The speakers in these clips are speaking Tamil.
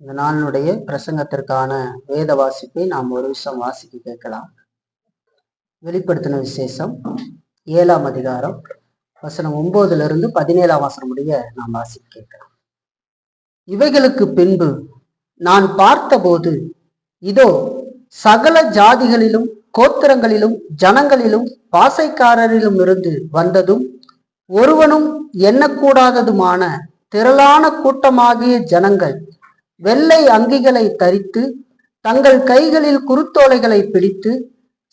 இந்த நாளினுடைய பிரசங்கத்திற்கான வேத வாசிப்பை நாம் ஒரு விஷயம் வாசிக்க கேட்கலாம். வெளிப்படுத்தின விசேஷம் 7ஆம் அதிகாரம் வசனம் 9 17 வசனம் முடிய நாம் வாசிக்க கேட்கலாம். இவைகளுக்கு பின்பு நான் பார்த்தபோது, இதோ சகல ஜாதிகளிலும் கோத்திரங்களிலும் ஜனங்களிலும் பாசைக்காரரிலும் இருந்து வந்ததும் ஒருவனும் எண்ணக்கூடாததுமான திரளான கூட்டமாகிய ஜனங்கள் வெள்ளை அங்கிகளை தரித்து தங்கள் கைகளில் குருத்தோலைகளை பிடித்து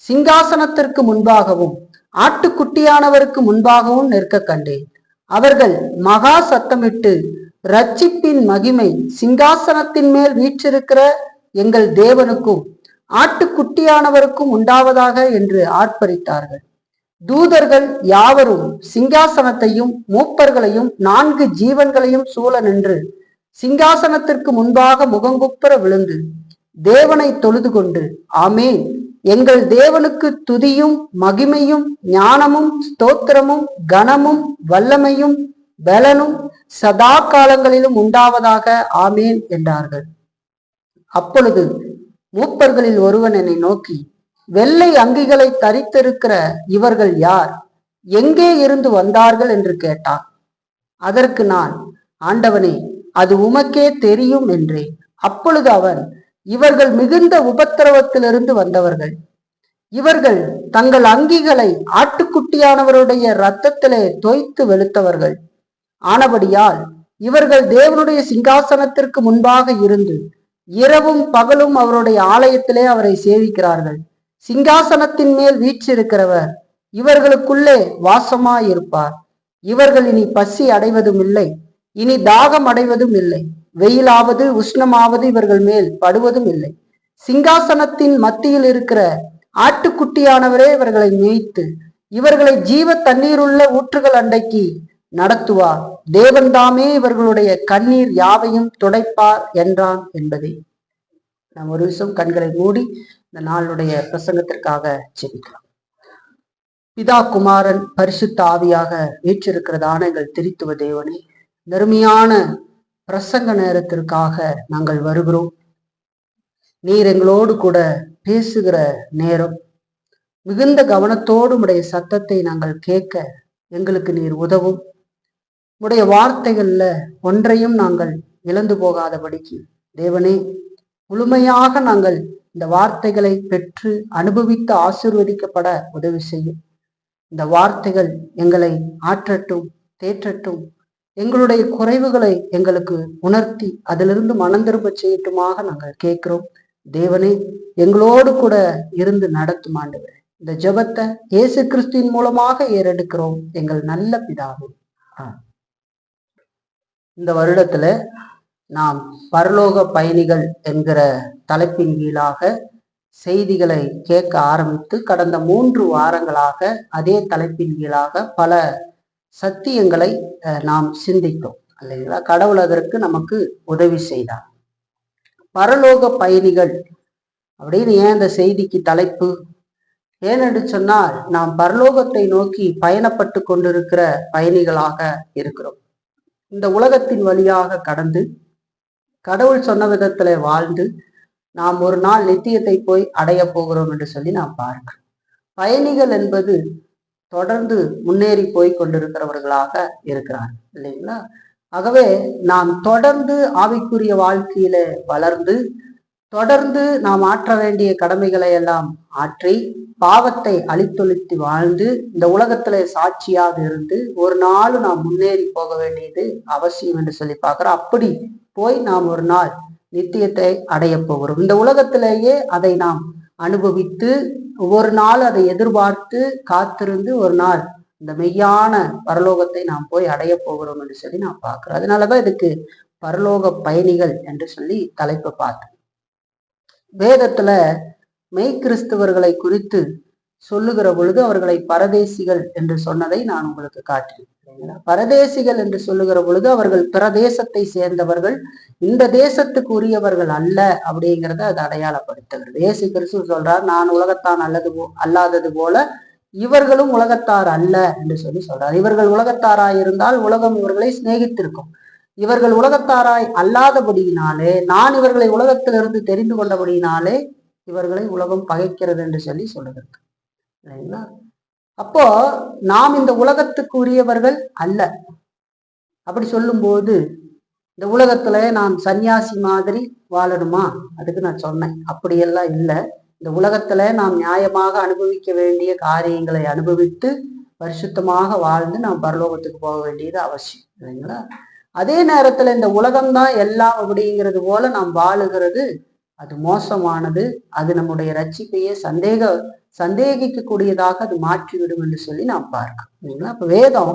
சிங்காசனத்திற்கு முன்பாகவும் ஆட்டுக்குட்டியானவருக்கு முன்பாகவும் நிற்க கண்டேன். அவர்கள் மகா சத்தமிட்டு, இரட்சிப்பின் மகிமை சிங்காசனத்தின் மேல் வீற்றிருக்கிற எங்கள் தேவனுக்கும் ஆட்டுக்குட்டியானவருக்கும் உண்டாவதாக என்று ஆர்ப்பரித்தார்கள். தூதர்கள் யாவரும் சிங்காசனத்தையும் மூப்பர்களையும் 4 ஜீவன்களையும் சூழ நின்று சிங்காசனத்திற்கு முன்பாக முகங்குப்புற விழுந்து தேவனை தொழுது கொண்டு, ஆமேன், எங்கள் தேவனுக்கு துதியும் மகிமையும் ஞானமும் ஸ்தோத்திரமும் கனமும் வல்லமையும் பலனும் சதா காலங்களிலும் உண்டாவதாக, ஆமேன் என்றார்கள். அப்பொழுது மூப்பர்களில் ஒருவன் என்னை நோக்கி, வெள்ளை அங்கிகளை தரித்திருக்கிற இவர்கள் யார்? எங்கே இருந்து வந்தார்கள் என்று கேட்டான். அதற்கு நான், ஆண்டவனே, அது உமக்கே தெரியும் என்றேன். அப்பொழுது அவன், இவர்கள் மிகுந்த உபத்திரவத்திலிருந்து வந்தவர்கள். இவர்கள் தங்கள் அங்கிகளை ஆட்டுக்குட்டியானவருடைய இரத்தத்திலே தோய்த்து வெளுத்தவர்கள் ஆனபடியால் இவர்கள் தேவனுடைய சிங்காசனத்திற்கு முன்பாக இருந்து இரவும் பகலும் அவருடைய ஆலயத்திலே அவரை சேவிக்கிறார்கள். சிங்காசனத்தின் மேல் வீற்றிருக்கிறவர் இவர்களுக்குள்ளே வாசமாயிருப்பார். இவர்கள் இனி பசி அடைவதும் இல்லை, இனி தாகம் அடைவதும் இல்லை. வெயிலாவது உஷ்ணமாவது இவர்கள் மேல் படுவதும் இல்லை. சிங்காசனத்தின் மத்தியில் இருக்கிற ஆட்டுக்குட்டியானவரே இவர்களை மேய்த்து இவர்களை ஜீவ தண்ணீருள்ள ஊற்றுகள் அண்டைக்கு நடத்துவார். தேவன் தாமே இவர்களுடைய கண்ணீர் யாவையும் துடைப்பார் என்றான் என்பதே. நாம் ஒரு விஷயம் கண்களை மூடி இந்த நாளுடைய பிரசங்கத்திற்காக ஜெபிக்கலாம். பிதா குமாரன் பரிசுத்த ஆவியாக வீற்றிருக்கிறதான எங்கள் திரித்துவ தேவனே, நெருமையான பிரசங்க நேரத்திற்காக நாங்கள் வருகிறோம். நீர் எங்களோடு கூட பேசுகிற நேரம், மிகுந்த கவனத்தோடு உடைய சத்தத்தை நாங்கள் கேட்க எங்களுக்கு நீர் உதவும். உடைய வார்த்தைகள்ல ஒன்றையும் நாங்கள் இழந்து போகாதபடிக்கு தேவனே, முழுமையாக நாங்கள் இந்த வார்த்தைகளை பெற்று அனுபவித்து ஆசீர்வதிக்கப்பட உதவி செய்யும். இந்த வார்த்தைகள் எங்களை ஆற்றட்டும், தேற்றட்டும், எங்களுடைய குறைவுகளை எங்களுக்கு உணர்த்தி அதிலிருந்து மனம் திரும்ப செய்யட்டுமாக நாங்கள் கேட்கிறோம். தேவனே, எங்களோடு கூட இருந்து நடத்தும் ஆண்டவரே. இந்த ஜெபத்தை இயேசு கிறிஸ்துவின் மூலமாக ஏறெடுக்கிறோம் எங்கள் நல்ல பிதாவே. இந்த வருடத்துல நாம் பரலோக பயணிகள் என்கிற தலைப்பின் கீழாக செய்திகளை கேட்க ஆரம்பித்து கடந்த 3 வாரங்களாக அதே தலைப்பின் கீழாக பல சத்தியங்களை நாம் சிந்தித்தோம் இல்லைங்களா? கடவுள் அதற்கு நமக்கு உதவி செய்தார். பரலோக பயணிகள் அப்படின்னு ஏன் இந்த செய்திக்கு தலைப்பு? ஏனென்று சொன்னால், நாம் பரலோகத்தை நோக்கி பயணப்பட்டு கொண்டிருக்கிற பயணிகளாக இருக்கிறோம். இந்த உலகத்தின் வழியாக கடந்து கடவுள் சொன்ன விதத்துல வாழ்ந்து நாம் ஒரு நாள் நித்தியத்தை போய் அடைய போகிறோம் என்று சொல்லி நாம் பார்க்கிறோம். பயணிகள் என்பது தொடர்ந்து முன்னேறி போய் கொண்டிருக்கிறவர்களாக இருக்கிறார் இல்லைங்களா? ஆகவே நாம் தொடர்ந்து ஆவிக்குரிய வாழ்க்கையில வளர்ந்து தொடர்ந்து நாம் ஆற்ற வேண்டிய கடமைகளை எல்லாம் ஆற்றி பாவத்தை அழித்தொழித்து வாழ்ந்து இந்த உலகத்துல சாட்சியாக இருந்து ஒரு நாள் நாம் முன்னேறி போக வேண்டியது அவசியம் என்று சொல்லி பார்க்கிறோம். அப்படி போய் நாம் ஒரு நாள் நித்தியத்தை அடைய போகிறோம். இந்த உலகத்திலேயே அதை நாம் அனுபவித்து ஒரு நாள் அதை எதிர்பார்த்து காத்திருந்து ஒரு நாள் இந்த மெய்யான பரலோகத்தை நாம் போய் அடைய போகிறோம் என்று சொல்லி நான் பார்க்கிறோம். அதனாலதான் இதுக்கு பரலோக பயணிகள் என்று சொல்லி தலைப்பை பார்த்தோம். வேதத்துல மெய் கிறிஸ்தவர்களை குறித்து சொல்லுகிற பொழுது அவர்களை பரதேசிகள் என்று சொன்னதை நான் உங்களுக்கு காட்டினேன். பரதேசிகள் என்று சொல்லுகிற பொழுது அவர்கள் பிரதேசத்தை சேர்ந்தவர்கள், இந்த தேசத்துக்கு உரியவர்கள் அல்ல அப்படிங்கிறத அது அடையாளப்படுத்துகிறது. இயேசு கிறிஸ்து சொல்றார், நான் உலகத்தான் அல்லாதது போல இவர்களும் உலகத்தார் அல்ல என்று சொல்லி சொல்றார். இவர்கள் உலகத்தாராயிருந்தால் உலகம் இவர்களை சிநேகித்திருக்கும். இவர்கள் உலகத்தாராய் அல்லாதபடியினாலே நான் இவர்களை உலகத்திலிருந்து தெரிந்து கொண்டபடியினாலே இவர்களை உலகம் பகைக்கிறது என்று சொல்லி சொல்லுகிறது இல்லைங்களா. அப்போ நாம் இந்த உலகத்துக்கு உரியவர்கள் அல்ல. அப்படி சொல்லும்போது இந்த உலகத்துல நான் சன்னியாசி மாதிரி வாழணுமா? அதுக்கு நான் சொன்னேன், அப்படியெல்லாம் இல்லை. இந்த உலகத்துல நாம் நியாயமாக அனுபவிக்க வேண்டிய காரியங்களை அனுபவித்து பரிசுத்தமாக வாழ்ந்து நாம் பரலோகத்துக்கு போக வேண்டியது அவசியம் இல்லைங்களா. அதே நேரத்துல இந்த உலகம்தான் எல்லாம் அப்படிங்கிறது போல நாம் வாழுகிறது அது மோசமானது. அது நம்முடைய ரட்சிப்பையே சந்தேகிக்க கூடியதாக அது மாற்றிவிடும் என்று சொல்லி நாம் பார்க்கணும் இல்லைங்களா. அப்ப வேதம்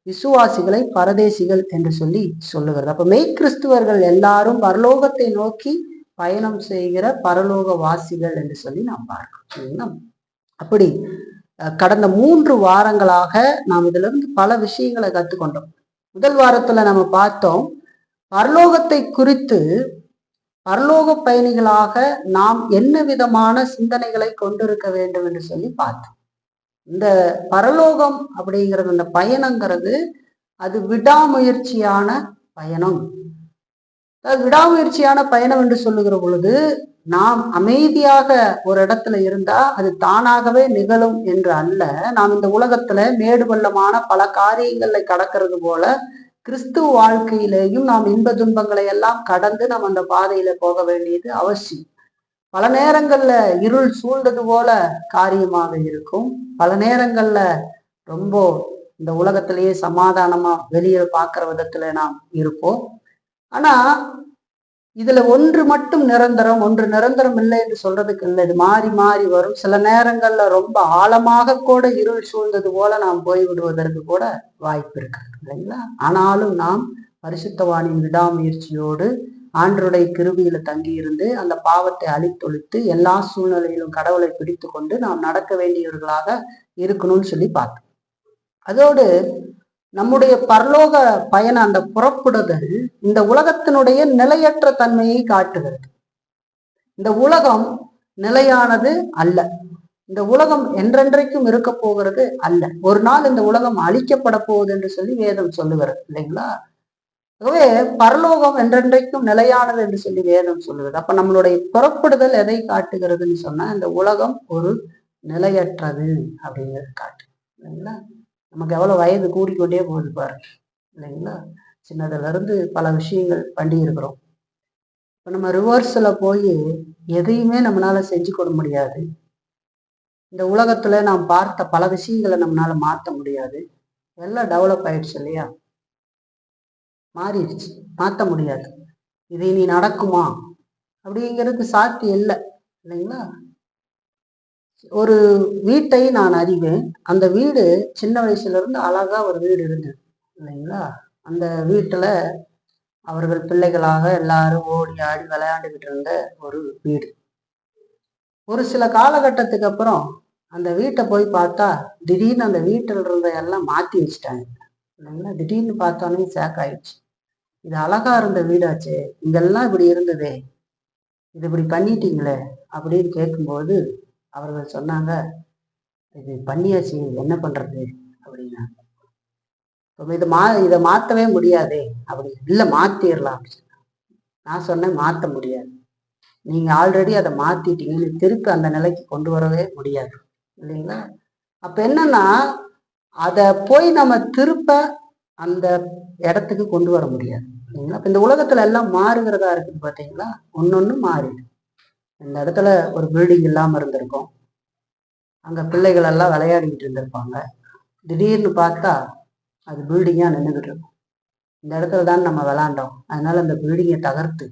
விசுவாசிகளை பரதேசிகள் என்று சொல்லி சொல்லுகிறது. அப்ப மெய் கிறிஸ்துவர்கள் எல்லாரும் பரலோகத்தை நோக்கி பயணம் செய்கிற பரலோக வாசிகள் என்று சொல்லி நாம் பார்க்கணும். அப்படி கடந்த 3 வாரங்களாக நாம் இதுல இருந்து பல விஷயங்களை கற்றுக்கொண்டோம். முதல் வாரத்துல நம்ம பார்த்தோம், பரலோகத்தை குறித்து பரலோக பயணிகளாக நாம் என்ன விதமான சிந்தனைகளை கொண்டிருக்க வேண்டும் என்று சொல்லி பார்த்தோம். இந்த பரலோகம் அப்படிங்கிறது, அந்த பயணங்கிறது அது விடாமுயற்சியான பயணம். விடாமுயற்சியான பயணம் என்று சொல்லுகிற பொழுது நாம் அமைதியாக ஒரு இடத்துல இருந்தா அது தானாகவே நிகழும் என்று அல்ல. நாம் இந்த உலகத்துல மேடு பள்ளமான பல காரியங்களை கடக்கிறது போல கிறிஸ்துவ வாழ்க்கையிலேயும் நாம் இன்ப துன்பங்களை எல்லாம் கடந்து நாம் அந்த பாதையில போக வேண்டியது அவசியம். பல நேரங்கள்ல இருள் சூழ்ந்தது போல காரியமாக இருக்கும். பல நேரங்கள்ல ரொம்ப இந்த உலகத்திலேயே சமாதானமா வெளியே பார்க்கிற விதத்துல நாம் இருப்போம். ஆனா இதுல ஒன்று மட்டும் நிரந்தரம், ஒன்று நிரந்தரம் இல்லை என்று சொல்றதுக்கு இல்லை. இது மாறி மாறி வரும். சில நேரங்கள்ல ரொம்ப ஆழமாக கூட இருள் சூழ்ந்தது போல நாம் போய்விடுவதற்கு கூட வாய்ப்பு இருக்கு இல்லைங்களா. ஆனாலும் நாம் பரிசுத்தவானின் விடாமுயற்சியோடு ஆண்டருடைய கிருபையில தங்கி இருந்து அந்த பாவத்தை அழித்தொழித்து எல்லா சூழ்நிலையிலும் கடவுளை பிடித்து கொண்டு நாம் நடக்க வேண்டியவர்களாக இருக்கணும்னு சொல்லி பார்த்தோம். அதோடு நம்முடைய பரலோக பயணம், அந்த புறப்படுதல் இந்த உலகத்தினுடைய நிலையற்ற தன்மையை காட்டுகிறது. இந்த உலகம் நிலையானது அல்ல. இந்த உலகம் என்றென்றைக்கும் இருக்க போகிறது அல்ல. ஒரு நாள் இந்த உலகம் அழிக்கப்பட போகுது என்று சொல்லி வேதம் சொல்லுகிறது இல்லைங்களா. ஆகவே பரலோகம் என்றென்றைக்கும் நிலையானது என்று சொல்லி வேதம் சொல்லுகிறது. அப்ப நம்மளுடைய புறப்படுதல் எதை காட்டுகிறதுன்னு சொன்னா இந்த உலகம் ஒரு நிலையற்றது அப்படிங்கிறது காட்டு இல்லைங்களா. நமக்கு எவ்வளவு வயது கூடிக்கொண்டே போகுது பாருங்க இல்லைங்களா. சின்னதுல இருந்து பல விஷயங்கள் பண்ணி இருக்கிறோம். இப்ப நம்ம ரிவர்ஸ்ல போய் எதையுமே நம்மளால செஞ்சு கொள்ள முடியாது. இந்த உலகத்துல நாம் பார்த்த பல விஷயங்களை நம்மளால மாற்ற முடியாது. எல்லாம் டெவலப் ஆயிடுச்சு இல்லையா, மாறிடுச்சு, மாற்ற முடியாது. இது இனி நடக்குமா அப்படிங்கிறது சாத்தியம் இல்லை இல்லைங்களா. ஒரு வீட்டை நான் அறிவேன். அந்த வீடு சின்ன வயசுல இருந்து அழகா ஒரு வீடு இருந்தது இல்லைங்களா. அந்த வீட்டுல அவர்கள் பிள்ளைகளாக எல்லாரும் ஓடி ஆடி விளையாண்டுக்கிட்டு இருந்த ஒரு வீடு. ஒரு சில காலகட்டத்துக்கு அப்புறம் அந்த வீட்டை போய் பார்த்தா திடீர்னு அந்த வீட்டில் இருந்த எல்லாம் மாத்தி வச்சுட்டாங்க இல்லைங்களா. திடீர்னு பார்த்தோன்னே சேக் ஆயிடுச்சு. இது அழகா இருந்த வீடாச்சு, இங்கெல்லாம் இப்படி இருந்ததே, இது இப்படி பண்ணிட்டீங்களே அப்படின்னு கேட்கும்போது அவர்கள் சொன்னாங்க, இது பண்ணியாச்சு, என்ன பண்றது அப்படின்னா. இதை மாற்றவே முடியாதே அப்படி. இல்லை மாத்திரலாம். நான் சொன்னேன் மாற்ற முடியாது, நீங்க ஆல்ரெடி அதை மாத்திட்டீங்க, திருப்பி அந்த நிலைக்கு கொண்டு வரவே முடியாது இல்லைங்களா. அப்ப என்னன்னா அதை போய் நம்ம திருப்ப அந்த இடத்துக்கு கொண்டு வர முடியாது இல்லைங்களா. அப்ப இந்த உலகத்துல எல்லாம் மாறுகிறதா இருக்குது பார்த்தீங்களா. ஒன்னொன்னு மாறிடு. இந்த இடத்துல ஒரு பில்டிங் இல்லாம இருந்திருக்கும், அங்க பிள்ளைகள் எல்லாம் விளையாடிக்கிட்டு இருந்திருப்பாங்க. திடீர்னு பார்த்தா அது பில்டிங்கா நின்றுகிட்டு இருக்கும். இந்த இடத்துல தான் நம்ம விளாண்டோம், அதனால அந்த பில்டிங்கை தகர்த்து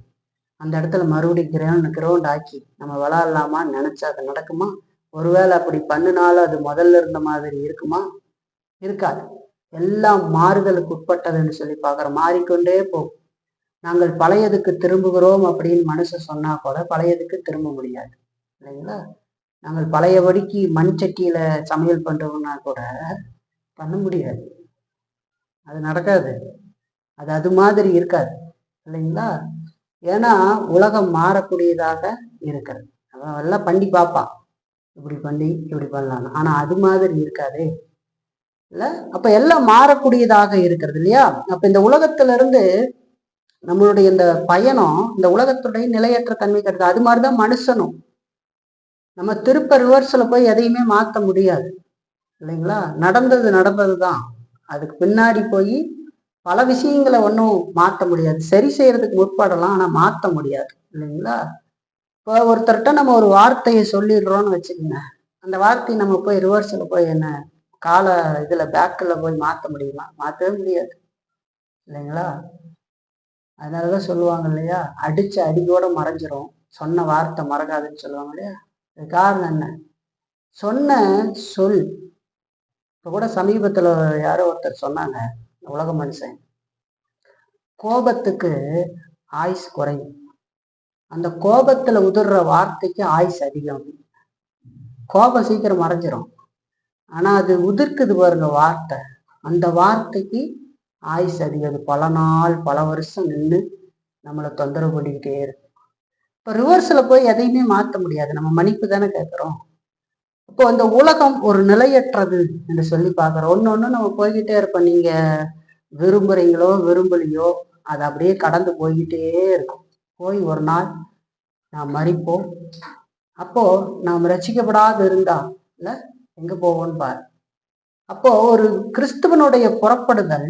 அந்த இடத்துல மறுபடியும் கிரவுண்ட் ஆக்கி நம்ம விளாடலாமான்னு நினைச்சா அது நடக்குமா? ஒருவேளை அப்படி பண்ணினாலும் அது முதல்ல இருந்த மாதிரி இருக்குமா? இருக்காது. எல்லாம் மாறுதலுக்கு உட்பட்டதுன்னு சொல்லி பார்க்குறோம். மாறிக்கொண்டே போகும். நாங்கள் பழையதுக்கு திரும்புகிறோம் அப்படின்னு மனுஷன் சொன்னா கூட பழையதுக்கு திரும்ப முடியாது இல்லைங்களா. நாங்கள் பழையபடிக்கு மண் சட்டியில சமையல் பண்றோம்னா கூட பண்ண முடியாது, அது நடக்காது. அது மாதிரி இருக்காது இல்லைங்களா. ஏன்னா உலகம் மாறக்கூடியதாக இருக்கிறது. அவன் எல்லாம் பண்ணி பார்ப்பான், இப்படி பண்ணி இப்படி பண்ணலாம், ஆனா அது மாதிரி இருக்காதே இல்ல. அப்ப எல்லாம் மாறக்கூடியதாக இருக்கிறது இல்லையா. அப்ப இந்த உலகத்துல இருந்து நம்மளுடைய இந்த பயணம் இந்த உலகத்துடைய நிலையற்ற தன்மை கிடையாது. அது மாதிரிதான் மனுஷனும். நம்ம திருப்ப ரிவர்ஸ்ல போய் எதையுமே மாற்ற முடியாது இல்லைங்களா? நடந்தது நடந்ததுதான். அதுக்கு பின்னாடி போய் பல விஷயங்களை ஒன்றும் மாற்ற முடியாது. சரி செய்யறதுக்கு முற்படலாம், ஆனா மாற்ற முடியாது இல்லைங்களா? இப்போ ஒருத்தர்கிட்ட நம்ம ஒரு வார்த்தையை சொல்லிடுறோம்னு வச்சுக்கோங்க, அந்த வார்த்தையை நம்ம போய் ரிவர்ஸ்ல போய் என்ன கால இதுல பேக்கில் போய் மாற்ற முடியுமா? மாற்றவே முடியாது இல்லைங்களா? அதனாலதான் சொல்லுவாங்க இல்லையா, அடிச்ச அடியோட மறைஞ்சிரும், சொன்ன வார்த்தை மறக்காதுன்னு சொல்லுவாங்க இல்லையா? அது காரணம் என்ன? சொன்ன சொல். இப்ப கூட சமீபத்துல யாரோ ஒருத்தர் சொன்னாங்க, உலக மனுஷன் கோபத்துக்கு ஆயுஸ் குறையும், அந்த கோபத்துல உதிர்ற வார்த்தைக்கு ஆயுஸ் அதிகம். கோபம் சீக்கிரம் மறைஞ்சிரும், ஆனா அது உதிர்க்குது பாருங்க வார்த்தை, அந்த வார்த்தைக்கு ஆயுஸ் அதிகம். அது பல நாள் பல வருஷம் நின்று நம்மளை தொந்தரவு பண்ணிக்கிட்டே இருக்கு. இப்போ ரிவர்ஸ்ல போய் எதையுமே மாற்ற முடியாது, நம்ம மன்னிப்பு தானே கேட்குறோம். இப்போ இந்த உலகம் ஒரு நிலையற்றது என்று சொல்லி பார்க்குறோம். ஒன்று நம்ம போய்கிட்டே இருப்போம். நீங்க விரும்புறீங்களோ விரும்பலையோ அது அப்படியே கடந்து போய்கிட்டே இருக்கும். போய் ஒரு நாள் நாம் மறிப்போம். அப்போ நாம் ரட்சிக்கப்படாது இருந்தா இல்ல எங்க போவோம்னு பாரு. அப்போ ஒரு கிறிஸ்துவனுடைய புறப்படுதல்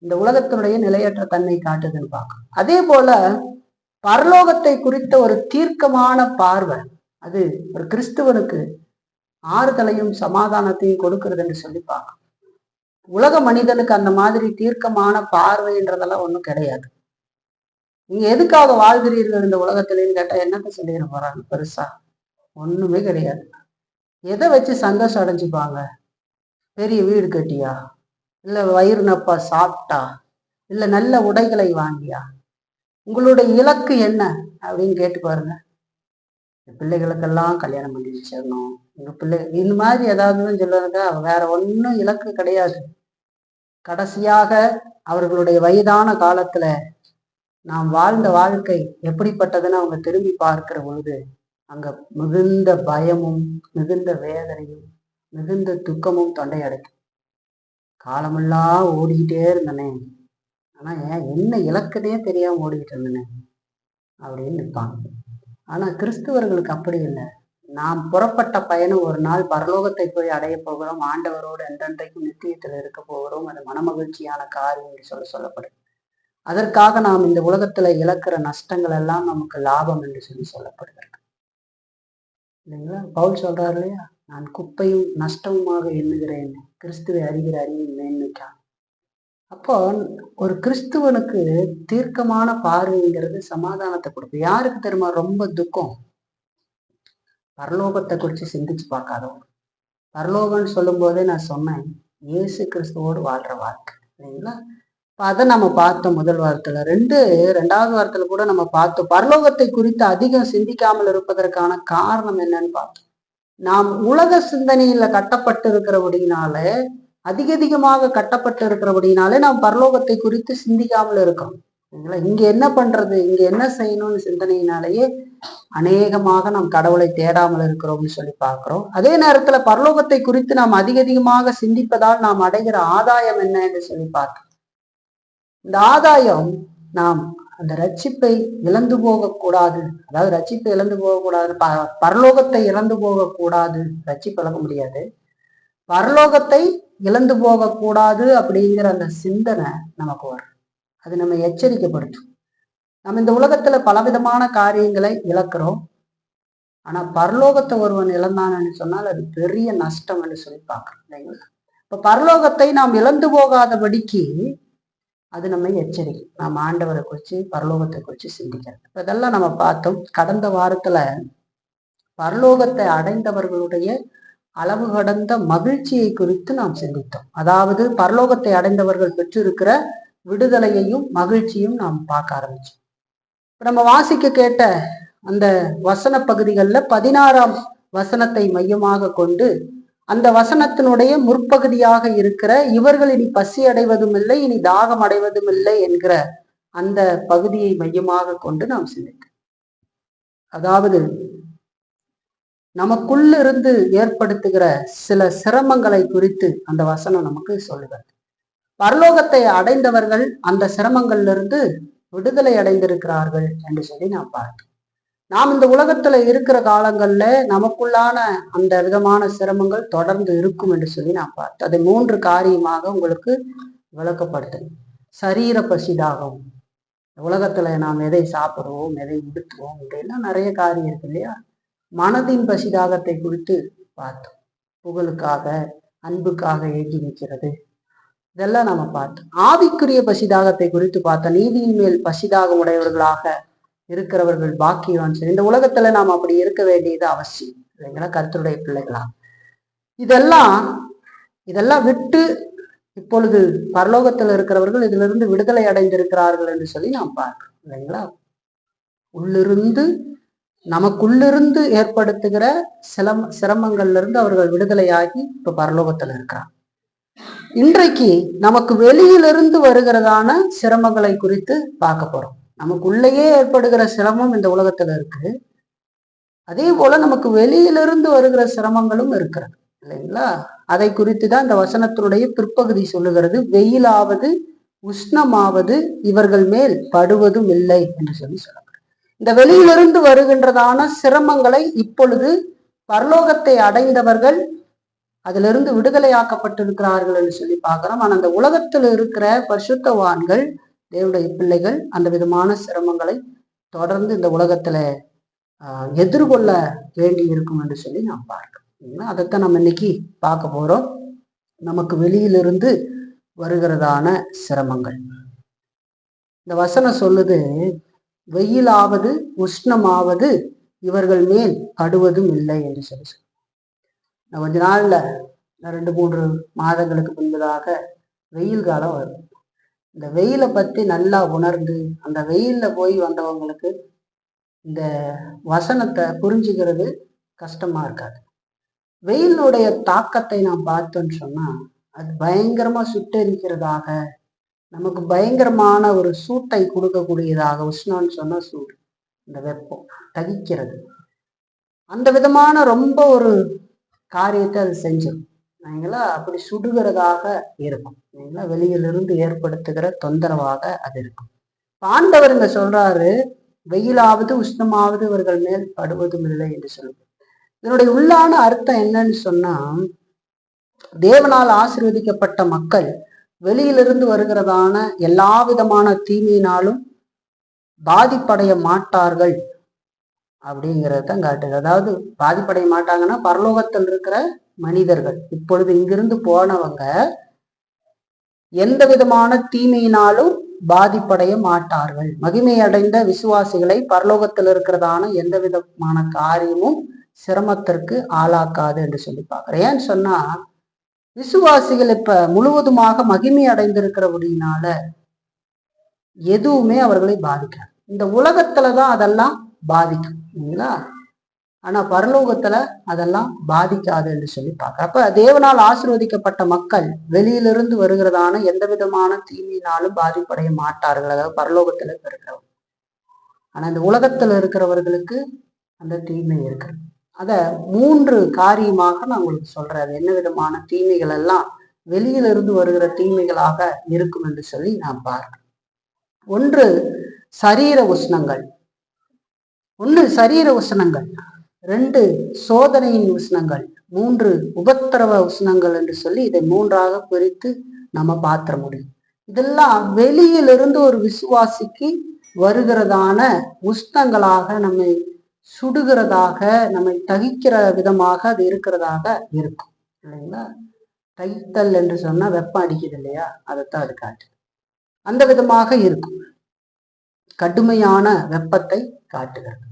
இந்த உலகத்தினுடைய நிலையற்ற தன்மை காட்டுதுன்னு பார்க்கணும். அதே போல பரலோகத்தை குறித்த ஒரு தீர்க்கமான பார்வை அது ஒரு கிறிஸ்துவனுக்கு ஆறுதலையும் சமாதானத்தையும் கொடுக்கிறது என்று சொல்லி பார்க்கணும். உலக மனிதனுக்கு அந்த மாதிரி தீர்க்கமான பார்வைன்றதெல்லாம் ஒன்றும் கிடையாது. நீங்க எதுக்காக வாழ்கிறீர்கள் இந்த உலகத்திலேன்னு கேட்டா என்னத்த சொல்லிட போறாங்க? பெருசா ஒண்ணுமே கிடையாது. எதை வச்சு சந்தோஷம் அடைஞ்சுப்பாங்க? பெரிய வீடு கட்டியா, இல்ல வயிறு நப்பா சாப்பிட்டா, இல்ல நல்ல உடைகளை வாங்கியா? உங்களுடைய இலக்கு என்ன அப்படின்னு கேட்டு பாருங்க. பிள்ளைகளுக்கெல்லாம் கல்யாணம் பண்ணி வச்சிடணும், எங்க பிள்ளை இந்த மாதிரி ஏதாவதுன்னு சொல்லுவாங்க. வேற ஒன்றும் இலக்கு கிடையாது. கடைசியாக அவர்களுடைய வயதான காலத்துல நாம் வாழ்ந்த வாழ்க்கை எப்படிப்பட்டதுன்னு அவங்க திரும்பி பார்க்கிற பொழுது அங்க மிகுந்த பயமும் மிகுந்த வேதனையும் மிகுந்த துக்கமும் தொண்டை அடைக்கும். காலமெல்லாம் ஓடிக்கிட்டே இருந்தனே, ஆனா என்ன இலக்குனே தெரியாம ஓடிக்கிட்டு இருந்தனே அப்படின்னு நிற்பாங்க. ஆனா கிறிஸ்துவர்களுக்கு அப்படி இல்லை. நாம் புறப்பட்ட பயணம் ஒரு நாள் பரலோகத்தை போய் அடைய போகிறோம், ஆண்டவரோடு என்றென்றைக்கும் நித்தியத்தில் இருக்க போகிறோம். அது மனமகிழ்ச்சியான காரியம் என்று சொல்லப்படும். அதற்காக நாம் இந்த உலகத்துல இழக்கிற நஷ்டங்கள் எல்லாம் நமக்கு லாபம் என்று சொல்லப்படுகிறது இல்லைங்களா? பவுல் சொல்றாரு இல்லையா, நான் குப்பையும் நஷ்டமுமாக எண்ணுகிறேன், கிறிஸ்துவை அறிகிற அறிவின் மேன்மைக்காக. அப்போ ஒரு கிறிஸ்துவனுக்கு தீர்க்கமான பார்வைங்கிறது சமாதானத்தை கொடுக்கும். யாருக்கு தெரியுமா ரொம்ப துக்கம்? பரலோகத்தை குறித்து சிந்திச்சு பார்க்காதவங்க. பரலோகம்னு சொல்லும் போதே நான் சொன்னேன், இயேசு கிறிஸ்துவோடு வாழ்ற வாழ்க்கை இல்லைங்களா? அதை நம்ம பார்த்தோம் முதல் வாரத்துல. ரெண்டாவது வாரத்துல கூட நம்ம பார்த்தோம். பரலோகத்தை குறித்து அதிகம் சிந்திக்காமல் இருப்பதற்கான காரணம் என்னன்னு பார்த்தோம். நாம் உலக சிந்தனையில கட்டப்பட்டு இருக்கிறபடினால, அதிகமாக கட்டப்பட்டு இருக்கிறபடினாலே நாம் பரலோகத்தை குறித்து சிந்திக்காமல் இருக்கோம். இங்க என்ன பண்றது, இங்க என்ன செய்யணும்னு சிந்தனையினாலேயே அநேகமாக நாம் கடவுளை தேடாமல் இருக்கிறோம்னு சொல்லி பார்க்கிறோம். அதே நேரத்துல பரலோகத்தை குறித்து நாம் அதிகமாக சிந்திப்பதால் நாம் அடைகிற ஆதாயம் என்ன என்று சொல்லி பார்த்தோம். இந்த ஆதாயம் நாம் அந்த ரட்சிப்பை இழந்து போகக்கூடாது, அதாவது ரட்சிப்பை இழந்து போகக்கூடாது, பரலோகத்தை இழந்து போகக்கூடாது. ரட்சிப்பு இழக்க முடியாது, பரலோகத்தை இழந்து போகக்கூடாது அப்படிங்கிற அந்த சிந்தனை நமக்கு வரும். அது நம்ம எச்சரிக்கைப்படுத்தும். நம்ம இந்த உலகத்துல பலவிதமான காரியங்களை இழக்கிறோம், ஆனா பரலோகத்தை ஒருவன் இழந்தான்னு சொன்னால் அது பெரிய நஷ்டம் என்று சொல்லி பார்க்கிறோம் இல்லைங்களா? இப்ப பரலோகத்தை நாம் இழந்து போகாதபடிக்கு அது நம்ம எச்சரிக்கை. நாம் ஆண்டவரை குறித்து பரலோகத்தை குறித்து சிந்திக்கிறது. இப்போ இதெல்லாம் நம்ம பார்த்தோம். கடந்த வாரத்துல பரலோகத்தை அடைந்தவர்களுடைய அளவு கடந்த மகிழ்ச்சியை குறித்து நாம் சிந்தித்தோம். அதாவது பரலோகத்தை அடைந்தவர்கள் பெற்றிருக்கிற விடுதலையையும் மகிழ்ச்சியும் நாம் பார்க்க ஆரம்பிச்சோம். நம்ம வாசிக்க கேட்ட அந்த வசன பகுதிகளில் 16ஆம் வசனத்தை மையமாக கொண்டு அந்த வசனத்தினுடைய முற்பகுதியாக இருக்கிற இவர்கள் இனி பசி அடைவதும் இல்லை, இனி தாகம் அடைவதும் இல்லை என்கிற அந்த பகுதியை மையமாக கொண்டு நாம் சிந்தித்தோம். அதாவது நமக்குள்ளிருந்து ஏற்படுத்துகிற சில சிரமங்களை குறித்து அந்த வசனம் நமக்கு சொல்லுகிறது. பரலோகத்தை அடைந்தவர்கள் அந்த சிரமங்கள்ல இருந்து விடுதலை அடைந்திருக்கிறார்கள் என்று சொல்லி நாம் பார்த்தோம். நாம் இந்த உலகத்துல இருக்கிற காலங்கள்ல நமக்குள்ளான அந்த விதமான சிரமங்கள் தொடர்ந்து இருக்கும் என்று சொல்லி நான் பார்த்தோம். அதை 3 காரியமாக உங்களுக்கு விளக்கப்படுத்தணும். சரீர பசிதாகம், உலகத்துல நாம் எதை சாப்பிடுவோம், எதை உடுத்துவோம், இதெல்லாம் நிறைய காரியம் இருக்கு இல்லையா. மனதின் பசிதாகத்தை குறித்து பார்த்தோம். புகழுக்காக, அன்புக்காக ஏங்கி நிற்கிறது, இதெல்லாம் நம்ம பார்த்தோம். ஆவிக்குரிய பசிதாகத்தை குறித்து பார்த்தோம். நீதியின் மேல் பசிதாகம் உடையவர்களாக இருக்கிறவர்கள் பாக்கியவான். சரி, இந்த உலகத்துல நாம் அப்படி இருக்க வேண்டியது அவசியம் இல்லைங்களா, கர்த்தருடைய பிள்ளைகளா. இதெல்லாம் விட்டு இப்பொழுது பரலோகத்தில் இருக்கிறவர்கள் இதிலிருந்து விடுதலை அடைந்திருக்கிறார்கள் என்று சொல்லி நாம் பார்க்கிறோம் இல்லைங்களா. நமக்குள்ளிருந்து ஏற்படுத்துகிற சிரமங்கள்ல இருந்து அவர்கள் விடுதலையாகி இப்ப பரலோகத்துல இருக்கிறாங்க. இன்றைக்கு நமக்கு வெளியிலிருந்து வருகிறதான சிரமங்களை குறித்து பார்க்க போறோம். நமக்குள்ளேயே ஏற்படுகிற சிரமம் இந்த உலகத்துல இருக்கு, அதே போல நமக்கு வெளியிலிருந்து வருகிற சிரமங்களும் இருக்கிறது இல்லைங்களா. அதை குறித்து தான் இந்த வசனத்தினுடைய பிற்பகுதி சொல்லுகிறது. வெயிலாவது உஷ்ணமாவது இவர்கள் மேல் படுவதும் இல்லை என்று சொல்லி சொல்லுங்க. இந்த வெளியிலிருந்து வருகின்றதான சிரமங்களை இப்பொழுது பரலோகத்தை அடைந்தவர்கள் அதிலிருந்து விடுதலையாக்கப்பட்டிருக்கிறார்கள் என்று சொல்லி பார்க்கிறோம். ஆனா அந்த உலகத்தில் இருக்கிற பரிசுத்தவான்கள், தேவனுடைய பிள்ளைகள் அந்த விதமான சிரமங்களை தொடர்ந்து இந்த உலகத்துல எதிர்கொள்ள வேண்டி இருக்கும் என்று சொல்லி நாம் பார்க்கிறோம். அதைத்தான் நம்ம இன்னைக்கு பார்க்க போறோம். நமக்கு வெளியிலிருந்து வருகிறதான சிரமங்கள். இந்த வசனம் சொல்லுது, வெயிலாவது உஷ்ணமாவது இவர்கள் மேல் படுவதும் இல்லை என்று சொல்லி. கொஞ்ச நாள்ல 2-3 மாதங்களுக்கு முன்பதாக வெயில் காலம் வரும். இந்த வெயிலை பத்தி நல்லா உணர்ந்து அந்த வெயில்ல போய் வந்தவங்களுக்கு இந்த வசனத்தை புரிஞ்சுக்கிறது கஷ்டமா இருக்காது. வெயிலுடைய தாக்கத்தை நாம் பார்த்தோம்னு சொன்னா அது பயங்கரமா சுட்டெரிக்கிறதாக, நமக்கு பயங்கரமான ஒரு சூட்டை கொடுக்கக்கூடியதாக. உஷ்ணம்னு சொன்னா சூடு, இந்த வெப்பம் தகிக்கிறது, அந்த விதமான ரொம்ப ஒரு காரியத்தை அது செஞ்சிடும் இல்லைங்களா. அப்படி சுடுகிறதாக இருக்கும் இல்லைங்களா, வெளியிலிருந்து ஏற்படுத்துகிற தொந்தரவாக அது இருக்கும். ஆண்டவர் இங்க சொல்றாரு, வெயிலாவது உஷ்ணமாவது இவர்கள் மேல் படுவதும் இல்லை என்று சொல்லுது. இதனுடைய உள்ளான அர்த்தம் என்னன்னு சொன்னா, தேவனால் ஆசீர்வதிக்கப்பட்ட மக்கள் வெளியிலிருந்து வருகிறதான எல்லா விதமான தீமையினாலும் பாதிப்படைய மாட்டார்கள் அப்படிங்கிறதான் காட்டுது. அதாவது பாதிப்படைய மாட்டாங்கன்னா பரலோகத்தில் இருக்கிற மனிதர்கள், இப்பொழுது இங்கிருந்து போனவங்க எந்த விதமான தீமையினாலும் பாதிப்படைய மாட்டார்கள். மகிமை அடைந்த விசுவாசிகளை பரலோகத்தில் இருக்கிறதான எந்த விதமான காரியமும் சிரமத்திற்கு ஆளாக்காது என்று சொல்லி பார்க்கிறேன். ஏன்னு சொன்னா, விசுவாசிகள் இப்ப முழுவதுமாக மகிமை அடைந்திருக்கிறபடினால எதுவுமே அவர்களை பாதிக்காது. இந்த உலகத்துலதான் அதெல்லாம் பாதிக்கும் இல்லைங்களா, ஆனா பரலோகத்துல அதெல்லாம் பாதிக்காது என்று சொல்லி பார்க்க. அப்ப தேவனால் ஆசீர்வதிக்கப்பட்ட மக்கள் வெளியிலிருந்து வருகிறதான எந்த விதமான தீமையினாலும் பாதிப்படைய மாட்டார்கள், அதாவது பரலோகத்துல இருக்கிறவங்க. ஆனா இந்த உலகத்துல இருக்கிறவர்களுக்கு அந்த தீமை இருக்கு. அத 3 காரியமாக நான் உங்களுக்கு சொல்றேன். அது என்ன விதமான தீமைகள் எல்லாம் வெளியிலிருந்து வருகிற தீமைகளாக இருக்கும் என்று சொல்லி நான் பார்க்கிறேன். 1 சரீர உஷ்ணங்கள், 2 சோதனையின் உஷ்ணங்கள், 3 உபத்திரவ உஷ்ணங்கள் என்று சொல்லி இதை 3ஆக பிரித்து நம்ம பார்த்திட முடியும். இதெல்லாம் வெளியிலிருந்து ஒரு விசுவாசிக்கு வருகிறதான உஷ்ணங்களாக, நம்மை சுடுகிறதாக, நம்மை தகிக்கிற விதமாக அது இருக்கிறதாக இருக்கும் இல்லைங்களா. தகித்தல் என்று சொன்னா வெப்பம் அடிக்குது இல்லையா, அதைத்தான் அது காட்டு. அந்த விதமாக இருக்கும், கடுமையான வெப்பத்தை காட்டுகிறது.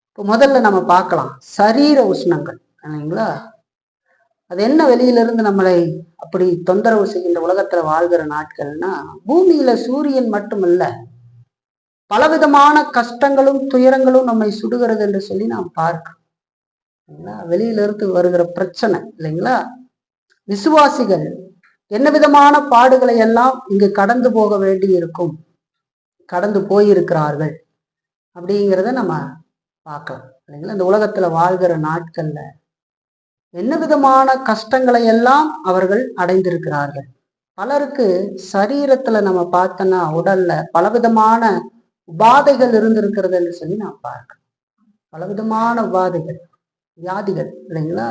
இப்போ முதல்ல நம்ம பார்க்கலாம் சரீர உஷ்ணங்கள் இல்லைங்களா. அது என்ன வெளியிலிருந்து நம்மளை அப்படி தொந்தரவு செய்கின்ற உலகத்துல வாழ்கிற நாட்கள்னா, பூமியில சூரியன் மட்டுமல்ல, பலவிதமான கஷ்டங்களும் துயரங்களும் நம்மை சுடுகிறது என்று சொல்லி நாம் பார்க்கிறோம். வெளியிலிருந்து வருகிற பிரச்சனை இல்லைங்களா. விசுவாசிகள் என்ன விதமான பாடுகளை எல்லாம் இங்கு கடந்து போக வேண்டி இருக்கும், கடந்து போயிருக்கிறார்கள் அப்படிங்கிறத நம்ம பார்க்கலாம் இல்லைங்களா. இந்த உலகத்துல வாழ்கிற நாட்கள்ல என்ன விதமான கஷ்டங்களை எல்லாம் அவர்கள் அடைந்திருக்கிறார்கள். பலருக்கு சரீரத்துல நம்ம பார்த்தோன்னா உடல்ல பலவிதமான உபாதைகள் இருந்திருக்கிறது என்று சொல்லி நான் பார்க்கிறேன். பலவிதமான உபாதைகள், வியாதிகள் இல்லைங்களா?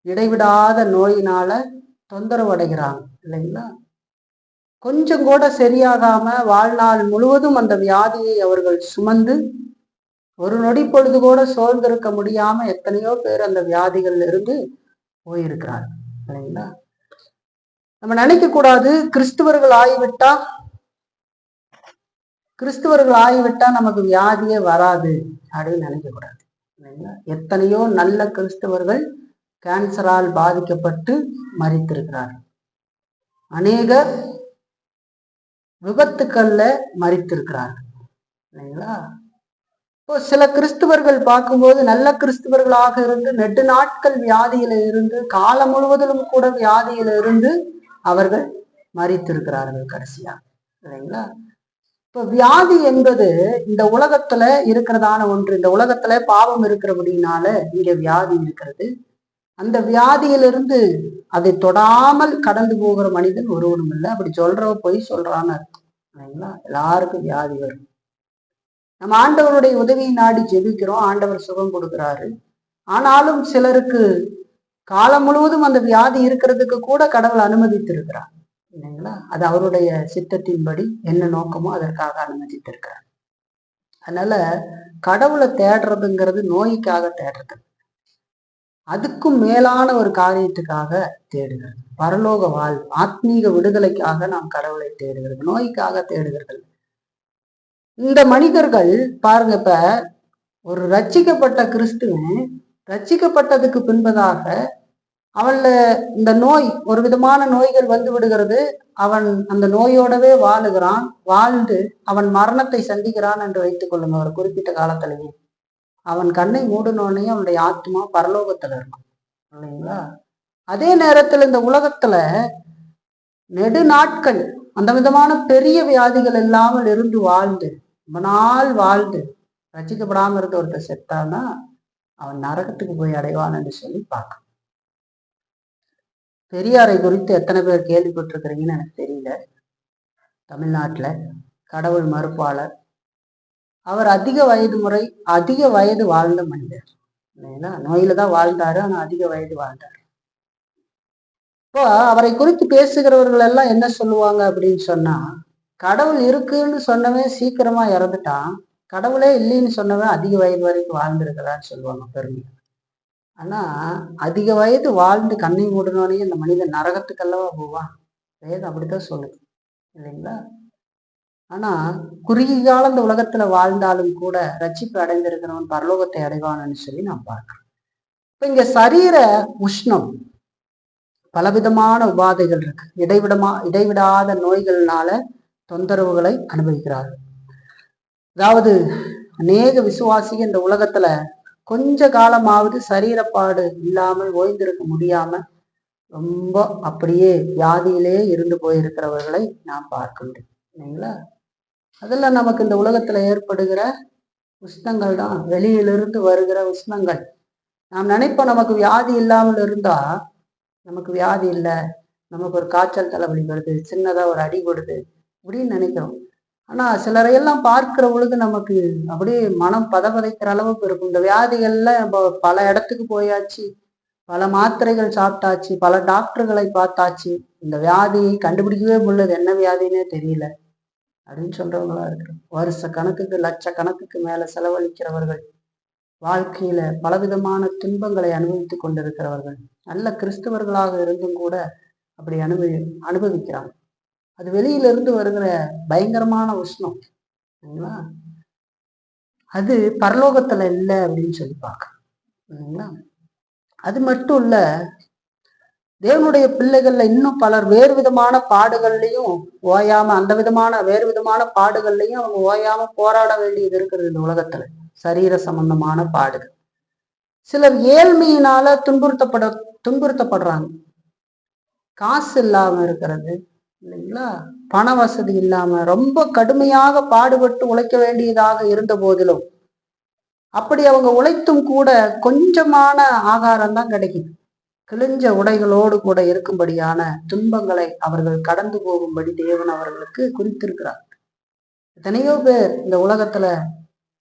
இடைவிடாத நோயினால தொந்தரவு அடைகிறாங்க இல்லைங்களா? கொஞ்சம் கூட சரியாகாம வாழ்நாள் முழுவதும் அந்த வியாதியை அவர்கள் சுமந்து ஒரு நொடி பொழுது கூட சோர்ந்திருக்க முடியாம எத்தனையோ பேர் அந்த வியாதிகள்ல இருந்து போயிருக்கிறார் இல்லைங்களா? நம்ம நினைக்க கூடாது கிறிஸ்துவர்கள் ஆகிவிட்டா நமக்கு வியாதியே வராது அப்படின்னு நினைக்க கூடாது இல்லைங்களா? எத்தனையோ நல்ல கிறிஸ்தவர்கள் கேன்சரால் பாதிக்கப்பட்டு மரித்திருக்கிறார்கள். அநேகர் விபத்துக்கள்ல மரித்திருக்கிறார்கள் இல்லைங்களா? இப்போ சில கிறிஸ்துவர்கள் பார்க்கும்போது நல்ல கிறிஸ்துவர்களாக இருந்து நெடு நாட்கள் வியாதியில இருந்து காலம் முழுவதிலும் கூட வியாதியில இருந்து அவர்கள் மரித்திருக்கிறார்கள் கடைசியா இல்லைங்களா? இப்போ வியாதி என்பது இந்த உலகத்துல இருக்கிறதான ஒன்று. இந்த உலகத்துல பாவம் இருக்கிறபடினால இங்க வியாதி இருக்கிறது. அந்த வியாதியிலிருந்து அதை தொடாமல் கடந்து போகிற மனிதன் ஒருவனும் இல்லை. அப்படி சொல்றவ பொய் சொல்றான்னு அர்த்தம் இல்லைங்களா? எல்லாருக்கும் வியாதி வரும். நம்ம ஆண்டவருடைய உதவியை நாடி ஜெபிக்கிறோம், ஆண்டவர் சுகம் கொடுக்கிறாரு. ஆனாலும் சிலருக்கு காலம் முழுவதும் அந்த வியாதி இருக்கிறதுக்கு கூட கடவுள் அனுமதித்திருக்கிறார் இல்லைங்களா? அது அவருடைய சித்தத்தின்படி என்ன நோக்கமோ அதற்காக அனுமதித்திருக்கிறார். அதனால கடவுளை தேடுறதுங்கிறது நோய்க்காக தேடுறது, அதுக்கும் மேலான ஒரு காரியத்துக்காக தேடுகிறது. பரலோக வாழ்வு, ஆத்மீக விடுதலைக்காக நாம் கடவுளை தேடுகிறது, நோய்க்காக தேடுகிறது. இந்த மனிதர்கள் பாருங்க, இப்ப ஒரு ரட்சிக்கப்பட்ட கிறிஸ்துவன் ரட்சிக்கப்பட்டதுக்கு பின்பதாக அவன்ல இந்த நோய், ஒரு விதமான நோய்கள் வந்து விடுகிறது. அவன் அந்த நோயோடவே வாழுகிறான். வாழ்ந்து அவன் மரணத்தை சந்திக்கிறான் என்று வைத்துக் கொள்ளுங்க. ஒரு குறிப்பிட்ட காலத்திலேயே அவன் கண்ணை மூடினோடனே அவனுடைய ஆத்மா பரலோகத்துல இருக்கும் இல்லைங்களா? அதே நேரத்துல இந்த உலகத்துல நெடு நாட்கள் அந்த விதமான பெரிய வியாதிகள் இல்லாமல் இருந்து வாழ்ந்து ரொம்ப நாள் வாழ்ந்து ரசிக்கப்படாம இருந்த ஒருத்தர் செத்தான்னா அவன் நரகத்துக்கு போய் அடைவான் என்று சொல்லி பார்க்க. பெரியாரை குறித்து எத்தனை பேர் கேள்விப்பட்டிருக்கிறீங்கன்னு எனக்கு தெரியல. தமிழ்நாட்டுல கடவுள் மறுப்பாளர். அவர் அதிக வயது வாழ்ந்த மனிதர் இல்லைங்களா? நோயில தான் வாழ்ந்தாரு, ஆனா அதிக வயது வாழ்ந்தாரு. இப்போ அவரை குறித்து பேசுகிறவர்கள் எல்லாம் என்ன சொல்லுவாங்க அப்படின்னு சொன்னா, கடவுள் இருக்குன்னு சொன்னவன் சீக்கிரமா இறந்துட்டான், கடவுளே இல்லைன்னு சொன்னவன் அதிக வயது வரைக்கும் வாழ்ந்திருக்கிறான்னு சொல்லுவாங்க பெருமை. ஆனா அதிக வயது வாழ்ந்து கண்ணை மூடினோடனே இந்த மனிதன் நரகத்துக்கல்லவா போவான். வேதம் அப்படித்தான் சொல்லுது இல்லைங்களா? ஆனா குறுகிய காலம் இந்த உலகத்துல வாழ்ந்தாலும் கூட ரட்சிப்பு அடைந்திருக்கிறவன் பரலோகத்தை அடைவான்னு சொல்லி நான் பார்க்கிறேன். இப்ப இங்க சரீர உஷ்ணம், பலவிதமான உபாதைகள் இருக்கு. இடைவிடாத நோய்கள்னால தொந்தரவுகளை அனுபவிக்கிறார்கள். அதாவது அநேக விசுவாசிகள் இந்த உலகத்துல கொஞ்ச காலமாவது சரீரப்பாடு இல்லாமல் ஓய்ந்திருக்க முடியாம ரொம்ப அப்படியே வியாதியிலே இருந்து போயிருக்கிறவர்களை நாம் பார்க்க முடியும் இல்லைங்களா? அதெல்லாம் நமக்கு இந்த உலகத்துல ஏற்படுகிற உஷ்ணங்கள் தான், வெளியிலிருந்து வருகிற உஷ்ணங்கள். நாம் நினைப்போம் நமக்கு வியாதி இல்லாமல் இருந்தா நமக்கு வியாதி இல்லை, நமக்கு ஒரு காய்ச்சல் தலைவலி வருது, சின்னதா ஒரு அடி கொடுது அப்படின்னு நினைக்கிறோம். ஆனா சிலரையெல்லாம் பார்க்கிற பொழுது நமக்கு அப்படியே மனம் பதபதைக்கிற அளவுக்கு இருக்கும். இந்த வியாதிகள்ல பல இடத்துக்கு போயாச்சு, பல மாத்திரைகள் சாப்பிட்டாச்சு, பல டாக்டர்களை பார்த்தாச்சு, இந்த வியாதியை கண்டுபிடிக்கவே முடியல, என்ன வியாதினே தெரியல அப்படின்னு சொல்றவங்களா இருக்கிறோம். வருஷ கணக்குக்கு லட்ச கணக்குக்கு மேல செலவழிக்கிறவர்கள், வாழ்க்கையில பலவிதமான துன்பங்களை அனுபவித்துக் கொண்டிருக்கிறவர்கள், நல்ல கிறிஸ்தவர்களாக இருந்தும் கூட அப்படி அனுபவிக்கிறாங்க. அது வெளியிலிருந்து வருகிற பயங்கரமான உஷ்ணம் இல்லைங்களா? அது பரலோகத்துல இல்லை அப்படின்னு சொல்லி பார்க்கறீங்களா? அது மட்டும் இல்ல, தேவனுடைய பிள்ளைகள்ல இன்னும் பலர் வேறு விதமான பாடுகள்லையும் ஓயாம, அந்த விதமான வேறு விதமான பாடுகள்லையும் அவங்க ஓயாம போராட வேண்டியது இருக்கிறது இந்த உலகத்துல. சரீர சம்பந்தமான பாடுகள். சிலர் ஏழ்மையினால துன்புறுத்தப்படுறாங்க. காசு இல்லாம இருக்கிறது இல்லைங்களா? பண வசதி இல்லாம ரொம்ப கடுமையாக பாடுபட்டு உழைக்க வேண்டியதாக இருந்த போதிலும், அப்படி அவங்க உழைத்தும் கூட கொஞ்சமான ஆகாரம் தான் கிடைக்குது. கிழிஞ்ச உடைகளோடு கூட இருக்கும்படியான துன்பங்களை அவர்கள் கடந்து போகும்படி தேவன் அவர்களுக்கு குறித்திருக்கிறார். எத்தனையோ பேர் இந்த உலகத்துல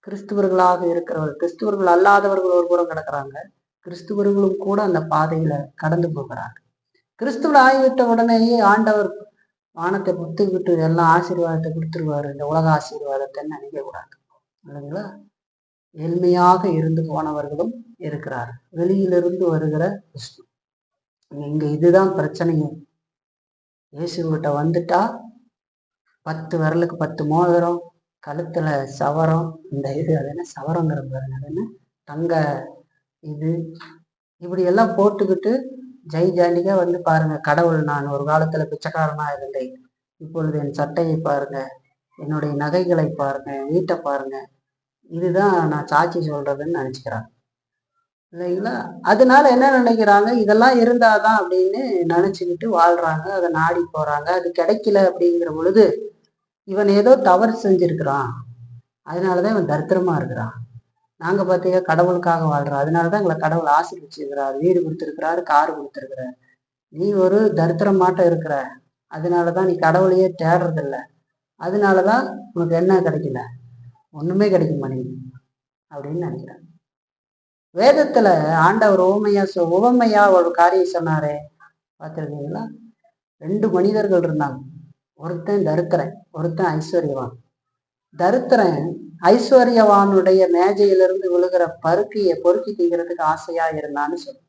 கிறிஸ்துவர்களாக இருக்கிறவர்கள், கிறிஸ்துவர்கள் அல்லாதவர்கள் ஒரு புறம் கிடக்குறாங்க, கிறிஸ்துவர்களும் கூட அந்த பாதையில கடந்து போகிறாங்க. கிறிஸ்துவ ஆகிவிட்ட உடனேயே ஆண்டவர் வானத்தை புத்துக்கிட்டு எல்லாம் ஆசீர்வாதத்தை கொடுத்துருவாரு, இந்த உலக ஆசீர்வாதத்தை நினைக்க கூடாது இல்லைங்களா? ஏழ்மையாக இருந்து போனவர்களும் இருக்கிறார். வெளியிலிருந்து வருகிற கிறிஸ்து. இங்க இதுதான் பிரச்சனையே. இயேசுகிட்ட வந்துட்டா 10 விரலுக்கு 10 மோதிரம், கழுத்துல சவரம், இந்த இது அது என்ன சவரங்கிற பாருங்க, அது என்ன தங்க இது, இப்படி எல்லாம் போட்டுக்கிட்டு ஜெய் ஜாலியா வந்து பாருங்க, கடவுள் நான் ஒரு காலத்துல பிச்சைக்காரனா இருந்தேன், இப்பொழுது என் சட்டையை பாருங்க, என்னுடைய நகைகளை பாருங்க, வீட்டை பாருங்க, இதுதான் நான் சாட்சி சொல்றதுன்னு நினைச்சுக்கிறாங்க இல்லைங்களா? அதனால என்ன நினைக்கிறாங்க, இதெல்லாம் இருந்தாதான் அப்படின்னு நினைச்சுக்கிட்டு வாழ்றாங்க, அதை நாடி போறாங்க. அது கிடைக்கல அப்படிங்கிற பொழுது இவன் ஏதோ தவறு செஞ்சிருக்கிறான், அதனாலதான் இவன் தரித்திரமா இருக்கிறான். நாங்க பார்த்தீங்க கடவுளுக்காக வாழ்றோம், அதனாலதான் எங்களை கடவுள் ஆசீர்வச்சிருக்கிறார், வீடு கொடுத்துருக்கிறாரு, கார் கொடுத்துருக்கிறார். நீ ஒரு தரித்திரமாட்டம் இருக்கிற, அதனாலதான் நீ கடவுளையே தேடுறதில்ல, அதனாலதான் உனக்கு என்ன கிடைக்கல, ஒண்ணுமே கிடைக்க மாட்டேங்குது அப்படின்னு நினைக்கிறேன். வேதத்துல ஆண்டவர் உவமையா ஒரு காரியம் சொன்னாரே, பார்த்துருக்கீங்களா? 2 மனிதர்கள் இருந்தாங்க, ஒருத்தன் தரித்திரன், ஒருத்தன் ஐஸ்வர்யவான். தரித்திரன் ஐஸ்வர்யவானுடைய மேஜையிலிருந்து விழுகிற பருக்கியை பொறுக்கி திங்கிறதுக்கு ஆசையா இருந்தான்னு சொல்லு.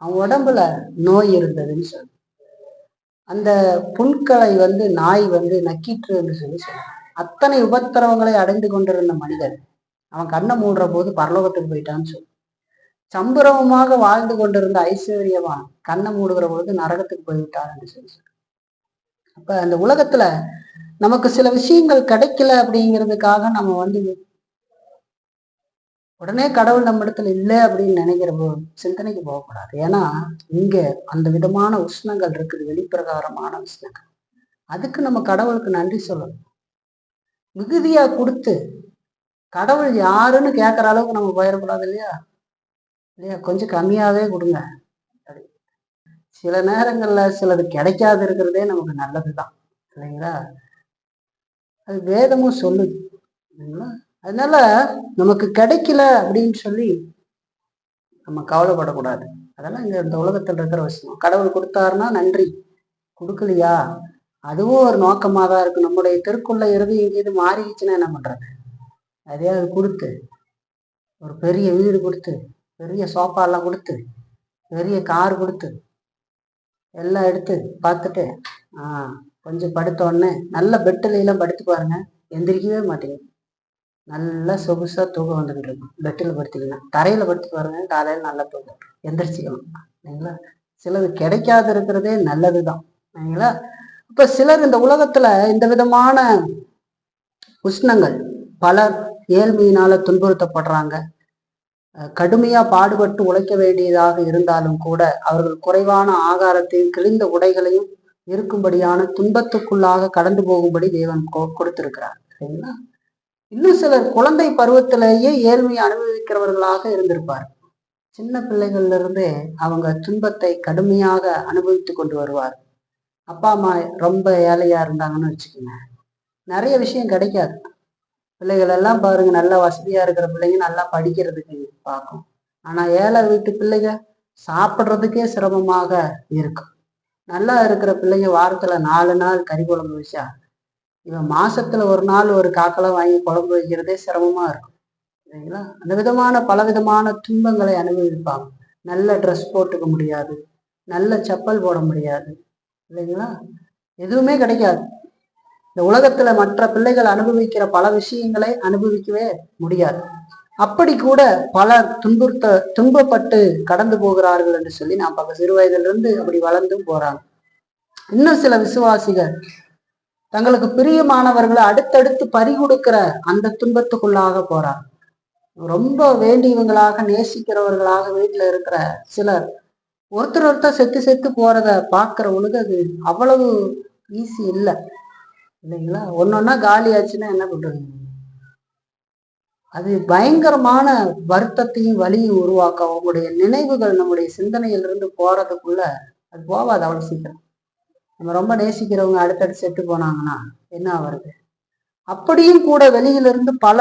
அவன் உடம்புல நோய் இருந்ததுன்னு சொல்லு. அந்த புண்களை நாய் நக்கிட்டுன்னு சொல்லி சொல்லுவான். அத்தனை உபத்திரவங்களை அடைந்து கொண்டிருந்த மனிதன் அவன் கண்ணை மூடுற போது பரலோகத்துக்கு போயிட்டான்னு சொல்லு. சம்பரவமாக வாழ்ந்து கொண்டிருந்த ஐஸ்வர்யவான் கண்ணை மூடுகிற பொழுது நரகத்துக்கு போய்விட்டான்னு சொல்லி சொல்லு. அப்ப அந்த உலகத்துல நமக்கு சில விஷயங்கள் கிடைக்கல அப்படிங்கிறதுக்காக நம்ம உடனே கடவுள் நம்ம இடத்துல இல்லை அப்படின்னு நினைக்கிற சிந்தனைக்கு போகக்கூடாது. ஏன்னா இங்க அந்த விதமான உஷ்ணங்கள் இருக்குது, வெளிப்பிரகாரமான உஷ்ணங்கள். அதுக்கு நம்ம கடவுளுக்கு நன்றி சொல்லணும். மிகுதியா கொடுத்து கடவுள் யாருன்னு கேட்கற அளவுக்கு நம்ம போயிடக்கூடாது இல்லையா? கொஞ்சம் கம்மியாவே கொடுங்க. சில நேரங்கள்ல சிலது கிடைக்காது இருக்கிறதே நமக்கு நல்லதுதான் இல்லைங்களா? அது வேதமும் சொல்லுது இல்லைங்களா? அதனால நமக்கு கிடைக்கல அப்படின்னு சொல்லி நம்ம கவலைப்படக்கூடாது. அதெல்லாம் இந்த உலகத்துல இருக்கிற விஷயம். கடவுள் கொடுத்தாருன்னா நன்றி, கொடுக்கலையா அதுவும் ஒரு நோக்கமா தான் இருக்கு. நம்முடைய தெருக்குள்ள இருந்து எங்கேயாவது மாறிடுச்சுன்னா என்ன பண்றது? அதையாவது கொடுத்து, ஒரு பெரிய வீடு கொடுத்து, பெரிய சோஃபா எல்லாம் கொடுத்து, பெரிய கார் கொடுத்து, எல்லாம் எடுத்து பார்த்துட்டு கொஞ்சம் படுத்த உடனே நல்ல பெட்டில எல்லாம் படுத்து பாருங்க, எந்திரிக்கவே மாட்டேங்குது. நல்லா சொகுசா தூக்கம் வந்துகிட்டு இருக்கும். பெட்டில் படுத்திக்கலாம், தரையில படுத்து பாருங்க, காலையில நல்லா தூக்கம் எந்திரிச்சிக்கலாம் இல்லைங்களா? சிலது கிடைக்காது இருக்கிறதே நல்லதுதான் இல்லைங்களா? இப்ப சிலர் இந்த உலகத்துல இந்த விதமான உஷ்ணங்கள், பலர் ஏழ்மையினால துன்புறுத்தப்படுறாங்க. கடுமையா பாடுபட்டு உழைக்க வேண்டியதாக இருந்தாலும் கூட அவர்கள் குறைவான ஆகாரத்தையும் கிழிந்த உடைகளையும் இருக்கும்படியான துன்பத்துக்குள்ளாக கடந்து போகும்படி தேவன் கொடுத்திருக்கிறார் சரிங்களா? இன்னும் சிலர் குழந்தை பருவத்திலேயே ஏழ்மையை அனுபவிக்கிறவர்களாக இருந்திருப்பார். சின்ன பிள்ளைகள்ல இருந்தே அவங்க துன்பத்தை கடுமையாக அனுபவித்து கொண்டு வருவார். அப்பா அம்மா ரொம்ப ஏழையா இருந்தாங்கன்னு வச்சுக்கோங்க, நிறைய விஷயம் கிடைக்காது. பிள்ளைகள் எல்லாம் பாருங்க, நல்லா வசதியா இருக்கிற பிள்ளைங்க நல்லா படிக்கிறதுக்கு பார்க்கும். ஆனா ஏழை வீட்டு பிள்ளைங்க சாப்பிட்றதுக்கே சிரமமாக இருக்கும். நல்லா இருக்கிற பிள்ளைங்க வாரத்துல 4 நாள் கறி குழம்பு வச்சா இவன் மாசத்துல ஒரு நாள் ஒரு காக்கெல்லாம் வாங்கி குழம்பு வைக்கிறதே சிரமமா இருக்கும் இல்லைங்களா? அந்த விதமான பலவிதமான துன்பங்களை அனுபவிப்பாங்க. நல்ல ட்ரெஸ் போட்டுக்க முடியாது, நல்ல செப்பல் போட முடியாது இல்லைங்களா? எதுவுமே கிடைக்காது. இந்த உலகத்துல மற்ற பிள்ளைகள் அனுபவிக்கிற பல விஷயங்களை அனுபவிக்கவே முடியாது. அப்படி கூட பலர் துன்பப்பட்டு கடந்து போகிறார்கள் என்று சொல்லி நான் பார்க்க. சிறு வயதிலிருந்து அப்படி வளர்ந்தும் போறாங்க. இன்னும் சில விசுவாசிகள் தங்களுக்கு பிரியமானவர்களை அடுத்தடுத்து பறிகொடுக்கிற அந்த துன்பத்துக்குள்ளாக போறாங்க. ரொம்ப வேண்டியவங்களாக நேசிக்கிறவர்களாக வீட்டுல இருக்கிற சிலர் ஒருத்தர் செத்து செத்து போறத பார்க்கிற பொழுது அது அவ்வளவு ஈஸி இல்லை இல்லைங்களா? ஒன்னொன்னா காலி ஆச்சுன்னா என்ன பண்றது? அது பயங்கரமான வருத்தத்தையும் வலியும் உருவாக்க அவங்களுடைய நினைவுகள் நம்முடைய சிந்தனையிலிருந்து போறதுக்குள்ள அது போவாது அவ்வளவு சீக்கிரம். நம்ம ரொம்ப நேசிக்கிறவங்க அடுத்தடுத்து செத்து போனாங்கன்னா என்ன வருது? அப்படியும் கூட வெளியிலிருந்து பல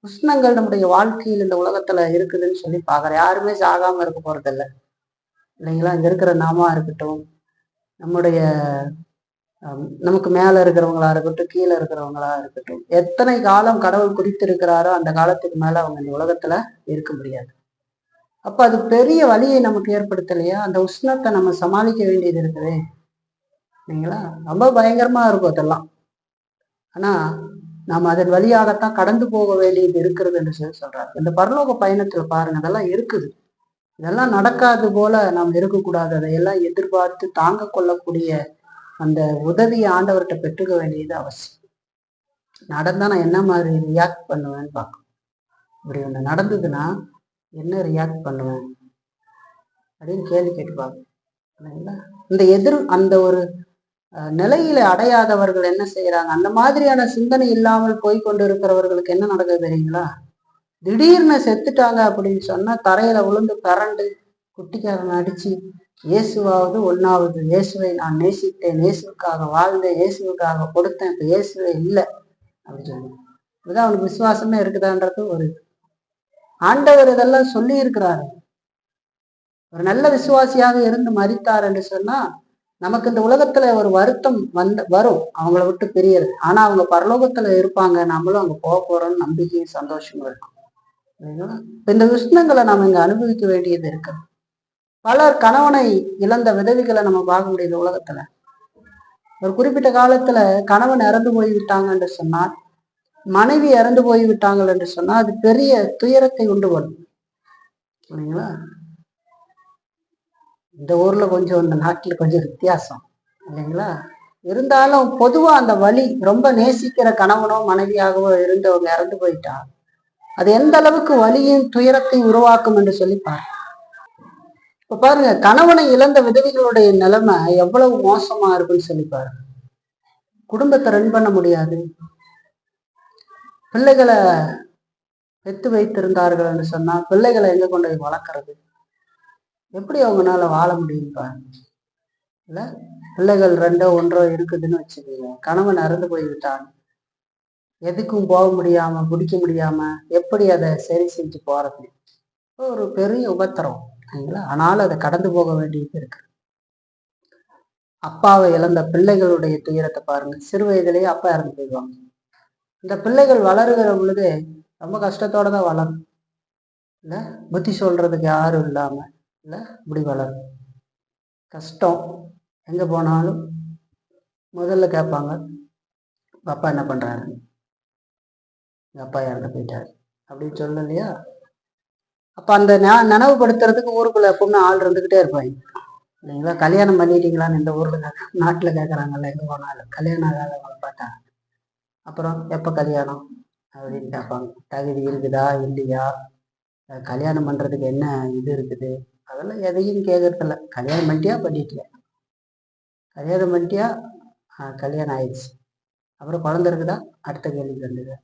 உஷ்ணங்கள் நம்முடைய வாழ்க்கையில் இந்த உலகத்துல இருக்குதுன்னு சொல்லி பாக்குறேன். யாருமே சாகாம இருக்க போறது இல்லை இல்லைங்களா? இங்க இருக்கிற நாமா இருக்கட்டும், நம்முடைய நமக்கு மேல இருக்கிறவங்களா இருக்கட்டும், கீழே இருக்கிறவங்களா இருக்கட்டும், எத்தனை காலம் கடவுள் குறித்திருக்கிறாரோ அந்த காலத்துக்கு மேல அவங்க இந்த உலகத்துல இருக்க முடியாது. அப்ப அது பெரிய வலியை நமக்கு ஏற்படுத்தலையா? அந்த உஷ்ணத்தை நம்ம சமாளிக்க வேண்டியது இருக்குது இல்லைங்களா? ரொம்ப பயங்கரமா இருக்கும் அதெல்லாம். ஆனா நாம் அதன் வழியாகத்தான் கடந்து போக வேண்டியது இருக்கிறது என்று சொல்றாரு. இந்த பரலோக பயணத்துல பாருங்க, அதெல்லாம் இருக்குது. இதெல்லாம் நடக்காது போல நாம் இருக்கக்கூடாது. அதையெல்லாம் எதிர்பார்த்து தாங்க கொள்ளக்கூடிய அந்த உதவியை ஆண்டவர்கிட்ட பெற்றுக்க வேண்டியது அவசியம். நடந்தா நான் என்ன மாதிரி ரியாக்ட் பண்ணுவேன்னு பார்க்கணும். இப்படி ஒன்று நடந்ததுன்னா என்ன ரியாக்ட் பண்ணுவேன் அப்படின்னு கேள்வி கேட்டு பார்க்கணும். இந்த அந்த ஒரு நிலையில அடையாதவர்கள் என்ன செய்யறாங்க? அந்த மாதிரியான சிந்தனை இல்லாமல் போய்கொண்டு இருக்கிறவர்களுக்கு என்ன நடக்குது தெரியுங்களா? திடீர்னு செத்துட்டாங்க அப்படின்னு சொன்னா தரையில விழுந்து பரண்டு குட்டிக்காரன் அடிச்சு, இயேசுவாவது ஒன்னாவது, இயேசுவை நான் நேசித்தேன், இயேசுக்காக வாழ்ந்தேன், இயேசுக்காக கொடுத்தேன், இப்ப இயேசுவே இல்லை அப்படின்னு சொல்லி இதுதான் அவனுக்கு விசுவாசமே இருக்குதான்றது ஒரு ஆண்டவர் இதெல்லாம் சொல்லி இருக்கிறாரு. ஒரு நல்ல விசுவாசியாக இருந்து மரித்தார் என்று சொன்னா நமக்கு இந்த உலகத்துல ஒரு வருத்தம் வரும் அவங்கள விட்டு பிரியறது. ஆனா அவங்க பரலோகத்துல இருப்பாங்க, நம்மளும் அங்க போக போறோம்னு நம்பிக்கையும் சந்தோஷமும் இருக்கும். இந்த உஷ்ணங்களை நம்ம இங்க அனுபவிக்க வேண்டியது இருக்கு. பலர் கணவனை இழந்த விதவிகளை நம்ம பார்க்க முடியுது உலகத்துல. ஒரு குறிப்பிட்ட காலத்துல கணவன் இறந்து போய் விட்டாங்க என்று சொன்னால், மனைவி இறந்து போய் விட்டாங்க என்று சொன்னா அது பெரிய துயரத்தை உண்டு பண்ணும் இல்லைங்களா? இந்த ஊர்ல கொஞ்சம், இந்த நாட்டுல கொஞ்சம் வித்தியாசம் இல்லைங்களா? இருந்தாலும் பொதுவா அந்த வலி, ரொம்ப நேசிக்கிற கணவனோ மனைவியாகவோ இருந்தவங்க இறந்து போயிட்டா அது எந்த அளவுக்கு வலியும் துயரத்தை உருவாக்கும் என்று சொல்லி பாருங்க. இப்ப பாருங்க, கணவனை இழந்த விதவிகளுடைய நிலைமை எவ்வளவு மோசமா இருக்குன்னு சொல்லி பாருங்க. குடும்பத்தை ரன் பண்ண முடியாது. பிள்ளைகளை பெத்து வைத்திருந்தார்கள் என்று சொன்னா பிள்ளைகளை எங்க கொண்டு போய் வளர்க்கறது? எப்படி அவங்களால வாழ முடியும் பாருங்க. இல்ல, பிள்ளைகள் ரெண்டோ ஒன்றோ இருக்குதுன்னு வச்சுக்கோங்க, கணவன் இறந்து போய்விட்டான், எதுக்கும் போக முடியாம பிடிக்க முடியாம எப்படி அதை சரி செஞ்சு போறது? ஒரு பெரிய உபத்திரம் இல்லைங்களா? ஆனாலும் அதை கடந்து போக வேண்டியது இருக்கு. அப்பாவை இழந்த பிள்ளைகளுடைய துயரத்தை பாருங்க. சிறு வயதிலேயே அப்பா இறந்து போயிடுவாங்க. இந்த பிள்ளைகள் வளருகிற பொழுது ரொம்ப கஷ்டத்தோட தான் வளரும் இல்ல, புத்தி சொல்றதுக்கு யாரும் இல்லாம இல்ல, இப்படி வளரும். கஷ்டம். எங்க போனாலும் முதல்ல கேட்பாங்க, அப்பா என்ன பண்றாரு? எங்க அப்பா இறந்து போயிட்டாரு அப்படின்னு சொல்லலையா? அப்ப அந்த நினைவுபடுத்துறதுக்கு ஊருக்குள்ள எப்பவுமே ஆள் இருந்துகிட்டே இருப்பாங்க இல்லைங்களா? கல்யாணம் பண்ணிட்டீங்களான்னு இந்த ஊர்ல நாட்டுல கேட்கறாங்கல்ல, எங்க போனாலும் கல்யாணம் ஆகாதவங்களை பார்த்தா அப்புறம் எப்ப கல்யாணம் அப்படின்னு கேட்பாங்க. தகுதி இருக்குதா இல்லையா, கல்யாணம் பண்றதுக்கு என்ன இது இருக்குது, அதெல்லாம் எதையும் கேட்கறதில்ல. கல்யாணம் பண்ணிட்டியா பண்ணிட்டியா, கல்யாணம் பண்ணிட்டியா, கல்யாணம் ஆயிடுச்சு, அப்புறம் குழந்தை இருக்குதா, அடுத்த கேள்வி வந்தது.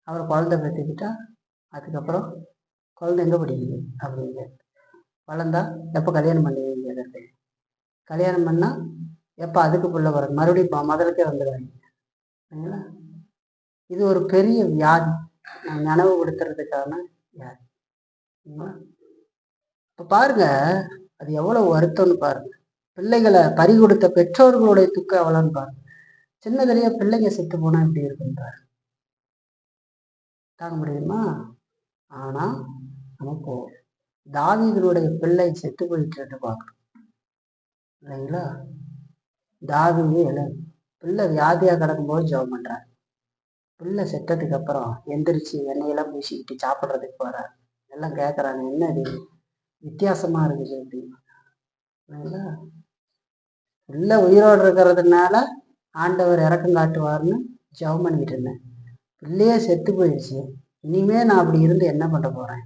அப்புறம் குழந்தை பெற்றுக்கிட்டா அதுக்கப்புறம் குழந்தை எங்க படிக்குது அப்படிங்க, வளர்ந்தா எப்போ கல்யாணம் பண்ணுவீங்க, கல்யாணம் பண்ணா எப்போ அதுக்கு புள்ள வரும், மறுபடியும் முதலுக்கே வந்துடுவாங்க. இது ஒரு பெரிய வியாதி, நினைவுபடுத்துறதுக்கான வியாதி. இப்ப பாருங்க, அது எவ்வளவு வருத்தம்னு பாருங்க. பிள்ளைகளை பறி கொடுத்த பெற்றோர்களுடைய துக்கம் எவ்வளவுன்னு பாருங்க. சின்னதுலயே பிள்ளைங்க செத்து போனா எப்படி இருக்குன்றாரு, தாங்க முடியுமா? ஆனா நமக்கு தாவீதுடைய பிள்ளை செத்து போயிட்டு பார்க்கணும் இல்லைங்களா? தாவீது பிள்ளை வியாதியா கிடக்கும்போது ஜெபம் பண்றாரு. பிள்ளை செத்ததுக்கு அப்புறம் எந்திரிச்சு எண்ணெயெல்லாம் பூசிக்கிட்டு சாப்பிட்றதுக்கு போறாரு. எல்லாம் கேட்கறாங்க, என்ன இது வித்தியாசமா இருக்குது அப்படின்னா, பிள்ளை உயிரோடு இருக்கிறதுனால ஆண்டவர் இறக்கம் காட்டுவார்னு ஜெபம் பண்ணிக்கிட்டு இருந்தேன். பிள்ளையே செத்து போயிடுச்சு, இனிமே நான் அப்படி இருந்து என்ன பண்ண போறேன்?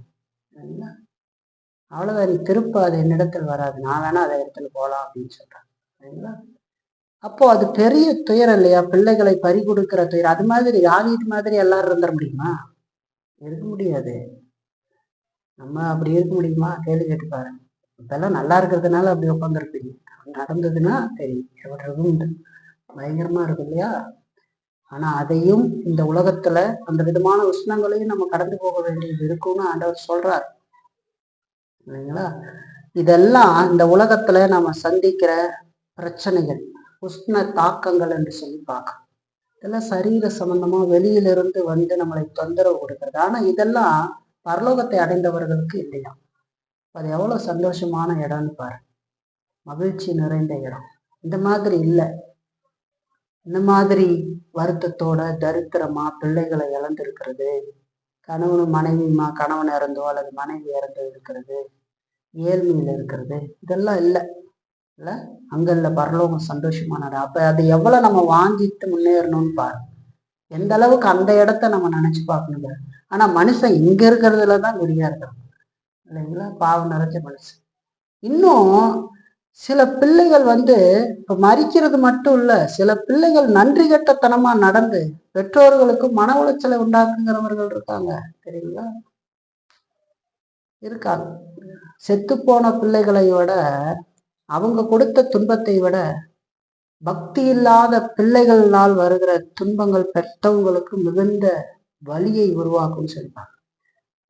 அவ்வளவுதான், நீ திருப்ப அது என்னிடத்தில் வராது, நான் வேணா அதை இடத்துல போகலாம் அப்படின்னு சொல்றேன் சரிங்களா? அப்போ அது பெரிய துயரம் இல்லையா? பிள்ளைகளை பறி கொடுக்கிற துயரம். அது மாதிரி தாவீது மாதிரி எல்லாரும் இருந்துட முடியுமா? இருக்க முடியாது. நம்ம அப்படி இருக்க முடியுமா? கேள்வி கேட்டு பாருங்க. இப்பெல்லாம் நல்லா இருக்கிறதுனால அப்படி உட்காந்துருப்பீங்க, நடந்ததுன்னா தெரியும் எவ்வளவு பயங்கரமா இருக்கும் இல்லையா? ஆனா அதையும் இந்த உலகத்துல அந்த விதமான உஷ்ணங்களையும் நம்ம கடந்து போக வேண்டியது இருக்கும்னு ஆண்டவர் சொல்றார் இல்லைங்களா. இதெல்லாம் இந்த உலகத்துல நம்ம சந்திக்கிற பிரச்சனைகள், உஷ்ண தாக்கங்கள் என்று சொல்லி பார்க்கணும். இதெல்லாம் சரீர சம்பந்தமா வெளியிலிருந்து வந்து நம்மளை தொந்தரவு கொடுக்கிறது. ஆனா இதெல்லாம் பரலோகத்தை அடைந்தவர்களுக்கு இல்லையா. அது எவ்வளவு சந்தோஷமான இடம்னு பாரு, மகிழ்ச்சி நிறைந்த இடம். இந்த மாதிரி இல்லை. இந்த மாதிரி வருத்தத்தோட தரித்திரமா பிள்ளைகளை இழந்திருக்கிறது, கணவனும் மனைவியுமா கணவன் இறந்தோ அல்லது மனைவி இறந்தோ இருக்கிறது, ஏழ்மையில இருக்கிறது, இதெல்லாம் இல்லை இல்ல. அங்க இல்லை, பரலோகம் சந்தோஷமானது. அப்ப அது எவ்வளவு நம்ம வாங்கிட்டு முன்னேறணும்னு பாரு. எந்த அளவுக்கு அந்த இடத்த நம்ம நினைச்சு பார்க்கணுங்க. ஆனா மனுஷன் இங்க இருக்கிறதுலதான் குறியா இருக்கிறான் இல்லைங்களா, பாவம் நிறைஞ்ச மனுஷன். இன்னும் சில பிள்ளைகள் இப்ப மறிக்கிறது மட்டும் இல்ல, சில பிள்ளைகள் நன்றி கெட்டத்தனமா நடந்து பெற்றோர்களுக்கு மன உளைச்சலை உண்டாக்குங்கிறவர்கள் இருக்காங்க, தெரியுங்களா, இருக்காங்க. செத்து போன பிள்ளைகளை விட, அவங்க கொடுத்த துன்பத்தை விட பக்தி இல்லாத பிள்ளைகளால் வருகிற துன்பங்கள் பெற்றவங்களுக்கு மிகுந்த வலியை உருவாக்கும் சொல்லிப்பாங்க.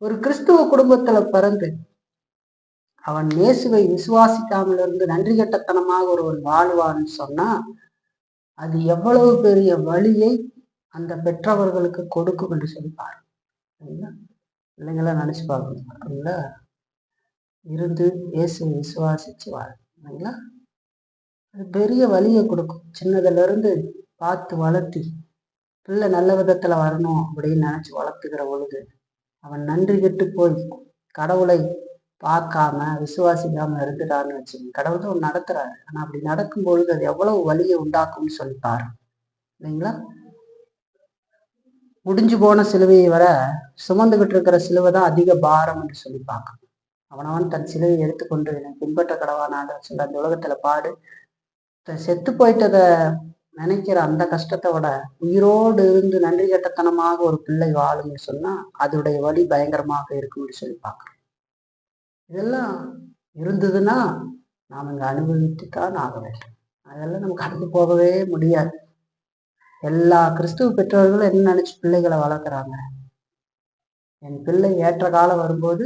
ஒரு கிறிஸ்துவ குடும்பத்துல பிறந்து அவன் இயேசுவை விசுவாசிக்காமல் இருந்து நன்றி கெட்டத்தனமாக ஒருவன் வாழ்வான்னு சொன்னா அது எவ்வளவு பெரிய வலியை அந்த பெற்றவர்களுக்கு கொடுக்கும் என்று சொல்லிப்பாரு. இல்லைங்களா, நினைச்சு பார்க்கணும். இருந்து இயேசுவை விசுவாசிச்சு வாழ் இல்லைங்களா, அது பெரிய வலியை கொடுக்கும். சின்னதுல இருந்து பார்த்து வளர்த்தி பிள்ளை நல்ல விதத்துல வரணும் அப்படின்னு நினைச்சு வளர்த்துக்கிற பொழுது அவன் நன்றி கெட்டு போய் கடவுளை பார்க்காம விசுவாசிக்காம இருந்துட்டான்னு வச்சுக்கோங்க, கடவுள் தான் நடத்துறாரு. ஆனா அப்படி நடக்கும் பொழுது அது எவ்வளவு வலியை உண்டாக்கும்னு சொல்லி பாரு இல்லைங்களா. முடிஞ்சு போன சிலுவையை வர சுமந்துகிட்டு இருக்கிற சிலுவை தான் அதிக பாரம் என்று சொல்லி பார்க்கணும். அவனவன் தன் சிலுவையை எடுத்துக்கொண்டு எனக்கு பின்பற்ற கடவானான்னு சொல்ல அந்த உலகத்துல பாடு. செத்து போயிட்டதை நினைக்கிற அந்த கஷ்டத்தை விட உயிரோடு இருந்து நன்றி கட்டத்தனமாக ஒரு பிள்ளை வாழும்னு சொன்னா அதோடைய வலி பயங்கரமாக இருக்கும்னு சொல்லி பார்க்கணும். இதெல்லாம் இருந்ததுன்னா நாம் இங்க அனுபவித்துத்தான் ஆக வேண்டும். அதெல்லாம் நம்ம கடந்து போகவே முடியாது. எல்லா கிறிஸ்துவ பெற்றோர்களும் என்ன நினைச்சு பிள்ளைகளை வளர்க்குறாங்க, என் பிள்ளை ஏற்ற காலம் வரும்போது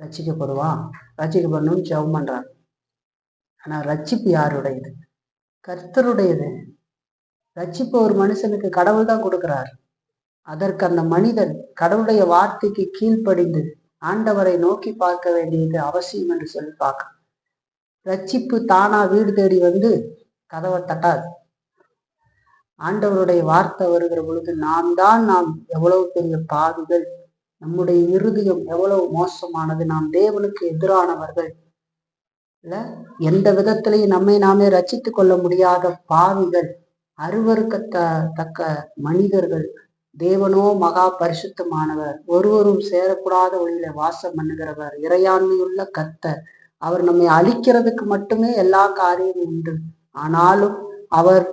ரட்சிக்கப்படுவான், ரட்சிக்கப்படணும்னு ஜெபம் பண்றாங்க. ஆனா ரட்சிப்பு யாருடையது? கர்த்தருடையது. ரட்சிப்பு ஒரு மனுஷனுக்கு கடவுள் தான் கொடுக்கிறார். அதற்கு அந்த மனிதன் கடவுளுடைய வார்த்தைக்கு கீழ்ப்படிந்து ஆண்டவரை நோக்கி பார்க்க வேண்டியது அவசியம் என்று சொல்லி பார்க்க. ரட்சிப்பு தானா வீடு தேடி வந்து கதவை தட்டாது. ஆண்டவருடைய வார்த்தை வருகிற பொழுது நாம் எவ்வளவு பெரிய பாவிகள், நம்முடைய இருதயம் எவ்வளவு மோசமானது, நாம் தேவனுக்கு எதிரானவர்கள் இல்ல, எந்த விதத்திலையும் நம்மை நாமே ரட்சித்து கொள்ள முடியாத பாவிகள், அருவருக்கத்தக்க மனிதர்கள், தேவனோ மகா பரிசுத்தமானவர், ஒருவரும் சேரக்கூடாத வழியில வாசம் பண்ணுகிறவர், இறையாண்மையுள்ள கர்த்தர். அவர் நம்மை அழிக்கிறதுக்கு மட்டுமே எல்லா காரியமும் உண்டு. ஆனாலும் அவர்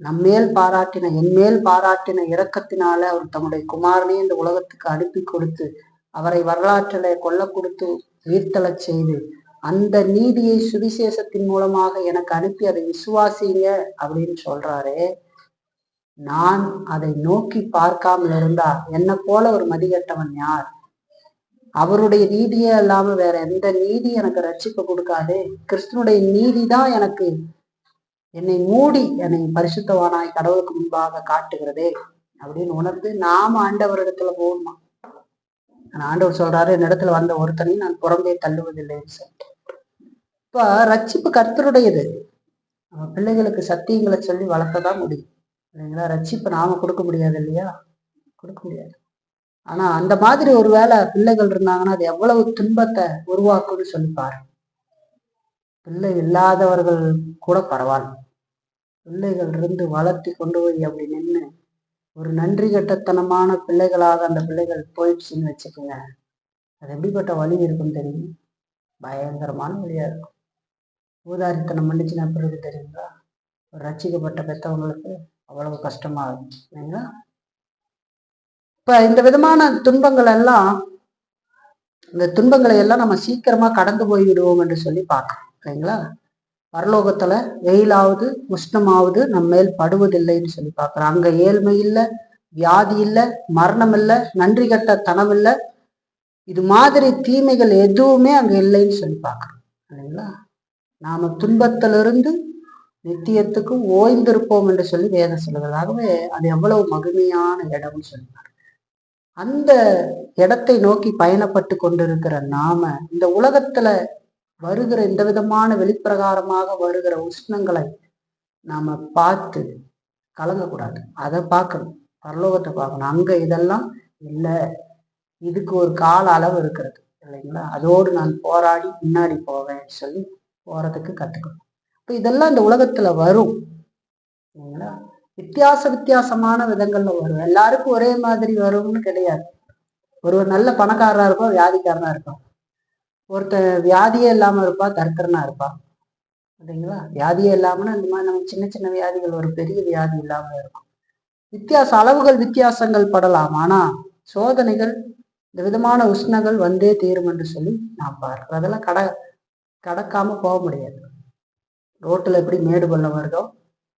நம்மேல் பாராட்டின, என்மேல் பாராட்டின இரக்கத்தினால அவர் தம்முடைய குமாரனையும் இந்த உலகத்துக்கு அனுப்பி கொடுத்து அவரை வரலாற்றில கொல்ல கொடுத்து உயிர்த்தெழச் செய்து அந்த நீதியை சுவிசேஷத்தின் மூலமாக எனக்கு அனுப்பி அதை விசுவாசிங்க அப்படின்னு சொல்றாரே. நான் அதை நோக்கி பார்க்காமல் இருந்தா என்னை போல ஒரு மதிகட்டவன் யார்? அவருடைய நீதியே இல்லாம வேற எந்த நீதி எனக்கு ரட்சிப்பு கொடுக்காதே. கிறிஸ்துவனுடைய நீதி தான் எனக்கு என்னை மூடி என்னை பரிசுத்தவானாய் கடவுளுக்கு முன்பாக காட்டுகிறதே அப்படின்னு உணர்ந்து நாம ஆண்டவரிடத்துல போகணுமா. ஆண்டவர் சொல்றாரு, என்னிடத்துல வந்த ஒருத்தனையும் நான் புறம்பே தள்ளுவதில்லைன்னு சொல்லிட்டு. இப்ப ரட்சிப்பு கர்த்தருடையது. நம்ம பிள்ளைகளுக்கு சத்தியங்களை சொல்லி வளர்க்கதான் முடியும் இல்லைங்களா. ரட்சிப்பு நாம கொடுக்க முடியாது இல்லையா, கொடுக்க முடியாது. ஆனா அந்த மாதிரி ஒரு வேளை பிள்ளைகள் இருந்தாங்கன்னா அது எவ்வளவு துன்பத்தை உருவாக்குன்னு சொல்லி பாரு. பிள்ளை இல்லாதவர்கள் கூட பரவாயில்ல, பிள்ளைகள் இருந்து வளர்த்தி கொண்டு போய் அப்படி நின்று ஒரு நன்றி கட்டத்தனமான பிள்ளைகளாக அந்த பிள்ளைகள் போயிடுச்சுன்னு வச்சுக்கோங்க, அது எப்படிப்பட்ட வலி இருக்குன்னு தெரியும். பயங்கரமான வழியா இருக்கும். ஊதாரித்தனம் பண்ணிச்சுன்னா எப்படி இருக்கு தெரியுங்களா. ஒரு ரட்சிக்கப்பட்ட பெற்றவங்களுக்கு அவ்வளவு கஷ்டமா இருக்கும் இல்லைங்களா. இப்ப இந்த விதமான துன்பங்கள் எல்லாம், இந்த துன்பங்களை எல்லாம் நம்ம சீக்கிரமா கடந்து போய்விடுவோம் என்று சொல்லி பார்க்கணும் இல்லைங்களா. பரலோகத்துல வெயிலாவது உஷ்ணமாவது நம்ம மேல் படுவதில்லைன்னு சொல்லி பார்க்கிறோம். அங்க ஏழ்மை இல்லை, வியாதி இல்லை, மரணம் இல்லை, நன்றி கட்ட தனம் இல்லை, இது மாதிரி தீமைகள் எதுவுமே அங்க இல்லைன்னு சொல்லி பார்க்கிறோம் இல்லைங்களா. நாம துன்பத்திலிருந்து நித்தியத்துக்கு ஓய்ந்திருப்போம் என்று சொல்லி வேதம் சொல்லுவதாகவே அது எவ்வளவு மகிமையான இடம்னு சொல்லுவார். அந்த இடத்தை நோக்கி பயணப்பட்டு கொண்டிருக்கிற நாம இந்த உலகத்துல வருகிற இந்த விதமான வெளிப்பிரகாரமாக வருகிற உஷ்ணங்களை நாம பார்த்து கலங்கக்கூடாது. அதை பார்க்கணும், பரலோகத்தை பார்க்கணும். அங்க இதெல்லாம் இல்லை, இதுக்கு ஒரு கால அளவு இருக்கிறது இல்லைங்களா. அதோடு நான் போராடி முன்னாடி போவேன் சொல்லி போறதுக்கு கத்துக்கணும். இப்போ இதெல்லாம் இந்த உலகத்துல வரும் இல்லைங்களா. வித்தியாசமான விதங்கள்ல வரும். எல்லாருக்கும் ஒரே மாதிரி வரும்னு கிடையாது. ஒருவர் நல்ல பணக்காரனா இருப்பான், வியாதிக்காரனா இருப்பான். ஒருத்தர் வியாதியே இல்லாம இருப்பா, தரித்திரனா இருப்பா இல்லைங்களா. வியாதியே இல்லாமன்னா இந்த மாதிரி நம்ம சின்ன சின்ன வியாதிகள், ஒரு பெரிய வியாதி இல்லாம இருக்கும். அளவுகள் வித்தியாசங்கள் படலாம். ஆனா சோதனைகள், இந்த விதமான உஷ்ணங்கள் வந்தே தீரும் என்று சொல்லி நான் பார்க்கிறேன். அதெல்லாம் கடக்காம போக முடியாது. ரோட்டுல எப்படி மேடு பள்ளம் வருதோ,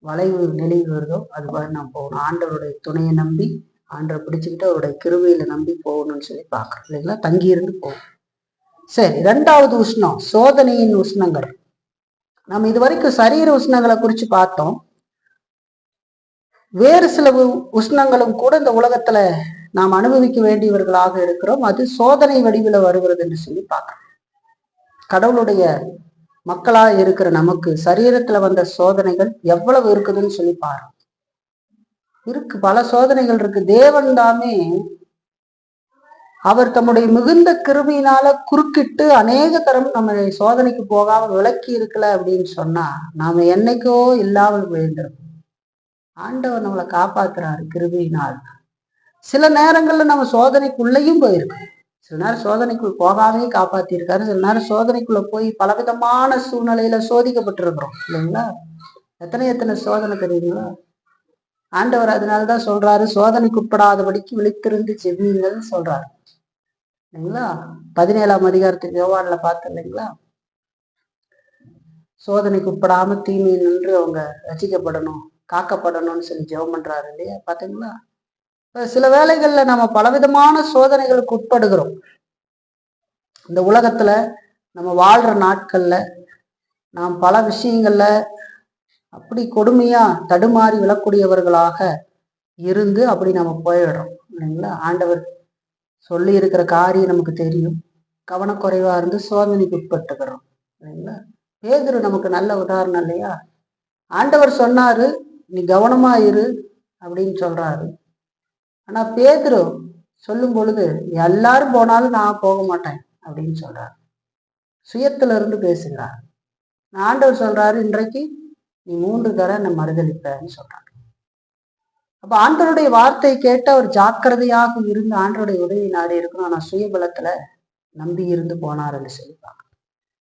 வளைவு நெளிவு வருதோ, அது மாதிரி நாம் போகணும். ஆண்டவருடைய துணையை நம்பி, ஆண்டவரை பிடிச்சுக்கிட்டு அவருடைய கிருபையில நம்பி போகணும்னு சொல்லி பார்க்கறோம் இல்லைங்களா. தங்கி இருந்து போகணும். சரி, 2வது உஷ்ணம், சோதனையின் உஷ்ணங்கள். நம்ம இது வரைக்கும் சரீர உஷ்ணங்களை குறித்து பார்த்தோம். வேறு சில உஷ்ணங்களும் கூட இந்த உலகத்துல நாம் அனுபவிக்க வேண்டியவர்களாக இருக்கிறோம். அது சோதனை வடிவில் வருகிறது என்று சொல்லி பார்க்கிறோம். கடவுளுடைய மக்களா இருக்கிற நமக்கு சரீரத்துல வந்த சோதனைகள் எவ்வளவு இருக்குதுன்னு சொல்லி பாரு. இருக்கு, பல சோதனைகள் இருக்கு. தேவன் தாமே அவர் தம்முடைய மிகுந்த கிருபையினால குறுக்கிட்டு அநேக தரம் நம்ம சோதனைக்கு போகாம விலக்கி இருக்கல அப்படின்னு சொன்னா நாம என்னைக்கோ இல்லாமல் போயிருந்திருக்கோம். ஆண்டவர் நம்மளை காப்பாத்துறாரு கிருபையினால். சில நேரங்கள்ல நம்ம சோதனைக்குள்ளேயும் போயிருக்கோம். சில நேரம் சோதனைக்குள் போகாமே காப்பாத்திருக்காரு. சில நேரம் சோதனைக்குள்ள போய் பலவிதமான சூழ்நிலையில சோதிக்கப்பட்டிருக்கிறோம் இல்லைங்களா. எத்தனை சோதனை தெரியுங்களா. ஆண்டவர் அதனாலதான் சொல்றாரு, சோதனைக்கு உட்படாதபடிக்கு விழித்திருந்து ஜெபிங்கன்னு சொல்றாரு இல்லைங்களா. 17ஆம் அதிகாரத்துக்கு யோவான்ல பார்த்து இல்லைங்களா. சோதனைக்கு உட்படாம தீமை நின்று அவங்க ரசிக்கப்படணும், காக்கப்படணும்னு சொல்லி ஜெபம் பண்றாரு இல்லையா. பாத்தீங்களா. சில வேளைகள்ல நம்ம பலவிதமான சோதனைகளுக்கு உட்படுகிறோம். இந்த உலகத்துல நம்ம வாழ்ற நாட்கள்ல நாம் பல விஷயங்கள்ல அப்படி கொடுமையா தடுமாறி விழக்கூடியவர்களாக இருந்து அப்படி நம்ம போயிடுறோம் இல்லைங்களா. ஆண்டவர் சொல்லி இருக்கிற காரியம் நமக்கு தெரியும், கவனக்குறைவா இருந்து சோதனைக்கு உட்பட்டுக்கிறோம் இல்லைங்களா. பேதுரு நமக்கு நல்ல உதாரணம் இல்லையா. ஆண்டவர் சொன்னாரு நீ கவனமா இரு அப்படின்னு சொல்றாரு. ஆனா பேதுரு சொல்லும் பொழுது எல்லாரும் போனாலும் நான் போக மாட்டேன் அப்படின்னு சொல்றாரு. சுயத்துல இருந்து பேசுகிறார். ஆண்டவர் சொல்றாரு இன்றைக்கு நீ 3 தடவை என்னை மறுதளிப்பன்னு சொல்றாரு. அப்ப ஆண்டவருடைய வார்த்தை கேட்டு அவர் ஜாக்கிரதையாக இருந்து ஆண்டவருடைய உதவி நாடி இருக்கணும். ஆனா சுயபலத்துல நம்பி இருந்து போனாருன்னு சொல்லிப்பாங்க.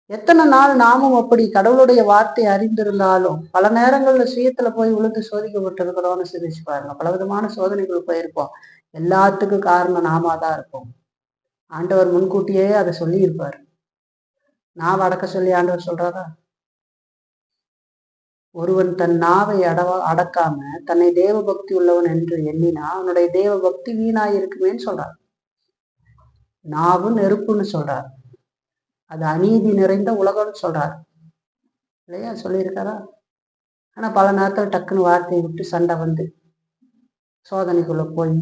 எத்தனை நாள் நாமும் அப்படி கடவுளுடைய வார்த்தை அறிந்திருந்தாலும் பல நேரங்கள்ல சுயத்துல போய் விழுந்து சோதிக்கப்பட்டு இருக்கிறோம்னு சிரிச்சு பாருங்க. பலவிதமான சோதனைகள் போயிருப்போம். எல்லாத்துக்கும் காரணம் நாம தான் இருப்போம். ஆண்டவர் முன்கூட்டியே அதை சொல்லி இருப்பாரு. நாவை அடக்க சொல்லி ஆண்டவர் சொல்றாரா. ஒருவன் தன் நாவை அடக்காம தன்னை தேவ பக்தி உள்ளவன் என்று எண்ணினா அவனுடைய தேவ பக்தி வீணாயிருக்குமேன்னு சொல்றார். நாவு நெருப்புன்னு சொல்றார். அது அநீதி நிறைந்த உலகம்னு சொல்றாரு இல்லையா, சொல்லியிருக்காரா. ஆனா பல நேரத்துல டக்குன்னு வார்த்தையை விட்டு சண்டை வந்து சோதனைக்குள்ள போய்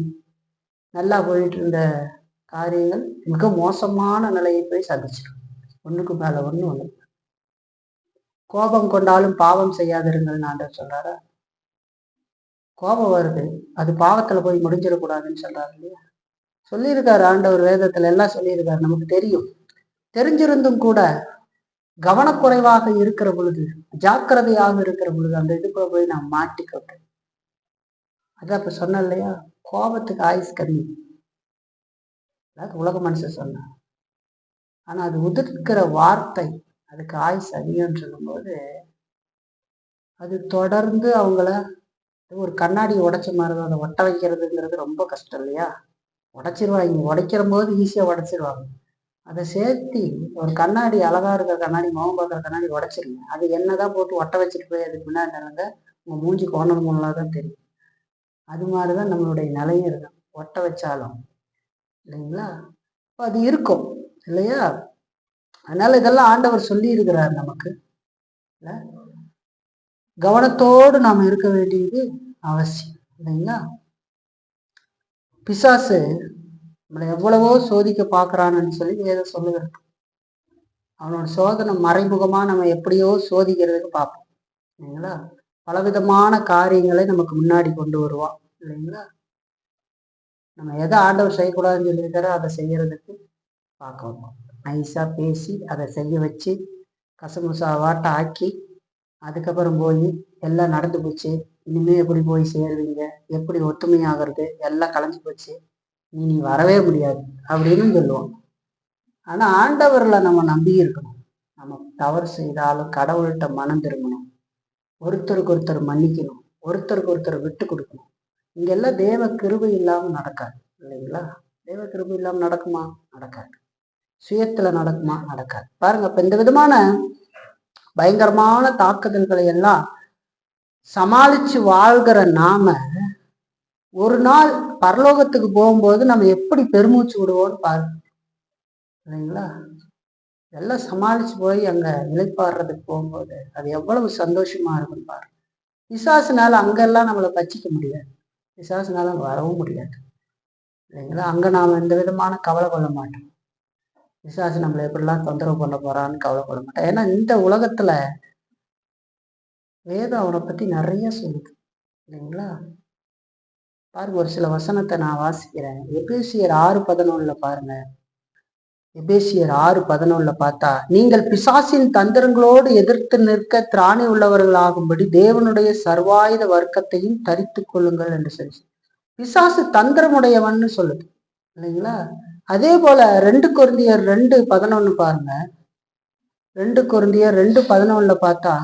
நல்லா போயிட்டு இருந்த காரியங்கள் மிக மோசமான நிலையை போய் சந்திச்சிடும். ஒண்ணுக்கு மேல ஒண்ணு. கோபம் கொண்டாலும் பாவம் செய்யாதிருங்கள்னு ஆண்டவர் சொல்றாரா. கோபம் வருது, அது பாவத்துல போய் முடிஞ்சிடக்கூடாதுன்னு சொல்றாரு இல்லையா. சொல்லியிருக்காரு ஆண்டவர், வேதத்துல எல்லாம் சொல்லியிருக்காரு. நமக்கு தெரியும். தெரிஞ்சிருந்தும் கூட கவனக்குறைவாக இருக்கிற பொழுது, ஜாக்கிரதையாக இருக்கிற பொழுது அந்த இதுக்குள்ள போய் நான் மாட்டிக்கிட்டேன். அதான் இப்ப சொன்ன இல்லையா, கோபத்துக்கு ஆயுஸ் கம்மி. அதாவது உலக மனுஷன் சொன்ன. ஆனா அது உதிர்க்கிற வார்த்தை அதுக்கு ஆயுஸ் அதிகம்னு சொல்லும்போது அது தொடர்ந்து அவங்கள ஒரு கண்ணாடி உடைச்ச மாதிரிதான். அதை ஒட்ட வைக்கிறதுங்கிறது ரொம்ப கஷ்டம் இல்லையா. உடைச்சிருவாங்க. உடைக்கிற போது ஈஸியா உடைச்சிருவாங்க. அதை சேர்த்தி ஒரு கண்ணாடி, அழகா இருக்கிற கண்ணாடி, முகம் பார்க்குற கண்ணாடி உடைச்சிருங்க. அது என்னதான் போட்டு ஒட்ட வச்சுட்டு போய் அதுக்கு முன்னாடி நடந்த உங்க மூஞ்சி கோணல் மூணலாக தான் தெரியும். அது மாதிரிதான் நம்மளுடைய நிலையும் இருக்கும். ஒட்ட வச்சாலும் இல்லைங்களா, அது இருக்கும் இல்லையா? அதனால இதெல்லாம் ஆண்டவர் சொல்லி இருக்கிறார் நமக்கு. கவனத்தோடு நாம் இருக்க வேண்டியது அவசியம் இல்லைங்களா? பிசாசு நம்மளை எவ்வளவோ சோதிக்க பார்க்கறான்னு சொல்லி வேதம் சொல்லுகிறது. அவனோட சோதனை மறைமுகமா நம்ம எப்படியோ சோதிக்கிறதுக்கு பார்ப்போம் இல்லைங்களா? பலவிதமான காரியங்களை நமக்கு முன்னாடி கொண்டு வருவான் இல்லைங்களா? நம்ம எதை ஆண்டவர் செய்யக்கூடாதுன்னு சொல்லியிருக்காரோ அதை செய்யறதுக்கு பார்க்க வைப்போம். நைஸா பேசி அதை செய்ய வச்சு கசமுசாவாட்ட ஆக்கி அதுக்கப்புறம் போய் எல்லாம் நடந்து போச்சு, இனிமே எப்படி போய் சேருவீங்க, எப்படி ஒத்துமையாகிறது, எல்லாம் கலைஞ்சு போச்சு, நீ வரவே முடியாது அப்படின்னு சொல்லுவோம். ஆனா ஆண்டவர்ல நம்ம நம்பி இருக்கணும். நம்ம தவறு செய்தாலும் கடவுள்கிட்ட மனம் திரும்பணும், ஒருத்தருக்கு ஒருத்தர் மன்னிக்கணும், ஒருத்தருக்கு ஒருத்தர் விட்டு கொடுக்கணும். இங்கெல்லாம் தேவ கிருபை இல்லாம நடக்காது இல்லைங்களா? தேவ கிருபை இல்லாம நடக்குமா? நடக்காது. சுயத்துல நடக்குமா? நடக்காது. பாருங்க, இப்ப இந்த விதமான பயங்கரமான தாக்குதல்களை எல்லாம் சமாளிச்சு வாழ்கிற நாம ஒரு நாள் பரலோகத்துக்கு போகும்போது நம்ம எப்படி பெருமூச்சு விடுவோம்னு பாருங்க இல்லைங்களா? எல்லாம் சமாளிச்சு போய் அங்க நிலைப்பாடுறதுக்கு போகும்போது அது எவ்வளவு சந்தோஷமா இருக்குன்னு பாருங்க. பிசாசுனால அங்கெல்லாம் நம்மளை பச்சிக்க முடியாது, பிசாசுனால அங்க வரவும் முடியாது இல்லைங்களா? அங்க நாம எந்த விதமான கவலை கொள்ள மாட்டோம். பிசாசு நம்மளை எப்படிலாம் தொந்தரவு பண்ண போறான்னு கவலை கொள்ள மாட்டோம். ஏன்னா இந்த உலகத்துல வேதம் அவனை பத்தி நிறைய சொல்லுது இல்லைங்களா? பாருங்க, ஒரு சில வசனத்தை நான் வாசிக்கிறேன். எபேசியர் 6:11 பாருங்க. எபேசியர் 6:11 பார்த்தா, நீங்கள் பிசாசின் தந்திரங்களோடு எதிர்த்து நிற்க திராணி உள்ளவர்களாகும்படி தேவனுடைய சர்வாயுத வர்க்கத்தையும் தரித்து கொள்ளுங்கள் என்று சொல்லி பிசாசு தந்திரமுடையவன்னு சொல்லுது இல்லைங்களா? அதே போல 2 கொரிந்தியர் 2:11 பாருங்க. 2 கொரிந்தியர் 2:11 பார்த்தா,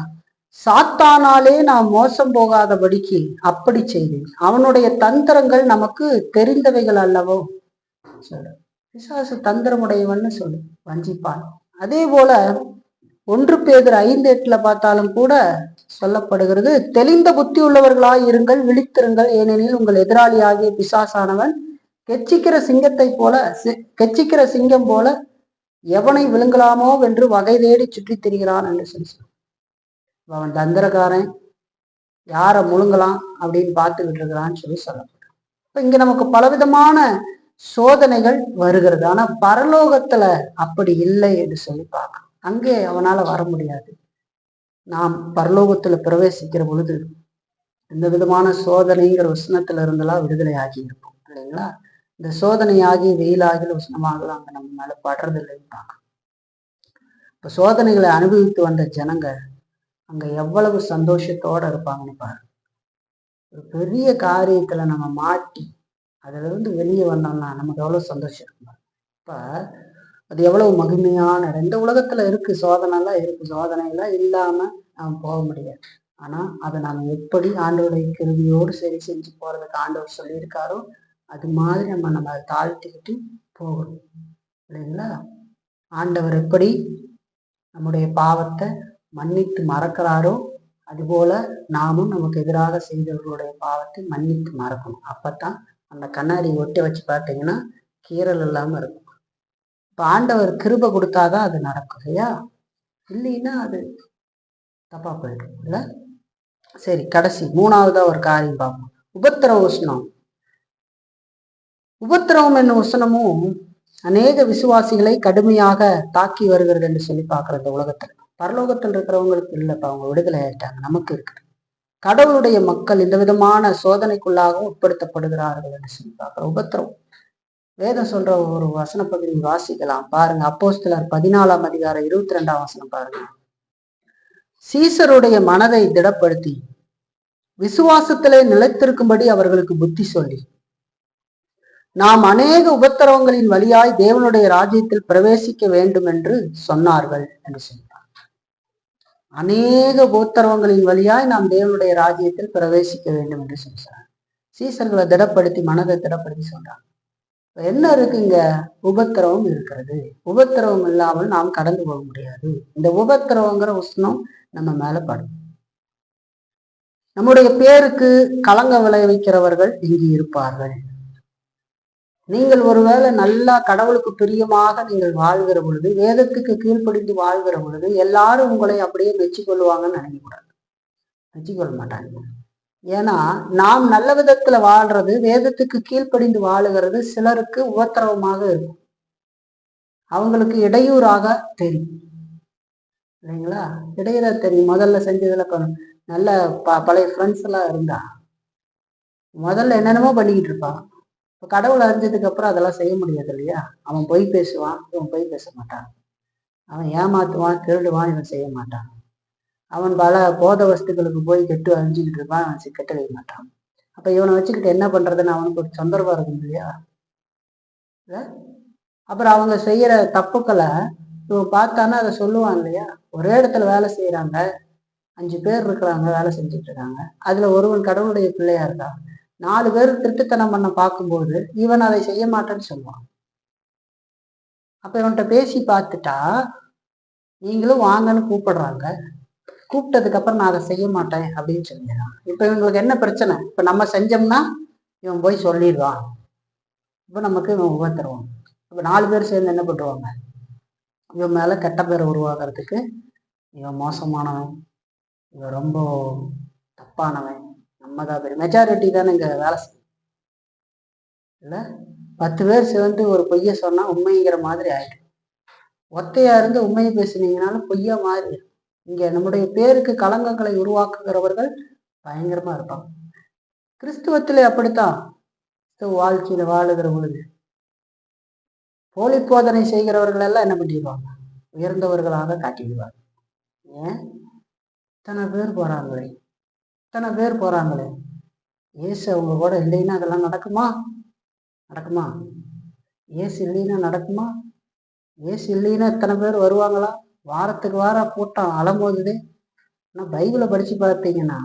சாத்தானாலே நாம் மோசம் போகாதபடிக்கு அப்படி செய்தேன், அவனுடைய தந்திரங்கள் நமக்கு தெரிந்தவைகள் அல்லவோ சொல்ற. பிசாசு தந்திரமுடையவன்னு சொல்லு, வஞ்சிப்பான். அதே போல 1 பேதுரு 5:8 பார்த்தாலும் கூட சொல்லப்படுகிறது, தெளிந்த புத்தி உள்ளவர்களாய் இருங்கள், விழித்திருங்கள், ஏனெனில் உங்கள் எதிராளியாகிய பிசாசானவன் கெச்சிக்கிற சிங்கம் போல எவனை விழுங்கலாமோ என்று வகை தேடி சுற்றி திரிகிறான் என்று சொல்லி. அவன் தந்திரக்காரன், யாரை முழுங்கலாம் அப்படின்னு பார்த்துக்கிட்டு இருக்கிறான்னு சொல்லி சொல்லப்படும். இப்ப இங்க நமக்கு பலவிதமான சோதனைகள் வருகிறது. ஆனா பரலோகத்துல அப்படி இல்லை என்று சொல்லி பார்க்கணும். அங்கே அவனால வர முடியாது. நாம் பரலோகத்துல பிரவேசிக்கிற பொழுது இந்த விதமான சோதனைங்கிற உஷ்ணத்துல இருந்தெல்லாம் விடுதலை ஆகி இருக்கும் இல்லைங்களா? இந்த சோதனை ஆகி வெயிலாகி உஷ்ணமாகலாம் அங்க நம்ம மேல படுறது இல்லைன்னு பார்க்கணும். இப்ப சோதனைகளை அனுபவித்து வந்த ஜனங்க அங்க எவ்வளவு சந்தோஷத்தோட இருப்பாங்கன்னு பாருங்க. ஒரு பெரிய காரியத்துல நம்ம மாட்டி அதுல இருந்து வெளியே வந்தோம்னா நமக்கு எவ்வளவு சந்தோஷம் இருக்கும். இப்ப அது எவ்வளவு மகிமையான இந்த உலகத்துல இருக்கு, சோதனை எல்லாம் இருக்கு, சோதனை எல்லாம் இல்லாம நாம போக முடியாது. ஆனா அதை நாம எப்படி ஆண்டவருடைய கிருபையோடு சரி செஞ்சு போறதுக்கு ஆண்டவர் சொல்லியிருக்காரோ அது மாதிரி நம்ம அதை தாழ்த்திக்கிட்டு போகணும் இல்லைங்களா? ஆண்டவர் எப்படி நம்முடைய பாவத்தை மன்னித்து மறக்கிறாரோ அதுபோல நாமும் நமக்கு எதிராக செய்தவர்களுடைய பாவத்தை மன்னித்து மறக்கணும். அப்பத்தான் அந்த கண்ணாடியை ஒட்டி வச்சு பார்த்தீங்கன்னா கீறல் இல்லாம இருக்கும். இப்ப ஆண்டவர் கிருபை கொடுத்தாதான் அது நடக்கும் இல்லையா? இல்லைன்னா அது தப்பா போயிடும் இல்ல? சரி, கடைசி 3வதா ஒரு காரியம் பார்ப்போம். உபத்திரவ உஷ்ணம். உபத்திரவம் என்னும் உஷ்ணமும் அநேக விசுவாசிகளை கடுமையாக தாக்கி வருகிறது என்று சொல்லி பார்க்கிற இந்த உலகத்துல. பரலோகத்தில் இருக்கிறவங்களுக்கு இல்லைப்பா, அவங்க விடுதலை ஆயிட்டாங்க, நமக்கு இருக்குது. கடவுளுடைய மக்கள் இந்த விதமான சோதனைக்குள்ளாகவும் உட்படுத்தப்படுகிறார்கள் என்று சொல்லி பார்க்கிறோம். உபத்திரவம் வேதம் சொல்ற ஒரு வசன பகுதி வாசிக்கலாம் பாருங்க. அப்போஸ்தலர் 14ஆம் அதிகாரம் 22ஆம் வசனம் பாருங்க. சீசருடைய மனதை திடப்படுத்தி விசுவாசத்திலே நிலைத்திருக்கும்படி அவர்களுக்கு புத்தி சொல்லி நாம் அநேக உபத்திரவங்களின் வழியாய் தேவனுடைய ராஜ்யத்தில் பிரவேசிக்க வேண்டும் என்று சொன்னார்கள் என்று சொன்னார். அநேக உபத்திரவங்களின் வழியாய் நாம் தேவனுடைய ராஜ்யத்தில் பிரவேசிக்க வேண்டும் என்று சொன்னார். சீசர்களை திடப்படுத்தி மனதை திடப்படுத்தி சொல்றாங்க. என்ன இருக்குங்க? உபத்திரவம் இருக்கிறது. உபத்திரவம் இல்லாமல் நாம் கடந்து போக முடியாது. இந்த உபத்திரவங்கிற உஷ்ணம் நம்ம மேல படும். நம்முடைய பேருக்கு களங்க விளைவிக்கிறவர்கள் இங்கு இருப்பார்கள். நீங்கள் ஒருவேளை நல்லா கடவுளுக்கு பிரியமாக நீங்கள் வாழ்கிற பொழுது, வேதத்துக்கு கீழ்ப்படிந்து வாழ்கிற பொழுது, எல்லாரும் உங்களை அப்படியே மெச்சிக்கொள்வாங்கன்னு நினைக்கக்கூடாது. மெச்சிக்கொள்ள மாட்டாங்க. ஏன்னா நாம் நல்ல விதத்துல வாழ்றது, வேதத்துக்கு கீழ்ப்படிந்து வாழுகிறது சிலருக்கு உபத்திரவமாக இருக்கும். அவங்களுக்கு இடையூறாக தெரியும். இல்லைங்களா? இடையூறா தெரியும். முதல்ல செஞ்சதுல நல்ல பழைய ஃப்ரெண்ட்ஸ் எல்லாம் இருந்தா முதல்ல என்னென்னமோ பண்ணிக்கிட்டு இருப்பான். இப்போ கடவுளை அறிஞ்சதுக்கு அப்புறம் அதெல்லாம் செய்ய முடியாது இல்லையா? அவன் பொய் பேசுவான், இவன் பொய் பேச மாட்டான். அவன் ஏமாத்துவான், திருடுவான், இவன் செய்ய மாட்டான். அவன் பல போத வஸ்துக்களுக்கு போய் கெட்டு அழிஞ்சுக்கிட்டு இருப்பான், அவன் கெட்டழிய மாட்டான். அப்ப இவனை வச்சுக்கிட்டு என்ன பண்றதுன்னு அவனுக்கு ஒரு சந்தர்ப்பம் இருக்கும் இல்லையா? அப்புறம் அவங்க செய்யற தப்புக்களை இவன் பார்த்தானா அதை சொல்லுவான் இல்லையா? ஒரே இடத்துல வேலை செய்யறாங்க, 5 பேர் இருக்கிறாங்க, வேலை செஞ்சுட்டு இருக்காங்க. அதுல ஒருவன் கடவுளுடைய பிள்ளையா இருக்கான். 4 பேர் திருட்டுத்தனம் பண்ண பார்க்கும்போது இவன் அதை செய்ய மாட்டேன்னு சொல்லுவான். அப்ப இவன்கிட்ட பேசி பார்த்துட்டா, நீங்களும் வாங்கன்னு கூப்பிடுறாங்க. கூப்பிட்டதுக்கு அப்புறம் நான் அதை செய்ய மாட்டேன் அப்படின்னு சொல்லிடுறான். இப்ப இவங்களுக்கு என்ன பிரச்சனை? இப்ப நம்ம செஞ்சோம்னா இவன் போய் சொல்லிடுவான். இப்ப நமக்கு இவன் உபத்திரவான். இப்ப 4 பேர் சேர்ந்து என்ன பண்ணுவாங்க? இவன் மேல கெட்ட பேரை உருவாக்குறதுக்கு, இவன் மோசமானவன், இவன் ரொம்ப தப்பானவன், நம்ம தான் பேர் மெஜாரிட்டி தானே இங்க வேலை செய்யும் இல்ல. 10 பேர் சேர்ந்து ஒரு பொய்ய சொன்னா உண்மைங்கிற மாதிரி ஆயிடும். ஒத்தையா இருந்து உண்மையை பேசுனீங்கனாலும் பொய்யா மாறி. இங்க நம்முடைய பேருக்கு களங்கங்களை உருவாக்குகிறவர்கள் பயங்கரமா இருப்பாங்க. கிறிஸ்துவத்திலே அப்படித்தான். வாழ்க்கையில வாழுகிற பொழுது போலி போதனை செய்கிறவர்கள் எல்லாம் என்ன பண்ணிடுவாங்க? உயர்ந்தவர்களாக காட்டிடுவாங்க. ஏன்? இத்தனை பேர் போறாங்களே, இத்தனை பேர் போறாங்களே, இயேசு அவங்க கூட இல்லைன்னா அதெல்லாம் நடக்குமா? நடக்குமா? இயேசு இல்லைன்னா நடக்குமா? இயேசு இல்லைன்னா இத்தனை பேர் வருவாங்களா? வாரத்துக்கு வாரம் கூட்டம் அலம்போதுதே. ஆனா பைபிளை படிச்சு பார்த்தீங்கன்னா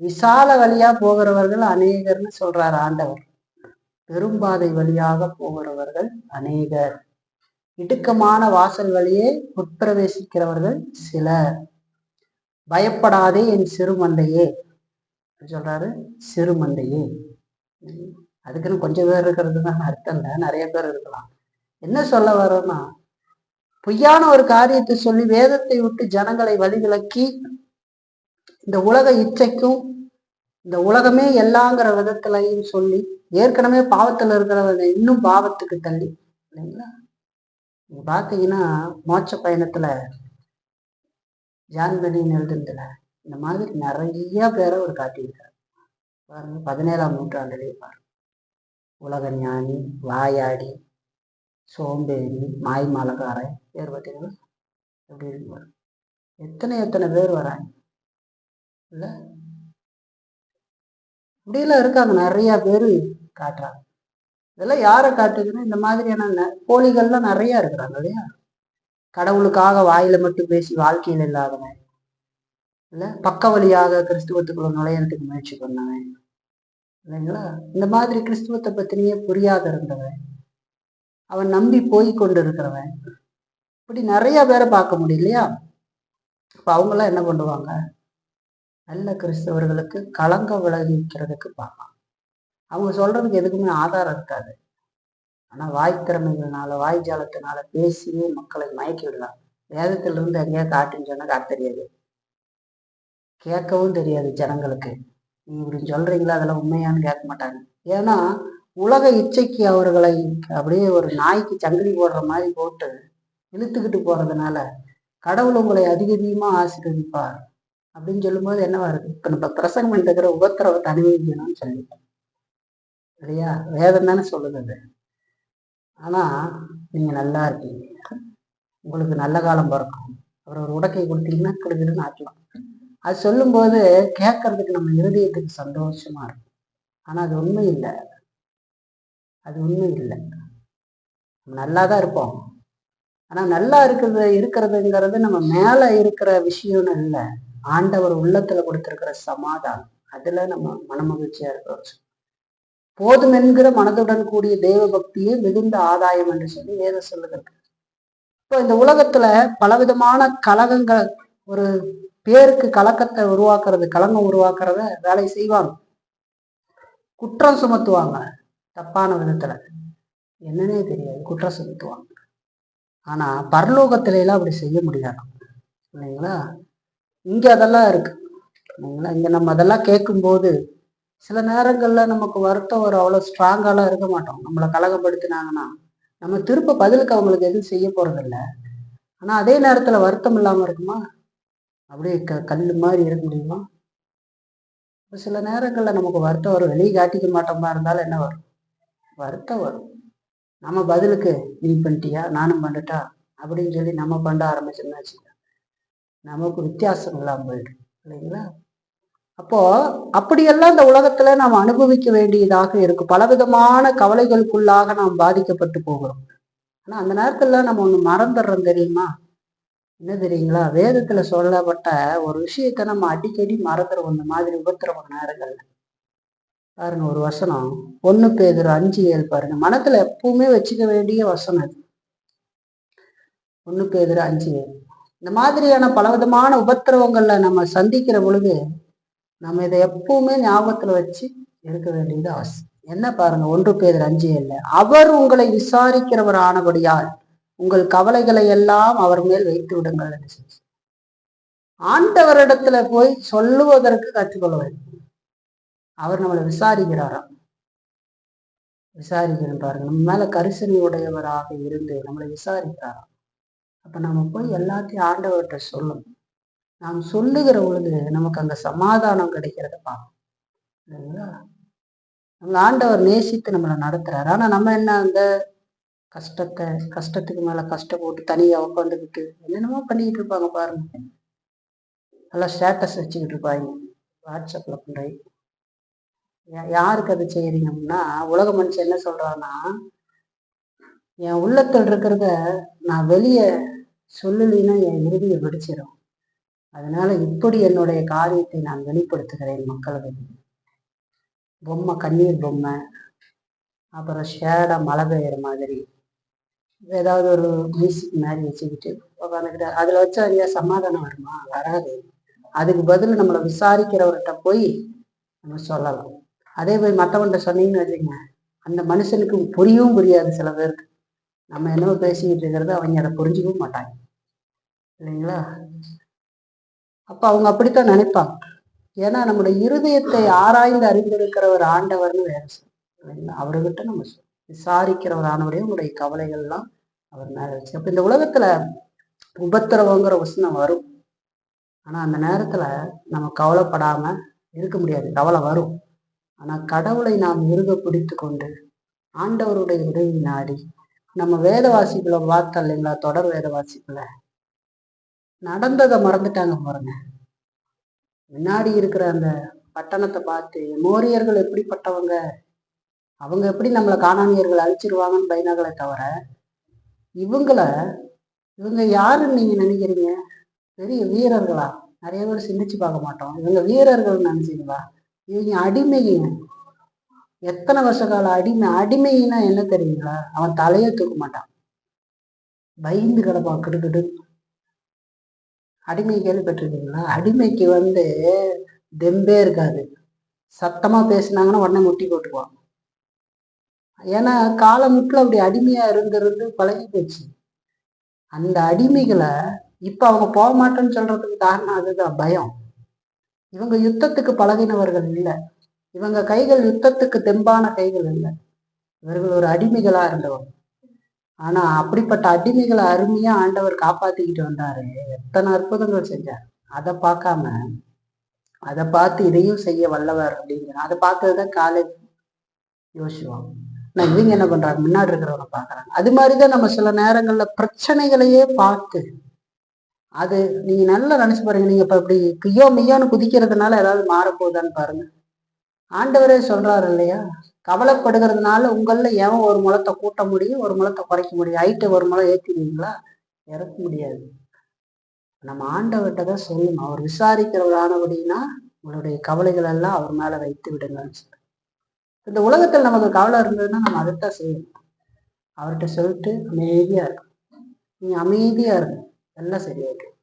விசால வழியா போகிறவர்கள் அநேகர்னு சொல்றாரு ஆண்டவர். பெரும்பாதை வழியாக போகிறவர்கள் அநேகர், இடுக்கமான வாசல் வழியே உட்பிரவேசிக்கிறவர்கள் சிலர். பயப்படாதே என் சிறுமந்தையே சொல்றாரு. சிறுமந்தையே, அதுக்குன்னு கொஞ்சம் பேர் இருக்கிறது தான் அர்த்தம் இல்லை, நிறைய பேர் இருக்கலாம். என்ன சொல்ல வரோம்னா, பொய்யான ஒரு காரியத்தை சொல்லி வேதத்தை விட்டு ஜனங்களை வழிவிலக்கி இந்த உலக இச்சைக்கும் இந்த உலகமே எல்லாங்கிற விதத்திலையும் சொல்லி ஏற்கனவே பாவத்துல இருக்கிறவங்க இன்னும் பாவத்துக்கு தள்ளி. இல்லைங்களா? நீங்க பாத்தீங்கன்னா மோட்ச பயணத்துல ஜான் பெனியன் எழுதுனதுல இந்த மாதிரி நிறைய பேரை அவர் காட்டியிருக்காரு. பாருங்க, 17ஆம் நூற்றாண்டிலேயே பாருங்க. உலக ஞானி, வாயாடி, சோம்பேறி, மாய் மலகாரன் பேர் பார்த்தீங்கன்னா எப்படி இருக்கு? எத்தனை பேர் வராங்க இல்ல? இப்படியெல்லாம் இருக்காங்க, நிறைய பேர் காட்டுறாங்க. இதெல்லாம் யாரை காட்டுதுன்னா இந்த மாதிரியான போலிகள்லாம் நிறைய இருக்கிறாங்க இல்லையா? கடவுளுக்காக வாயில மட்டும் பேசி வாழ்க்கையில் இல்லாதவன் இல்ல, பக்க வழியாக கிறிஸ்துவத்துக்குள்ள நுழையறதுக்கு முயற்சி பண்ணவன் இல்லைங்களா? இந்த மாதிரி கிறிஸ்துவத்தை பத்தினியே புரியாத இருந்தவன், அவன் நம்பி போய் கொண்டு இருக்கிறவன், இப்படி நிறைய பேரை பார்க்க முடியும் இல்லையா? இப்ப அவங்கெல்லாம் என்ன பண்ணுவாங்க? நல்ல கிறிஸ்தவர்களுக்கு களங்க விளைவிக்கிறதுக்கு பார்ப்பாங்க. அவங்க சொல்றதுக்கு எதுக்குமே ஆதாரம் இருக்காது. ஆனா வாய்த்திறமைகள்னால, வாய் ஜாலத்தினால பேசியே மக்களை மயக்கி விடலாம். வேதத்துல இருந்து எங்கேயா காட்டுன்னு சொன்னா காட்ட தெரியாது, கேட்கவும் தெரியாது ஜனங்களுக்கு. நீ இப்படி சொல்றீங்களா, அதெல்லாம் உண்மையான்னு கேட்க மாட்டாங்க. ஏன்னா உலக இச்சைக்கு அவர்களை அப்படியே ஒரு நாய்க்கு சங்கிலி போடுற மாதிரி போட்டு இழுத்துக்கிட்டு போறதுனால கடவுள் உங்களை அதிகமா ஆசீர்வதிப்பார் அப்படின்னு சொல்லும்போது என்னவா இருக்கு? இப்ப நம்ம பிரசங்கம் இருக்கிற உபத்திரவத்தை அனுபவிக்கணும்னு சொல்லிட்டோம் இல்லையா? வேதம் தானே சொல்லுது அது. ஆனா நீங்க நல்லா இருக்கீங்க, உங்களுக்கு நல்ல காலம் பிறக்கும், அப்புறம் ஒரு உடக்கை கொடுத்தீங்கன்னா கிடுக்கிடுன்னு ஆக்கலாம். அது சொல்லும்போது கேட்கறதுக்கு நம்ம இருதயத்துக்கு சந்தோஷமா இருக்கும். ஆனா அது உண்மை இல்லை, அது உண்மை இல்லை. நல்லாதான் இருப்போம். ஆனா நல்லா இருக்கிறதுங்கிறது நம்ம மேல இருக்கிற விஷயம்னு இல்லை, ஆண்டவர் உள்ளத்துல கொடுத்திருக்கிற சமாதானம், அதுல நம்ம மனமகிழ்ச்சியா இருக்கிறோம். போதும் என்கிற மனதுடன் கூடிய தெய்வ பக்தியே மிகுந்த ஆதாயம் என்று சொல்லி வேதம் சொல்லுகிறது. இப்போ இந்த உலகத்துல பலவிதமான கலகங்கள், ஒரு பேருக்கு கலக்கத்தை உருவாக்குறது, களங்கம் உருவாக்குறத வேலை செய்வாங்க, குற்றம் சுமத்துவாங்க, தப்பான விதத்துல என்னன்னே தெரியாது குற்றம் சுமத்துவாங்க. ஆனா பரலோகத்தில எல்லாம் அப்படி செய்ய முடியாது இல்லைங்களா? இங்க அதெல்லாம் இருக்கு இல்லைங்களா? இங்க நம்ம அதெல்லாம் கேட்கும்போது சில நேரங்கள்ல நமக்கு வருத்தம் ஒரு அவ்வளவு ஸ்ட்ராங்காலாம் இருக்க மாட்டோம். நம்மளை கலகப்படுத்தினாங்கன்னா நம்ம திருப்ப பதிலுக்கு அவங்களுக்கு எதுவும் செய்ய போறதில்ல. ஆனா அதே நேரத்துல வருத்தம் இல்லாம இருக்குமா? அப்படியே கல் மாதிரி இருக்க முடியுமா? சில நேரங்கள்ல நமக்கு வருத்தம் வரும், வெளியே காட்டிக்க மாட்டோமா இருந்தாலும் என்ன வரும்? வருத்தம் வரும். நம்ம பதிலுக்கு நீ பண்ணிட்டியா நானும் பண்ணிட்டா அப்படின்னு சொல்லி நம்ம பண்ண ஆரம்பிச்சோம்னா வச்சுக்க, நமக்கு வித்தியாசம் இல்லாம போயிடும் இல்லைங்களா? அப்போ அப்படியெல்லாம் இந்த உலகத்துல நாம் அனுபவிக்க வேண்டியதாக இருக்கு. பலவிதமான கவலைகளுக்குள்ளாக நாம் பாதிக்கப்பட்டு போகிறோம். ஆனா அந்த நேரத்துல நம்ம ஒண்ணு மறந்துடுறோம் தெரியுமா? என்ன தெரியுங்களா? வேதத்துல சொல்லப்பட்ட ஒரு விஷயத்த நம்ம அடிக்கடி மறந்துடுவோம் இந்த மாதிரி உபத்திரவ நேரங்கள்ல. பாருங்க ஒரு வசனம், 1 பேதுரு 5:7 பாருங்க. மனத்துல எப்பவுமே வச்சுக்க வேண்டிய வசனம் அது. 1 பேதுரு 5:7. இந்த மாதிரியான பலவிதமான உபத்திரவங்கள்ல நம்ம சந்திக்கிற பொழுது நம்ம இதை எப்பவுமே ஞாபகத்துல வச்சு இருக்க வேண்டியது அவசியம். என்ன பாருங்க, 1 பேதுரு 5:7, அவர் உங்களை விசாரிக்கிறவர் ஆனபடியால் உங்கள் கவலைகளை எல்லாம் அவர் மேல் வைத்து விடுங்கள் என்று சொல்லி ஆண்டவரிடத்துல போய் சொல்லுவதற்கு கற்றுக்கொள்ள வேண்டும். அவர் நம்மளை விசாரிக்கிறாராம். விசாரிக்கணும் பாருங்க, நம்ம மேல கரிசனை உடையவராக இருந்து நம்மளை விசாரிக்கிறாராம். அப்ப நம்ம போய் எல்லாத்தையும் ஆண்டவர்கிட்ட சொல்லணும். நாம் சொல்லுகிற பொழுது நமக்கு அந்த சமாதானம் கிடைக்கிறத பார்க்கணும் இல்லைங்களா? நம்மள ஆண்டவர் நேசித்து நம்மளை நடத்துறாரு. ஆனா நம்ம என்ன, அந்த கஷ்டத்துக்கு மேல கஷ்டம் போட்டு தனியா உட்காந்துக்கிட்டு என்னென்னமோ பண்ணிக்கிட்டு இருப்பாங்க பாருங்க. நல்லா ஸ்டேட்டஸ் வச்சுக்கிட்டு இருப்பாங்க வாட்ஸ்அப்ல பண்றேன். யாருக்கு அதை செய்யறீங்க அப்படின்னா, உலக மனுஷன் என்ன சொல்றான்னா, என் உள்ளத்தில் இருக்கிறத நான் வெளியே சொல்லலைன்னா என் இறுதியை வெடிச்சிடும், அதனால இப்படி என்னுடைய காரியத்தை நான் வெளிப்படுத்துகிறேன் மக்களுக்கு. பொம்மை, கண்ணீர் பொம்மை, அப்புறம் ஷேடா மழை பெய்யுற மாதிரி ஏதாவது ஒரு மியூசிக் மாதிரி வச்சுக்கிட்டு உட்காந்துக்கிட்டு அதுல வச்சா ஐயா சமாதானம் வருமா? வராது. அதுக்கு பதில் நம்மளை விசாரிக்கிறவர்கிட்ட போய் நம்ம சொல்லலாம். அதே போய் மற்றவன்கிட்ட சொன்னீங்கன்னு வச்சுக்கோங்க, அந்த மனுஷனுக்கு புரியவும் புரியாது. சில பேருக்கு நம்ம என்னவோ பேசிக்கிட்டு இருக்கிறத அவங்க அதை புரிஞ்சுக்கவும் மாட்டாங்க இல்லைங்களா? அப்ப அவங்க அப்படித்தான் நினைப்பாங்க. ஏன்னா நம்முடைய இருதயத்தை ஆராய்ந்து அறிந்திருக்கிற ஒரு ஆண்டவர்னு வேற இல்லைங்களா? அவர்கிட்ட நம்ம விசாரிக்கிறவர் ஆனவரையும் உங்களுடைய கவலைகள் எல்லாம் அவர் மேல வச்சு. அப்ப இந்த உலகத்துல உபத்திரவங்கிற வசனம் வரும். ஆனா அந்த நேரத்துல நம்ம கவலைப்படாம இருக்க முடியாது. கவலை வரும். ஆனா கடவுளை நாம் இறுக பிடித்து கொண்டு ஆண்டவருடைய உதவி நாடி, நம்ம வேத வாசிப்புல பார்த்தோம் இல்லைங்களா? தொடர் வேத வாசிப்புல நடந்ததை மறந்துட்டாங்க பாருங்க. முன்னாடி இருக்கிற அந்த பட்டணத்தை பார்த்து மோரியர்கள் எப்படிப்பட்டவங்க, அவங்க எப்படி நம்மளை கானானியர்கள் அழிச்சிருவாங்கன்னு பயந்தாங்களே தவிர, இவங்க யாருன்னு நீங்க நினைக்கிறீங்க? பெரிய வீரர்களா? நிறைய பேர் சிந்திச்சு பார்க்க மாட்டோம். இவங்க வீரர்கள் நினைச்சீங்களா? இவங்க அடிமைங்க. எத்தனை வருஷ கால அடிமை. அடிமைன்னா என்ன தெரியுங்களா? அவன் தலையை தூக்க மாட்டான், பயந்து கிடப்பான் கிடுக்கிடு. அடிமை கேள்விப்பட்டிருக்கீங்களா? அடிமைக்கு தெம்பே இருக்காது. சத்தமா பேசினாங்கன்னா உடனே முட்டி போட்டுக்குவான். ஏன்னா காலமுட்டில் அப்படி அடிமையா இருந்து பழகி போச்சு. அந்த அடிமைகளை இப்ப அவங்க போக மாட்டேன்னு சொல்றதுக்கு காரணம் அதுதான், பயம். இவங்க யுத்தத்துக்கு பழகினவர்கள் இல்லை. இவங்க கைகள் யுத்தத்துக்கு தெம்பான கைகள் இல்லை. இவர்கள் ஒரு அடிமைகளா இருந்தவங்க. ஆனா அப்படிப்பட்ட அடிமைகளை அருமையா ஆண்டவர் காப்பாத்திக்கிட்டு வந்தாரு. எத்தனை அற்புதங்கள் செஞ்சார். அதை பார்த்து இதையும் செய்ய வல்லவர் அப்படிங்கிற அதை பார்த்ததுதான் காலேஜ் யோசிச்சுவாங்க. ஆனா இவங்க என்ன பண்றாங்க? முன்னாடி இருக்கிறவங்க பாக்குறாங்க. அது மாதிரிதான் நம்ம சில நேரங்கள்ல பிரச்சனைகளையே பார்த்து, அது நீங்க நல்லா நினைச்சு பாருங்க. நீங்க இப்ப இப்படி கியோ மையோன்னு குதிக்கிறதுனால ஏதாவது மாறப்போகுதான்னு பாருங்க. ஆண்டவரே சொல்றாரு இல்லையா? கவலைப்படுகிறதுனால உங்கள எவன் ஒரு முளத்தை கூட்ட முடியும், ஒரு முளத்தை குறைக்க முடியும்? ஹைட்டை ஒரு முளை ஏற்றிடுவீங்களா? இறக்க முடியாது. நம்ம ஆண்டவர்கிட்ட தான் சொல்லணும். அவர் விசாரிக்கிறவரானபடினா உங்களுடைய கவலைகள் எல்லாம் அவர் மேல வைத்து விடுங்கன்னு சொல்லி இந்த உலகத்தில் நமக்கு கவலை இருந்ததுன்னா நம்ம அதைத்தான் செய்யணும். அவர்கிட்ட சொல்லிட்டு அமைதியா இருக்கும், நீ அமைதியா இருக்கும், எல்லாம் சரியாயிடும்.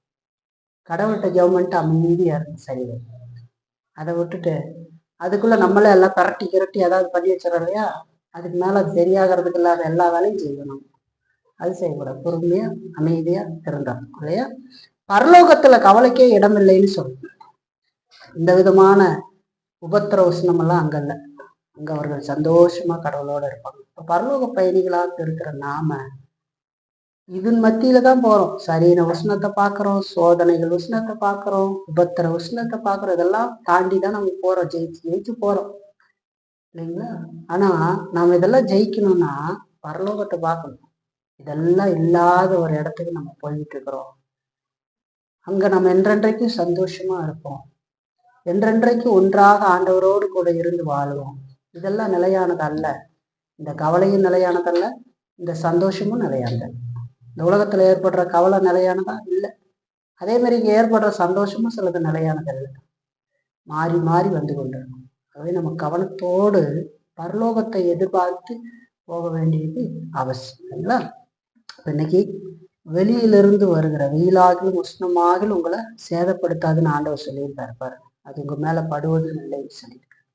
கடவுள்கிட்ட ஜெபம் பண்ணிட்டு அமைதியா இருக்கும், சரியாயிடும். அதை விட்டுட்டு அதுக்குள்ள நம்மளே எல்லாம் பரட்டி கிரட்டி ஏதாவது பண்ணி வச்சிடறோம் இல்லையா, அதுக்கு மேல அது சரியாகிறதுக்கு இல்லாத எல்லா வேலையும் செய்யணும். அது செய்யக்கூடாது. பொறுமையா அமைதியா இருந்தார் இல்லையா. பரலோகத்துல கவலைக்கே இடமில்லைன்னு சொல்லுங்க. இந்த விதமான உபத்திர உஷ்ணம் எல்லாம் அங்க இல்லை. அங்க அவர்கள் சந்தோஷமா கடவுளோட இருப்பாங்க. இப்ப பரலோக பயணிகளாக இருக்கிற நாம இதன் மத்தியில தான் போறோம். சரீர உஷ்ணத்தை பாக்குறோம், சோதனைகள் உஷ்ணத்தை பாக்குறோம், உபத்திர உஷ்ணத்தை பாக்குறோம். இதெல்லாம் தாண்டி தான் நம்ம போறோம், ஜெயிச்சு ஜெயிச்சு போறோம் இல்லைங்களா. ஆனா நாம இதெல்லாம் ஜெயிக்கணும்னா பரலோகத்தை பார்க்கணும். இதெல்லாம் இல்லாத ஒரு இடத்துக்கு நம்ம போயிட்டு இருக்கிறோம். அங்க நம்ம என்றென்றைக்கும் சந்தோஷமா இருப்போம், என்றென்றைக்கு ஒன்றாக ஆண்டவரோடு கூட இருந்து வாழுவோம். இதெல்லாம் நிலையானது அல்ல. இந்த கவலையும் நிலையானதல்ல, இந்த சந்தோஷமும் நிலையானது. இந்த உலகத்துல ஏற்படுற கவலை நிலையானதா இல்லை. அதே மாதிரி இங்க ஏற்படுற சந்தோஷமும் சிலது நிலையானது இல்லை, மாறி மாறி வந்து கொண்டிருக்கும். ஆகவே நம்ம கவனத்தோடு பரலோகத்தை எதிர்பார்த்து போக வேண்டியது அவசியம் இல்லைங்களா. இன்னைக்கு வெளியிலிருந்து வருகிற வெயிலாகிலும் உஷ்ணமாகிலும் உங்களை சேதப்படுத்தாதுன்னு ஆண்டவர் சொல்லியிருக்காரு பாரு. அது உங்க மேல படுவது இல்லைன்னு சொல்லியிருக்காரு.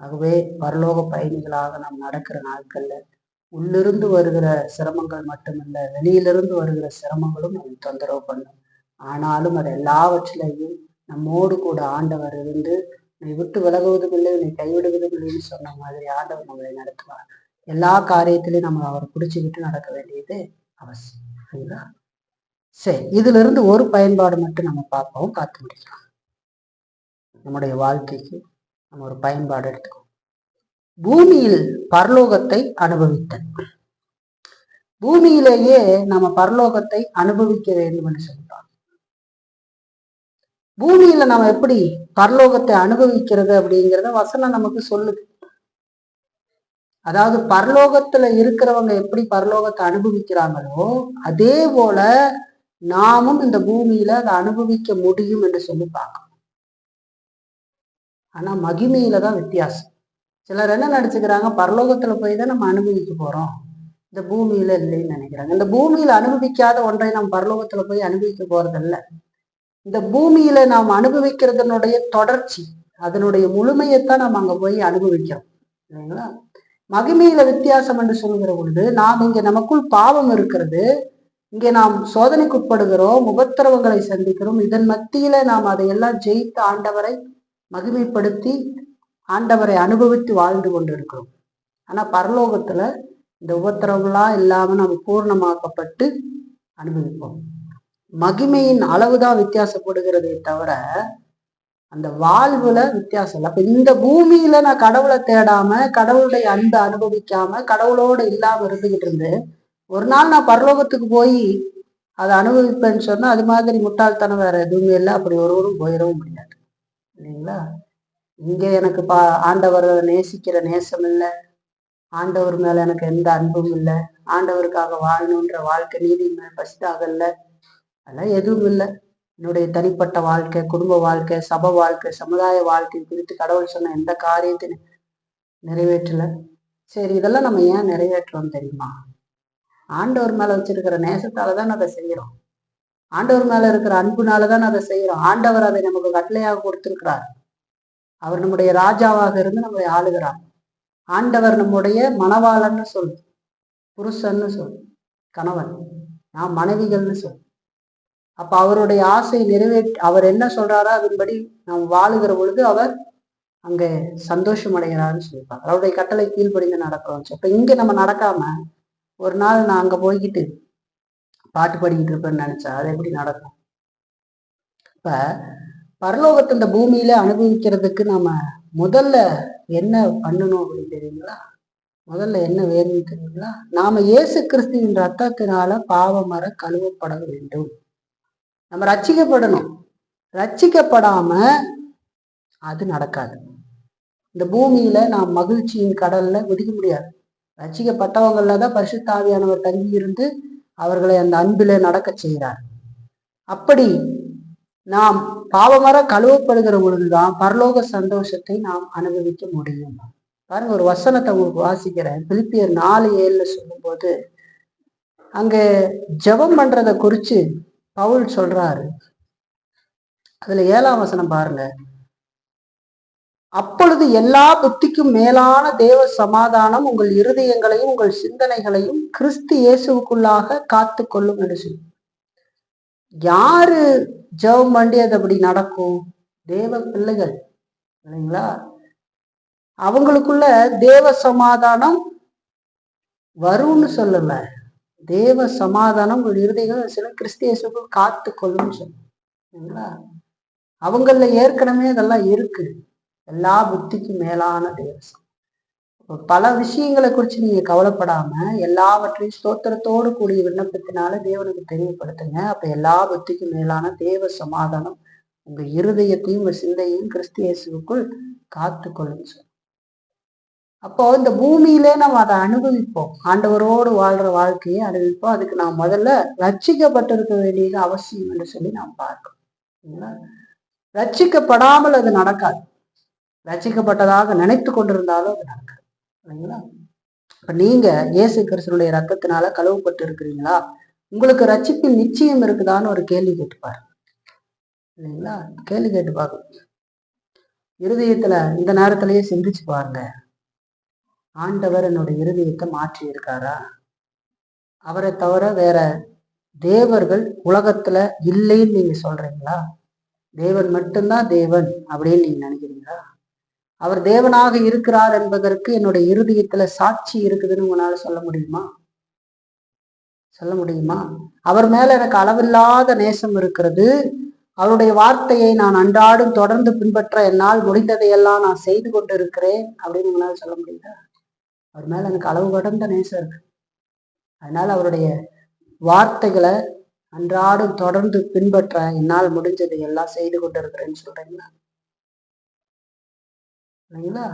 ஆகவே பரலோக பயணிகளாக நாம் நடக்கிற நாட்கள்ல உள்ளிருந்து வருகிற சிரமங்கள் மட்டுமில்ல, வெளியிலிருந்து வருகிற சிரமங்களும் நம்ம தொந்தரவு பண்ணும். ஆனாலும் அது எல்லாவற்றிலையும் நம்மோடு கூட ஆண்டவர் இருந்து நீ விட்டு விலகுவதும் இல்லை, நீ கைவிடுவதும் இல்லைன்னு சொன்ன மாதிரி ஆண்டவர் நம்மளை நடத்துவார். எல்லா காரியத்திலையும் நம்ம அவரை பிடிச்சுக்கிட்டு நடக்க வேண்டியது அவசியம் சரிங்களா. சரி, இதுல இருந்து ஒரு பயன்பாடு மட்டும் நம்ம பார்ப்போம், பார்த்து முடிக்கலாம். நம்முடைய வாழ்க்கைக்கு நம்ம ஒரு பயன்பாடு எடுத்துக்கோம். பூமியில் பரலோகத்தை அனுபவித்தல். பூமியிலேயே நம்ம பரலோகத்தை அனுபவிக்க வேண்டும் என்று சொல்லிட்டாங்க. பூமியில நம்ம எப்படி பரலோகத்தை அனுபவிக்கிறது அப்படிங்கிறத வசனம் நமக்கு சொல்லுது. அதாவது பரலோகத்துல இருக்கிறவங்க எப்படி பரலோகத்தை அனுபவிக்கிறாங்களோ அதே போல நாமும் இந்த பூமியில அதை அனுபவிக்க முடியும் என்று சொல்லி பார்க்கணும். ஆனா மகிமையில தான் வித்தியாசம். சிலர் என்ன நினைச்சுக்கிறாங்க, பரலோகத்துல போய் தான் நம்ம அனுபவிக்க போறோம், இந்த பூமியில இல்லைன்னு நினைக்கிறாங்க. இந்த பூமியில அனுபவிக்காத ஒன்றை நம்ம பரலோகத்துல போய் அனுபவிக்க போறதில்ல. இந்த பூமியில நாம் அனுபவிக்கிறதனுடைய தொடர்ச்சி, அதனுடைய முழுமையைத்தான் நம்ம அங்க போய் அனுபவிக்கிறோம் இல்லைங்களா. மகிமையில வித்தியாசம் என்று சொல்லுகிற பொழுது நாம் இங்க நமக்குள் பாவம் இருக்கிறது, இங்கே நாம் சோதனைக்குட்படுகிறோம், உபத்திரவங்களை சந்திக்கிறோம். இதன் மத்தியில நாம் அதையெல்லாம் ஜெயித்து ஆண்டவரை மகிமைப்படுத்தி ஆண்டவரை அனுபவித்து வாழ்ந்து கொண்டிருக்கிறோம். ஆனா பரலோகத்துல இந்த உபத்திரவங்களா இல்லாம நம்ம பூர்ணமாக்கப்பட்டு அனுபவிப்போம். மகிமையின் அளவுதான் வித்தியாசப்படுகிறதே தவிர அந்த வாழ்வுல வித்தியாசம் இல்லை. அப்ப இந்த பூமியில நான் கடவுளை தேடாம, கடவுளுடைய அன்பை அனுபவிக்காம, கடவுளோட இல்லாம இருந்துகிட்டு இருந்து ஒரு நாள் நான் பரலோகத்துக்கு போய் அதை அனுபவிப்பேன்னு சொன்னா அது மாதிரி முட்டாள்தனம் வேற எதுவுமே இல்லை. அப்படி ஒருவரும் போயிடவும் முடியாது இல்லைங்களா. இங்க எனக்கு ஆண்டவர் நேசிக்கிற நேசம் இல்லை, ஆண்டவர் மேல எனக்கு எந்த அன்பும் இல்லை, ஆண்டவருக்காக வாழணுன்ற வாழ்க்கை நீதி மேல பசிதாகல, அதெல்லாம் எதுவும் இல்லை. என்னுடைய தனிப்பட்ட வாழ்க்கை, குடும்ப வாழ்க்கை, சபை வாழ்க்கை, சமுதாய வாழ்க்கை குறித்து கடவுள் சொன்ன எந்த காரியத்தையும் நிறைவேற்றல. சரி, இதெல்லாம் நம்ம ஏன் நிறைவேற்றோம் தெரியுமா? ஆண்டவர் மேல வச்சிருக்கிற நேசத்தாலதான் அதை செய்யறோம். ஆண்டவர் மேல இருக்கிற அன்புனாலதான் அதை செய்யறோம். ஆண்டவர் அதை நமக்கு கட்டளையாக கொடுத்திருக்கிறார். அவர் நம்முடைய ராஜாவாக இருந்து நம்மளை ஆளுகிறார். ஆண்டவர் நம்முடைய மணவாளன்னு சொல்லு, புருஷன்னு சொல்லு, கணவன், நான் மனைவிகள்னு சொல்லு. அப்ப அவருடைய ஆசையை அவர் என்ன சொல்றாரோ அதன்படி நாம் வாழுகிற பொழுது அவர் அங்க சந்தோஷம் அடைகிறாருன்னு சொல்லியிருப்பாங்க. அவருடைய கட்டளை கீழ்ப்படிந்து நடக்கிறோம். அப்ப இங்க நம்ம நடக்காம ஒரு நாள் நான் அங்க போய்கிட்டு பாட்டு பாடிக்கிட்டு இருப்பேன்னு நினைச்சா அது எப்படி நடக்கும்? இப்ப பரலோகத்தை இந்த பூமியில அனுபவிக்கிறதுக்கு நாம முதல்ல என்ன பண்ணணும் அப்படின்னு தெரியுங்களா? முதல்ல என்ன வேணும்னு தெரியுங்களா? நாம இயேசு கிறிஸ்துவின் ரத்தத்தினால பாவமர கழுவப்பட வேண்டும். நம்ம ரட்சிக்கப்படணும். ரட்சிக்கப்படாம அது நடக்காது. இந்த பூமியில நாம் மகிழ்ச்சியின் கடல்ல குதிக்க முடியாது. ரட்சிக்கப்பட்டவங்கள தான் பரிசுத்த ஆவியானவர் தங்கி இருந்து அவர்களை அந்த அன்பில நடக்க செய்கிறார். அப்படி நாம் பாவமர கழுவப்படுகிற பொழுதுதான் பரலோக சந்தோஷத்தை நாம் அனுபவிக்க முடியும். பாருங்க, ஒரு வசனத்தை உங்களுக்கு வாசிக்கிறேன். பிலிப்பியர் 4:7 சொல்லும் போது அங்க ஜெபம் பண்றத குறிச்சு பவுல் சொல்றாரு. அதுல 7ஆம் வசனம் பாருங்க. அப்பொழுது எல்லா புத்திக்கும் மேலான தேவ சமாதானம் உங்கள் இருதயங்களையும் உங்கள் சிந்தனைகளையும் கிறிஸ்து இயேசுவுக்குள்ளாக காத்து கொள்ளும் என்று சொல்லி. யாரு ஜெபம் பண்ணி அது அப்படி நடக்கும்? தேவ பிள்ளைகள் இல்லைங்களா? அவங்களுக்குள்ள தேவ சமாதானம் வரும்னு சொல்லல, தேவ சமாதானம் உங்கள் இருதயங்கள் சில கிறிஸ்து இயேசுக்குள் காத்து கொள்ளும்னு சொல்லுங்களா. அவங்கள ஏற்கனவே அதெல்லாம் இருக்கு. எல்லா புத்திக்கும் மேலான தேவசம். பல விஷயங்களை குறித்து நீங்க கவலைப்படாம எல்லாவற்றையும் ஸ்தோத்திரத்தோடு கூடிய விண்ணப்பத்தினால தேவனுக்கு தெரியப்படுத்துங்க. அப்ப எல்லா புத்திக்கும் மேலான தேவ சமாதானம் உங்க இருதயத்தையும் உங்க சிந்தையும் கிறிஸ்து இயேசுவுக்குள் காத்து கொள்ளும். அப்போ இந்த பூமியிலே நம்ம அதை அனுபவிப்போம். ஆண்டவரோடு வாழ்ற வாழ்க்கையை அனுபவிப்போம். அதுக்கு நாம் முதல்ல ரட்சிக்கப்பட்டிருக்க வேண்டியது அவசியம் என்று சொல்லி நாம் பார்க்கணும். ரட்சிக்கப்படாமல் அது நடக்காது. ரட்சிக்கப்பட்டதாக நினைத்து கொண்டிருந்தாலும் அது நடக்காது இல்லைங்களா. இப்ப நீங்க இயேசு கிறிஸ்துவினுடைய ரத்தத்தினால கழுவப்பட்டு இருக்கிறீங்களா? உங்களுக்கு ரட்சிப்பின் நிச்சயம் இருக்குதான்னு ஒரு கேள்வி கேட்டுப்பாரு இல்லைங்களா. கேள்வி கேட்டு பார்க்கணும். இருதயத்துல இந்த நேரத்திலேயே சிந்திச்சு பாருங்க. ஆண்டவர் என்னோட இருதயத்தை மாற்றி இருக்காரா? அவரை தவிர வேற தேவர்கள் உலகத்துல இல்லைன்னு நீங்க சொல்றீங்களா? தேவன் மட்டும்தான் தேவன் அப்படின்னு நீங்க நினைக்கிறீங்களா? அவர் தேவனாக இருக்கிறார் என்பதற்கு என்னுடைய இருதயத்துல சாட்சி இருக்குதுன்னு உங்களால சொல்ல முடியுமா? சொல்ல முடியுமா? அவர் மேல எனக்கு அளவில்லாத நேசம் இருக்கிறது. அவருடைய வார்த்தையை நான் அன்றாடும் தொடர்ந்து பின்பற்ற என்னால் முடிந்ததையெல்லாம் நான் செய்து கொண்டு இருக்கிறேன் அப்படின்னு உங்களால சொல்ல முடியுதா? அவர் மேல எனக்கு அளவு கடந்த நேசம் இருக்கு. அதனால அவருடைய வார்த்தைகளை அன்றாடும் தொடர்ந்து பின்பற்ற என்னால் முடிஞ்சதை எல்லாம் செய்து கொண்டு இருக்கிறேன்னு சொல்றீங்களா? இல்லைங்களா?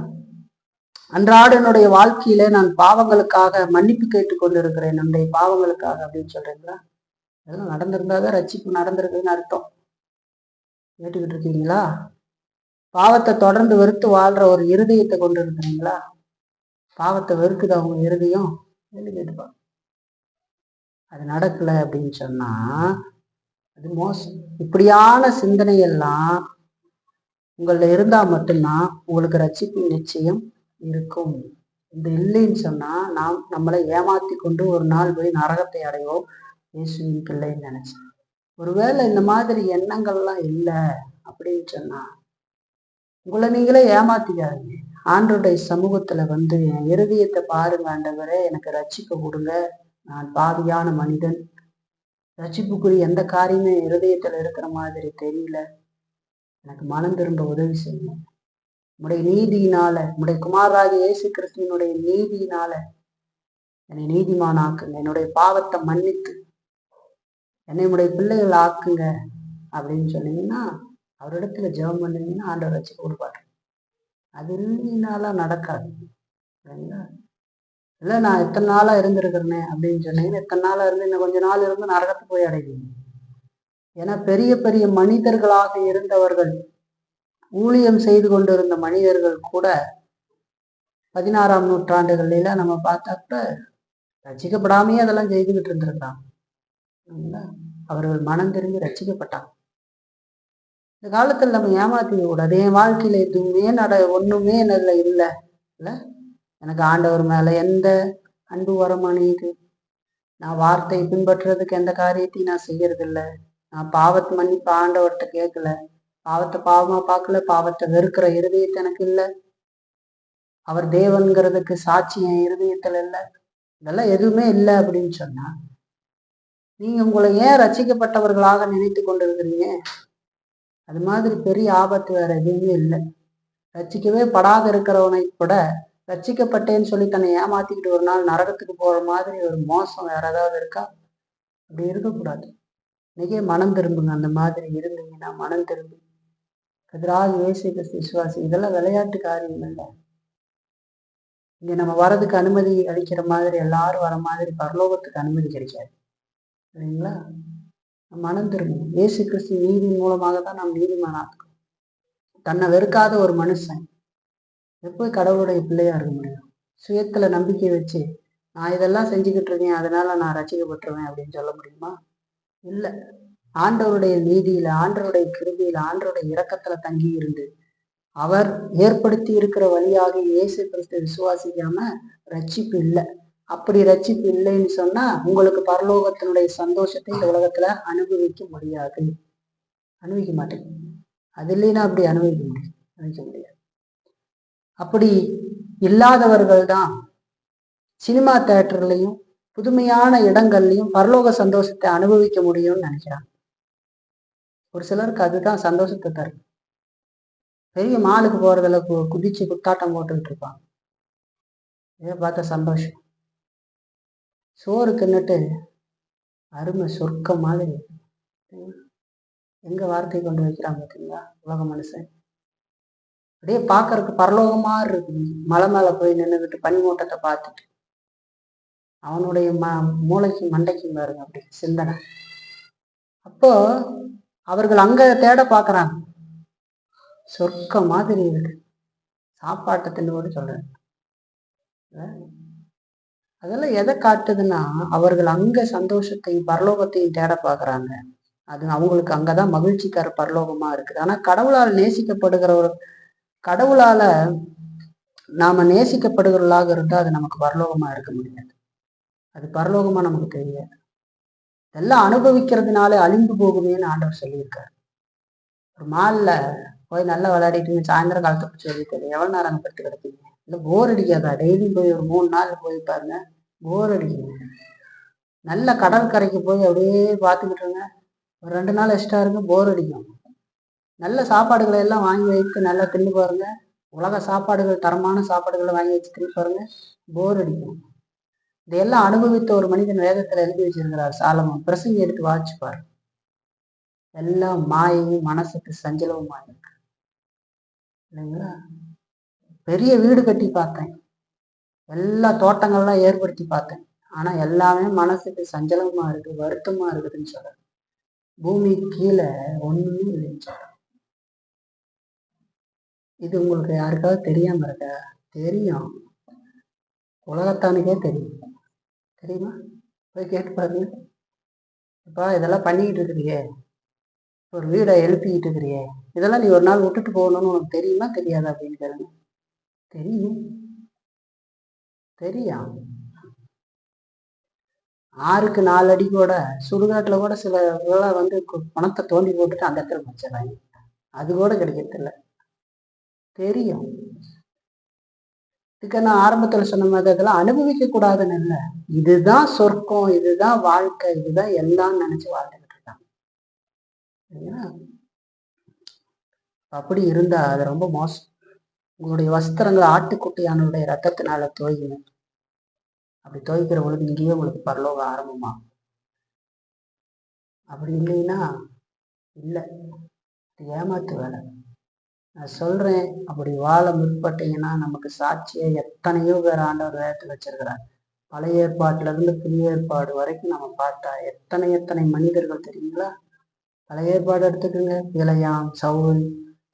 அன்றாடு என்னுடைய வாழ்க்கையில நான் பாவங்களுக்காக மன்னிப்பு கேட்டுக் கொண்டு இருக்கிறேன், நம்முடைய பாவங்களுக்காக அப்படின்னு சொல்றீங்களா? அதெல்லாம் நடந்திருந்தாதான் ரட்சிப்பு நடந்திருக்குதுன்னு அர்த்தம். கேட்டுக்கிட்டு இருக்கீங்களா? பாவத்தை தொடர்ந்து வெறுத்து வாழ்ற ஒரு இருதயத்தை கொண்டு இருக்கிறீங்களா? பாவத்தை வெறுக்குது அவங்க இருதயம்? கேட்டுப்பா. அது நடக்கல அப்படின்னு சொன்னா அது மோசம். இப்படியான சிந்தனை எல்லாம் உங்கள்ட்ட இருந்தா மட்டும்தான் உங்களுக்கு ரட்சிப்பு நிச்சயம் இருக்கும். இது இல்லைன்னு சொன்னா நாம் நம்மளை ஏமாத்தி கொண்டு ஒரு நாள் போய் நரகத்தை அடைவோம் இயேசுவின் பிள்ளைன்னு நினைச்சேன். ஒருவேளை இந்த மாதிரி எண்ணங்கள்லாம் இல்லை அப்படின்னு சொன்னா உங்களை நீங்களே ஏமாத்திக்காதீங்க. ஆண்டவருடைய சமூகத்துல வந்து என் இருதயத்தை பாருங்க ஆண்டவரே, எனக்கு ரட்சிப்பு கொடுங்க, நான் பாவியான மனிதன், ரட்சிப்புக்குரிய எந்த காரியமே இருதயத்துல இருக்கிற மாதிரி தெரியல, எனக்கு மனம் திரும்ப உதவி செய்யணும். உம்முடைய நீதியினால, உம்முடைய குமாரராகிய இயேசு கிறிஸ்துவினுடைய நீதியினால என்னை நீதிமான் ஆக்குங்க, என்னுடைய பாவத்தை மன்னித்து என்னை உடைய பிள்ளைகள் ஆக்குங்க அப்படின்னு சொன்னீங்கன்னா, அவரிடத்துல ஜெபம் பண்ணீங்கன்னா ஆண்டவர் ரட்சிப்பு கொடுப்பாரு. அது இல்லைனால நடக்காது இல்லைங்களா. இல்லை நான் எத்தனை நாளா இருந்திருக்கிறேனே அப்படின்னு சொன்னீங்கன்னா, எத்தனை நாளா இருந்து இன்னும் கொஞ்ச நாள் இருந்து நரகத்துக்கு போய் அடைவீங்க. ஏன்னா பெரிய பெரிய மனிதர்களாக இருந்தவர்கள், ஊழியம் செய்து கொண்டிருந்த மனிதர்கள் கூட 16ஆம் நூற்றாண்டுகள்ல நம்ம பார்த்தாக்க ரட்சிக்கப்படாமையே அதெல்லாம் செய்துகிட்டு இருந்திருக்கிறாங்க. அவர்கள் மனம் திரும்பி ரட்சிக்கப்பட்டாங்க. இந்த காலத்துல நம்ம ஏமாத்தி கூடாது. என் வாழ்க்கையில எதுவுமே ஒண்ணுமே என்னதுல இல்லை இல்ல, எனக்கு ஆண்டவர் மேல எந்த அன்பு வரமானது, நான் வார்த்தையை பின்பற்றுறதுக்கு எந்த காரியத்தையும் நான் செய்யறது இல்லை, நான் பாவத்தை மன்னிப்பு ஆண்டவர்கிட்ட கேட்கல, பாவத்தை பாவமா பார்க்கல, பாவத்தை வெறுக்கிற இருதயத்தை எனக்கு இல்லை, அவர் தேவன்கிறதுக்கு சாட்சி என் இருதயத்துல இல்லை, இதெல்லாம் எதுவுமே இல்லை அப்படின்னு சொன்னா நீங்க உங்களை ஏன் ரட்சிக்கப்பட்டவர்களாக நினைத்து கொண்டிருக்கிறீங்க? அது மாதிரி பெரிய ஆபத்து வேற எதுவுமே இல்லை. ரட்சிக்கவே படாத இருக்கிறவனை கூட ரட்சிக்கப்பட்டேன்னு சொல்லி தன்னை ஏமாத்திக்கிட்டு ஒரு நாள் நரகத்துக்கு போற மாதிரி ஒரு மோசம் வேற ஏதாவது இருக்கா? அப்படி இருக்கக்கூடாது. இன்னைக்கே மனம் திரும்புங்க. அந்த மாதிரி இருந்தீங்கன்னா மனம் திரும்பி எதிராக இயேசு கிறிஸ்து விசுவாசி. இதெல்லாம் விளையாட்டு காரியம் இல்லை. இங்க நம்ம வர்றதுக்கு அனுமதி அளிக்கிற மாதிரி எல்லாரும் வர மாதிரி பரலோகத்துக்கு அனுமதி கிடைக்காது இல்லைங்களா. மனம் திரும்பும். இயேசு கிறிஸ்து நீதியின் மூலமாக தான் நாம் நீதிமானாக்கும். தன்னை வெறுக்காத ஒரு மனுஷன் எப்போ கடவுளுடைய பிள்ளையா இருக்க முடியும்? சுயத்துல நம்பிக்கை வச்சு நான் இதெல்லாம் செஞ்சுக்கிட்டு இருக்கேன், அதனால நான் ரசிக்கப்பட்டுருவேன் அப்படின்னு சொல்ல முடியுமா? இல்லை. ஆண்டவருடைய நீதியில, ஆண்டவருடைய கிருபையில, ஆண்டவருடைய இரக்கத்துல தங்கி இருந்து அவர் ஏற்படுத்தி இருக்கிற வழியாக இயேசு கிறிஸ்து விசுவாசிக்காம ரட்சிப்பு இல்லை. அப்படி ரட்சிப்பு இல்லைன்னு சொன்னா உங்களுக்கு பரலோகத்தினுடைய சந்தோஷத்தை இந்த உலகத்துல அனுபவிக்க முடியாது. அனுபவிக்க மாட்டேன். அது இல்லைன்னா அப்படி அனுபவிக்க முடியாது. அப்படி இல்லாதவர்கள் தான் சினிமா தியேட்டர்லையும் புதுமையான இடங்கள்லையும் பரலோக சந்தோஷத்தை அனுபவிக்க முடியும்னு நினைக்கிறாங்க. ஒரு சிலருக்கு அதுதான் சந்தோஷத்தை தரும். பெரிய மாலுக்கு போறதுல குதிச்சு குத்தாட்டம் போட்டுக்கிட்டு இருப்பாங்க. இதை பார்த்த சந்தோஷம். சோறு தின்னுட்டு அருமை சொர்க்கம் மாதிரி எங்க வார்த்தை கொண்டு வைக்கிறாங்க பார்த்தீங்களா உலக மனுஷன். அப்படியே பார்க்கறதுக்கு பரலோகமா இருக்கு. மலை மேல போய் நின்றுக்கிட்டு பனிமூட்டத்தை பார்த்துட்டு அவனுடைய மூளைக்கு மண்டைக்கும் பாருங்க அப்படி சிந்தனை. அப்போ அவர்கள் அங்க தேட பார்க்கறாங்க. சொர்க்கம் மாதிரி இருக்கு சாப்பாட்டை தின்னு சொல்றேன். அதெல்லாம் எதை காட்டுதுன்னா அவர்கள் அங்க சந்தோஷத்தையும் பரலோகத்தையும் தேட பார்க்கறாங்க. அது அவங்களுக்கு அங்கதான் மகிழ்ச்சி தர பரலோகமா இருக்குது. ஆனா கடவுளால் நேசிக்கப்படுகிறவர், கடவுளால நாம நேசிக்கப்படுகிறவர்களாக இருந்தா அது நமக்கு பரலோகமா இருக்க முடியாது. அது பரலோகமா நமக்கு தெரியாது. எல்லாம் அனுபவிக்கிறதுனால அழிந்து போகுமேன்னு ஆண்டவர் சொல்லியிருக்காரு. ஒரு மால்ல போய் நல்லா விளையாடிட்டு சாயந்தரம் காலத்தை பிடிச்சி வெளியே எவ்வளவு நேரம் அங்கே படுத்து கிடப்பீங்க? இல்லை போர் அடிக்காதா? டெய்லியும் போய் ஒரு 3 நாள் போய் பாருங்க, போர் அடிக்குங்க. நல்ல கடற்கரைக்கு போய் அப்படியே பார்த்துக்கிட்டுருங்க, ஒரு 2 நாள் எக்ஸ்ட்ரா இருக்கு, போர் அடிக்கும். நல்ல சாப்பாடுகளை எல்லாம் வாங்கி வைத்து நல்லா தின்னு பாருங்க, உலக சாப்பாடுகள் தரமான சாப்பாடுகளை வாங்கி வச்சு தின்னு பாருங்க, போர் அடிக்கும். இதையெல்லாம் அனுபவித்த ஒரு மனிதன் வேதத்துல எழுதி வச்சிருக்கிறார் சாலமோன். பிரசங்கி எடுத்து வாசிப்பார். எல்லாம் மாயையும் மனசுக்கு சஞ்சலமுமா இருக்கு இல்லைங்களா? பெரிய வீடு கட்டி பார்த்தேன், எல்லா தோட்டங்கள்லாம் ஏற்படுத்தி பார்த்தேன், ஆனா எல்லாமே மனசுக்கு சஞ்சலமா இருக்கு, வருத்தமா இருக்குதுன்னு சொல்ற. பூமி கீழே ஒண்ணுமே இல்லைன்னு சொல்ற. இது உங்களுக்கு யாருக்காவது தெரியாம இருக்க? தெரியும், உலகத்தானுக்கே தெரியும். தெரியுமா? போய் கேட்டு பாருங்க. இப்ப இதெல்லாம் பண்ணிக்கிட்டு இருக்கிறியே, ஒரு வீடை எழுப்பிக்கிட்டு இருக்கிறியே, இதெல்லாம் நீ ஒரு நாள் விட்டுட்டு போகணும்னு உனக்கு தெரியுமா தெரியாதா அப்படின்னு கேளுங்க. தெரியும், தெரியும். 6க்கு 4 அடி கூட சுடுகாட்டுல கூட சில பணத்தை தோண்டி போட்டுட்டு அந்த இடத்துல வச்சிடறாங்க. அது கூட கிடைக்கிறது இல்லை. தெரியும். இதுக்கு நான் ஆரம்பத்துல சொன்ன மாதிரி அதெல்லாம் அனுபவிக்க கூடாதுன்னு இல்லை. இதுதான் சொர்க்கம், இதுதான் வாழ்க்கை, இதுதான் எல்லாம் நினைச்சு வாழ்ந்துகிட்டு இருக்காங்க. அப்படி இருந்தா அது ரொம்ப மோசம். உங்களுடைய வஸ்திரங்கள் ஆட்டுக்குட்டியானுடைய ரத்தத்தினால துவைக்கணும். அப்படி துவைக்கிற பொழுது இங்கேயே உங்களுக்கு பரலோகம் ஆரம்பமாகும். அப்படி இல்லைன்னா இல்லை, ஏமாத்து வேலை. நான் சொல்றேன், அப்படி வாழ முற்பட்டீங்கன்னா நமக்கு சாட்சியை எத்தனையோ பேர் ஆண்டவர் வேதத்தில் வச்சிருக்கிறார். பழைய ஏற்பாட்டுல இருந்து புதிய ஏற்பாடு வரைக்கும் நம்ம பார்த்தா எத்தனை மனிதர்கள் தெரியுங்களா? பழைய ஏற்பாடு எடுத்துக்கோங்க, பிழையாம், சவுல்,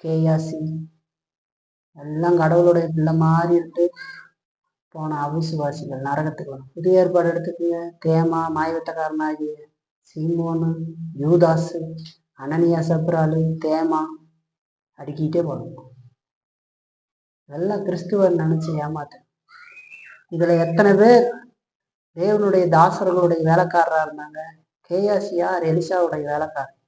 கேயாசி, எல்லாம் கடவுளுடைய பிள்ளை மாதிரி இருக்கு போன அவிசுவாசிகள் நரகத்துக்கு வரும். புதிய ஏற்பாடு எடுத்துக்கோங்க, தேமா, மாயவட்டக்காரனாகிய சீமோனு, யூதாசு, அனனியா, சப்ராலு, தேமா, அடுக்கிட்டே போகணும். இதெல்லாம் கிறிஸ்துவர் நினைச்சு ஏமாத்து. இதுல எத்தனை பேர் தேவனுடைய தாசர்களுடைய வேலைக்காரரா இருந்தாங்க? கேயாசி யார்? எலிசாவுடைய வேலைக்காரர்.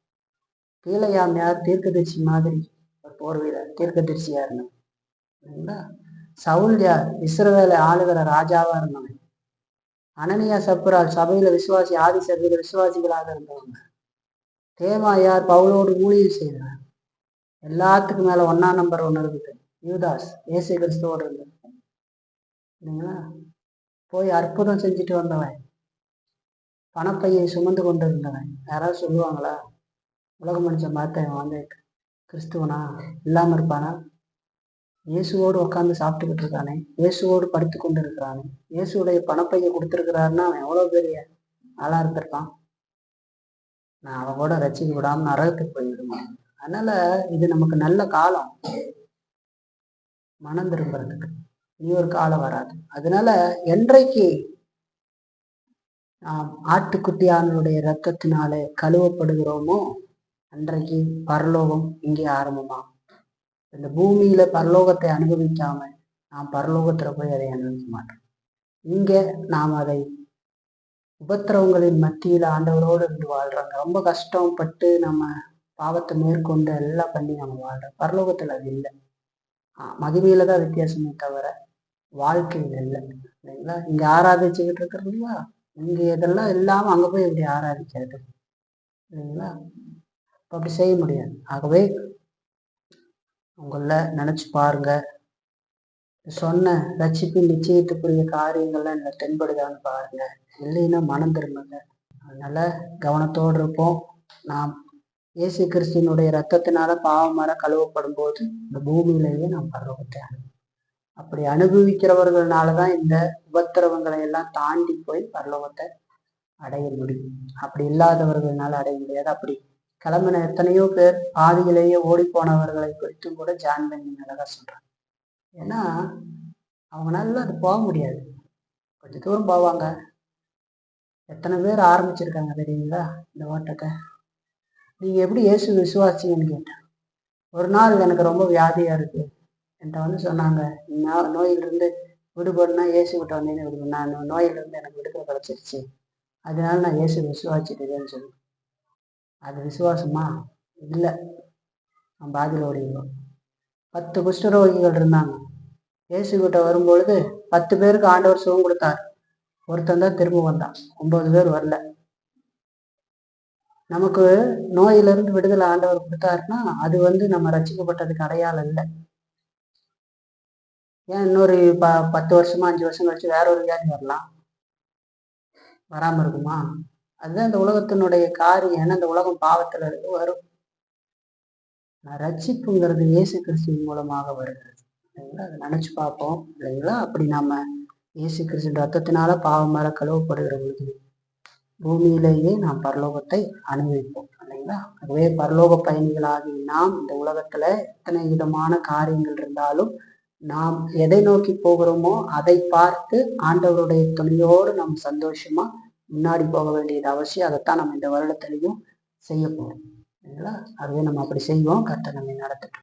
கீழையாம் யார்? தீர்க்கதரிசி மாதிரி ஒரு போர் வீரர், தீர்க்கதரிசியா இருந்தாங்க. சவுல் யார்? இஸ்ரவேலை ஆளுகிற ராஜாவா இருந்தவன். அனனியா, சப்புரால் சபையில விசுவாசி, ஆதி சபையில விசுவாசிகளாக இருந்தவங்க. தேமா யார்? பவுலோடு ஊழியம் செய்தார். எல்லாத்துக்கும் மேல 1ஆம் நம்பர் ஒண்ணு இருக்குது, யூதாஸ், இயேசு கிறிஸ்துவோடு இருந்தது இல்லைங்களா? போய் அற்புதம் செஞ்சுட்டு வந்தவன், பணப்பையை சுமந்து கொண்டு இருந்தவன். யாராவது சொல்லுவாங்களா? உலக மனுஷன் பார்த்தேன் கிறிஸ்துவனா இல்லாம இருப்பானா? இயேசுவோடு உட்காந்து சாப்பிட்டுக்கிட்டு இருக்கானே, இயேசுவோடு படுத்து கொண்டு இருக்கிறானே, இயேசுடைய பணப்பையை கொடுத்துருக்கிறாருன்னா அவன் எவ்வளவு பெரிய ஆளா இருந்திருப்பான். நான் அவன் கூட ரசிக்க விடாம நரகத்துக்கு போயிடுமா. அதனால இது நமக்கு நல்ல காலம். மனம் திரும்புறதுக்கு. இனி ஒரு காலம் வராது. அதனால என்றைக்கு நாம் ஆட்டுக்குட்டியானுடைய இரத்தத்தினாலே கழுவப்படுகிறோமோ அன்றைக்கு பரலோகம் இங்கே ஆரம்பமாகும். இந்த பூமியில பரலோகத்தை அனுபவிக்காம நாம் பரலோகத்துல போய் அதை அனுபவிக்க மாட்டோம். இங்க நாம் அதை உபத்திரவங்களின் மத்தியில ஆண்டவரோடு இருந்து வாழ்றாங்க. ரொம்ப கஷ்டப்பட்டு நம்ம பாவத்தை மேற்கொண்டு எல்லாம் பண்ணி நம்ம வாழ்றோம். பரலோகத்துல அது இல்லை. மகிமையில தான் வித்தியாசமே தவிர வாழ்க்கையில் இல்லை. இல்லைங்களா? இங்க ஆராதிச்சுக்கிட்டு இருக்கிறது இல்லையா, இங்க இதெல்லாம் இல்லாம அங்க போய் எப்படி ஆராதிக்கிறது? இல்லைங்களா? அப்படி செய்ய முடியாது. ஆகவே உங்கள நினைச்சு பாருங்க, சொன்ன ரட்சிப்பின் நிச்சயத்துக்குரிய காரியங்கள்லாம் என்ன தென்படுதான்னு பாருங்க. இல்லைன்னா மனம் திரும்புங்க. அதனால கவனத்தோடு இருப்போம். நாம் இயேசு கிறிஸ்துவனுடைய இரத்தத்தினால பாவமர கழுவப்படும் போது இந்த பூமியிலேயே நாம் பரலோகத்தை அப்படி அனுபவிக்கிறவர்களாலதான் இந்த உபத்திரவங்களை எல்லாம் தாண்டி போய் பரலோகத்தை அடைய முடியும். அப்படி இல்லாதவர்களால அடைய முடியாது. அப்படி கிளம்பின எத்தனையோ பேர் பாதியிலேயே ஓடி போனவர்களை குறித்தும் கூட ஜான் பென்ஜமின் அழகா சொல்றாங்க. ஏன்னா அவங்களால அது போக முடியாது. கொஞ்சம் தூரம் போவாங்க. எத்தனை பேர் ஆரம்பிச்சிருக்காங்க தெரியுங்களா இந்த ஓட்டத்தை? நீங்க எப்படி இயேசு விசுவாசிங்கன்னு கேட்டேன். ஒரு நாள் எனக்கு ரொம்ப வியாதியா இருக்கு என்கிட்ட வந்து சொன்னாங்க, நோயிலிருந்து விடுபடுனா இயேசு கிட்ட வந்தீங்கன்னு விடுபடு, நான் நோயிலிருந்து எனக்கு விடுதலை கிடைச்சிருச்சு, அதனால நான் இயேசு விசுவாசிட்டேன்னு சொல்லி. அது விசுவாசமா? இல்லை. நான் பாதியில் ஓடிடுவோம். 10 குஷ்டரோகிகள் இருந்தாங்க. இயேசு கிட்ட வரும்பொழுது 10 பேருக்கு ஆண்டவர் சுகம் கொடுத்தார். ஒருத்தன் தான் திரும்ப வந்தான். 9 பேர் வரல. நமக்கு நோயிலிருந்து விடுதலை ஆண்டவர் கொடுத்தாருன்னா அது நம்ம ரட்சிக்கப்பட்டதுக்கு அடையாளம் இல்லை. ஏன் இன்னொரு 10 வருஷமா 5 வருஷம் கழிச்சு வேற ஒரு வியாதி வரலாம், வராம இருக்குமா? அதுதான் இந்த உலகத்தினுடைய காரியம். ஏன்னா இந்த உலகம் பாவத்துல இருந்து வரும். ரட்சிப்புங்கிறது இயேசு கிறிஸ்துவின் மூலமாக வருகிறது. அதை நினைச்சு பார்ப்போம் இல்லைங்களா? அப்படி நாம இயேசு கிறிஸ்துவின் ரத்தத்தினால பாவம் மேல கழுவப்படுகிற பொழுது பூமியிலேயே நாம் பரலோகத்தை அனுபவிப்போம் இல்லைங்களா? அதுவே பரலோக பயணிகளாகி நாம் இந்த உலகத்துல எத்தனை விதமான காரியங்கள் இருந்தாலும் நாம் எதை நோக்கி போகிறோமோ அதை பார்த்து ஆண்டவருடைய துணையோடு நாம் சந்தோஷமா முன்னாடி போக வேண்டியது அவசியம். அதைத்தான் நம்ம இந்த வருடத்திலையும் செய்ய போறோம் இல்லைங்களா? அதுவே நம்ம அப்படி செய்வோம். கர்த்தர் நம்மை நடத்தட்டும்.